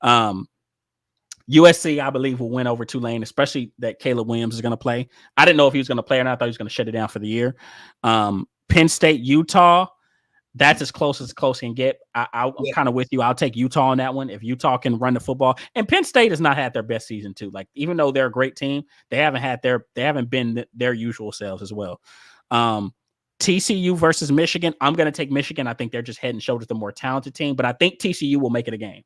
USC, I believe, will win over Tulane, especially that Caleb Williams is going to play. I didn't know if he was going to play or not. I thought he was going to shut it down for the year. Penn State, Utah, that's as close can get. I'm kind of with you. I'll take Utah on that one. If Utah can run the football, and Penn State has not had their best season too. Like even though they're a great team, they haven't been their usual selves as well. TCU versus Michigan. I'm going to take Michigan. I think they're just head and shoulders the more talented team, but I think TCU will make it a game.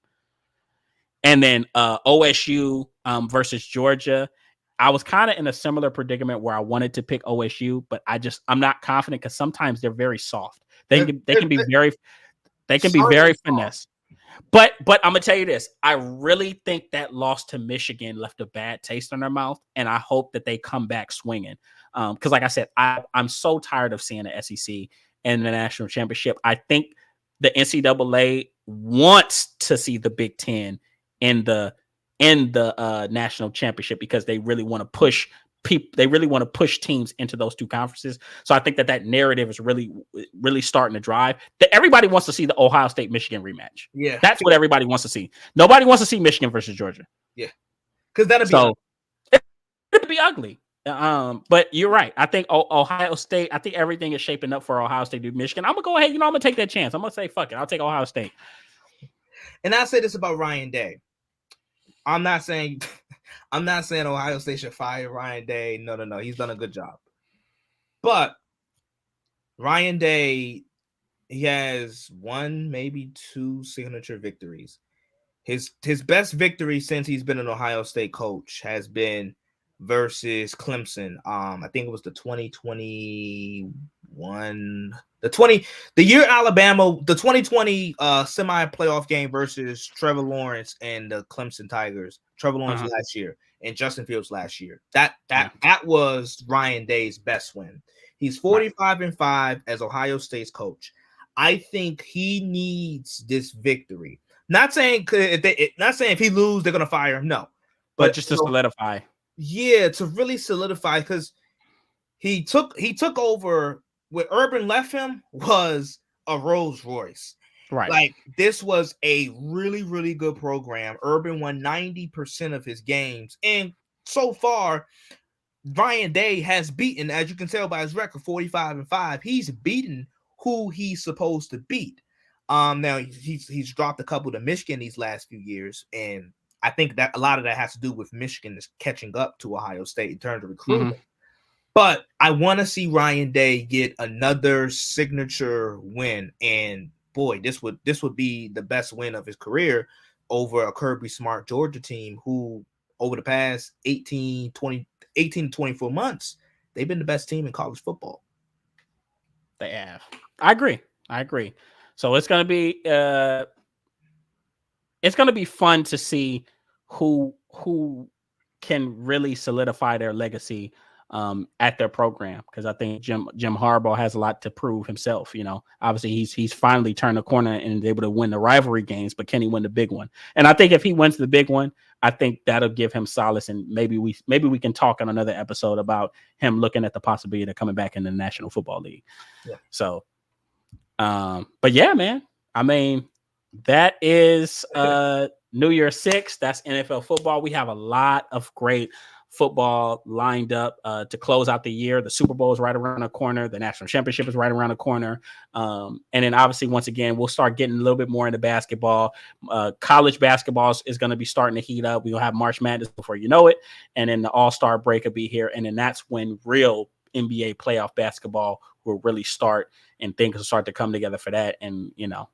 And then OSU versus Georgia. I was kind of in a similar predicament where I wanted to pick OSU, but I'm not confident because sometimes they're very soft. They can be very finesse. But I'm gonna tell you this: I really think that loss to Michigan left a bad taste in their mouth, and I hope that they come back swinging. Because, like I said, I'm so tired of seeing the SEC and the national championship. I think the NCAA wants to see the Big Ten in the in the national championship because they really want to push people. They really want to push teams into those two conferences. So I think that narrative is really starting to drive. That everybody wants to see the Ohio State Michigan rematch. Yeah, that's what everybody wants to see. Nobody wants to see Michigan versus Georgia. Yeah, because that'll be so it'll be ugly. But you're right. I think Ohio State. I think everything is shaping up for Ohio State to Michigan. I'm gonna go ahead. I'm gonna take that chance. I'm gonna say fuck it. I'll take Ohio State. And I say this about Ryan Day. I'm not saying Ohio State should fire Ryan Day. No. He's done a good job. But Ryan Day, he has one, maybe two signature victories. His best victory since he's been an Ohio State coach has been versus Clemson. I think it was the 2021, the year Alabama, the 2020 semi-playoff game versus Trevor Lawrence and the Clemson Tigers. Trevor Lawrence last year and Justin Fields last year. That was Ryan Day's best win. He's 45-5 as Ohio State's coach. I think he needs this victory. Not saying if he loses, they're gonna fire him. No, but just to solidify. Yeah, to really solidify, because he took over. What Urban left him was a Rolls Royce. Right. Like, this was a really, really good program. Urban won 90% of his games, and so far, Ryan Day has beaten, as you can tell by his record, 45-5. He's beaten who he's supposed to beat. Now he's dropped a couple to Michigan these last few years, and I think that a lot of that has to do with Michigan is catching up to Ohio State in terms of recruiting. But I want to see Ryan Day get another signature win, and boy, this would be the best win of his career over a Kirby Smart Georgia team who, over the past 18 to 24 months, they've been the best team in college football. They have. I agree. So it's gonna be fun to see who can really solidify their legacy at their program, because I think Jim Harbaugh has a lot to prove himself. You know, obviously he's finally turned the corner and is able to win the rivalry games, but can he win the big one? And I think if he wins the big one, I think that'll give him solace, and maybe we can talk on another episode about him looking at the possibility of coming back in the National Football League. Yeah. So, but yeah, man. I mean, that is New Year's 6. That's NFL football. We have a lot of great football lined up to close out the year. The Super Bowl is right around the corner. The national championship is right around the corner. And then obviously, once again, we'll start getting a little bit more into basketball. College basketball is going to be starting to heat up. We'll have March Madness before you know it. And then the All-Star break will be here. And then that's when real NBA playoff basketball will really start, and things will start to come together for that. And, you know,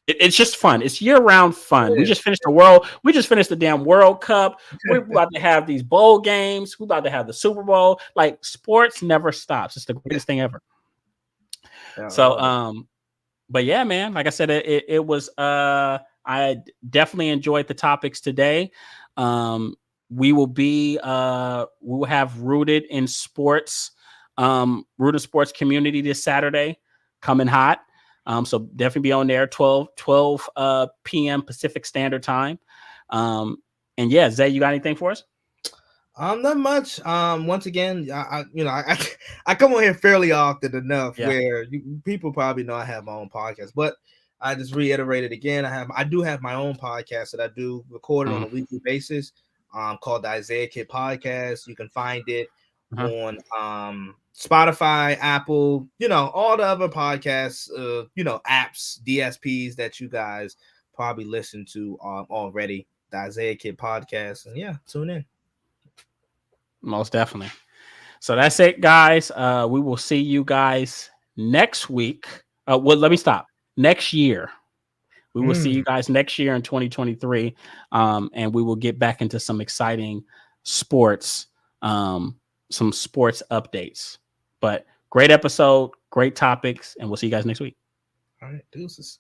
it's just fun. It's year-round fun. We just finished the damn World Cup. We're about to have these bowl games. We're about to have the Super Bowl. Like, sports never stops. It's the greatest thing ever. Yeah, so, but yeah, man, like I said, it was, I definitely enjoyed the topics today. We will have Rooted in Sports community this Saturday, coming hot. So definitely be on there, 12 p.m. Pacific Standard Time. And yeah, Zay, you got anything for us? Not much. Once again, I come on here fairly often enough where people probably know I have my own podcast, but I just reiterated again. I do have my own podcast that I do record on a weekly basis, called the Isaiah Kid Podcast. You can find it on Spotify, Apple, all the other podcasts, apps, DSPs that you guys probably listen to already. The Isaiah Kid Podcast, and yeah, tune in. Most definitely. So that's it, guys. We will see you guys next week. Well, let me stop. Next year. We will see you guys next year in 2023. And we will get back into some exciting sports, some sports updates. But great episode, great topics, and we'll see you guys next week. All right, deuces.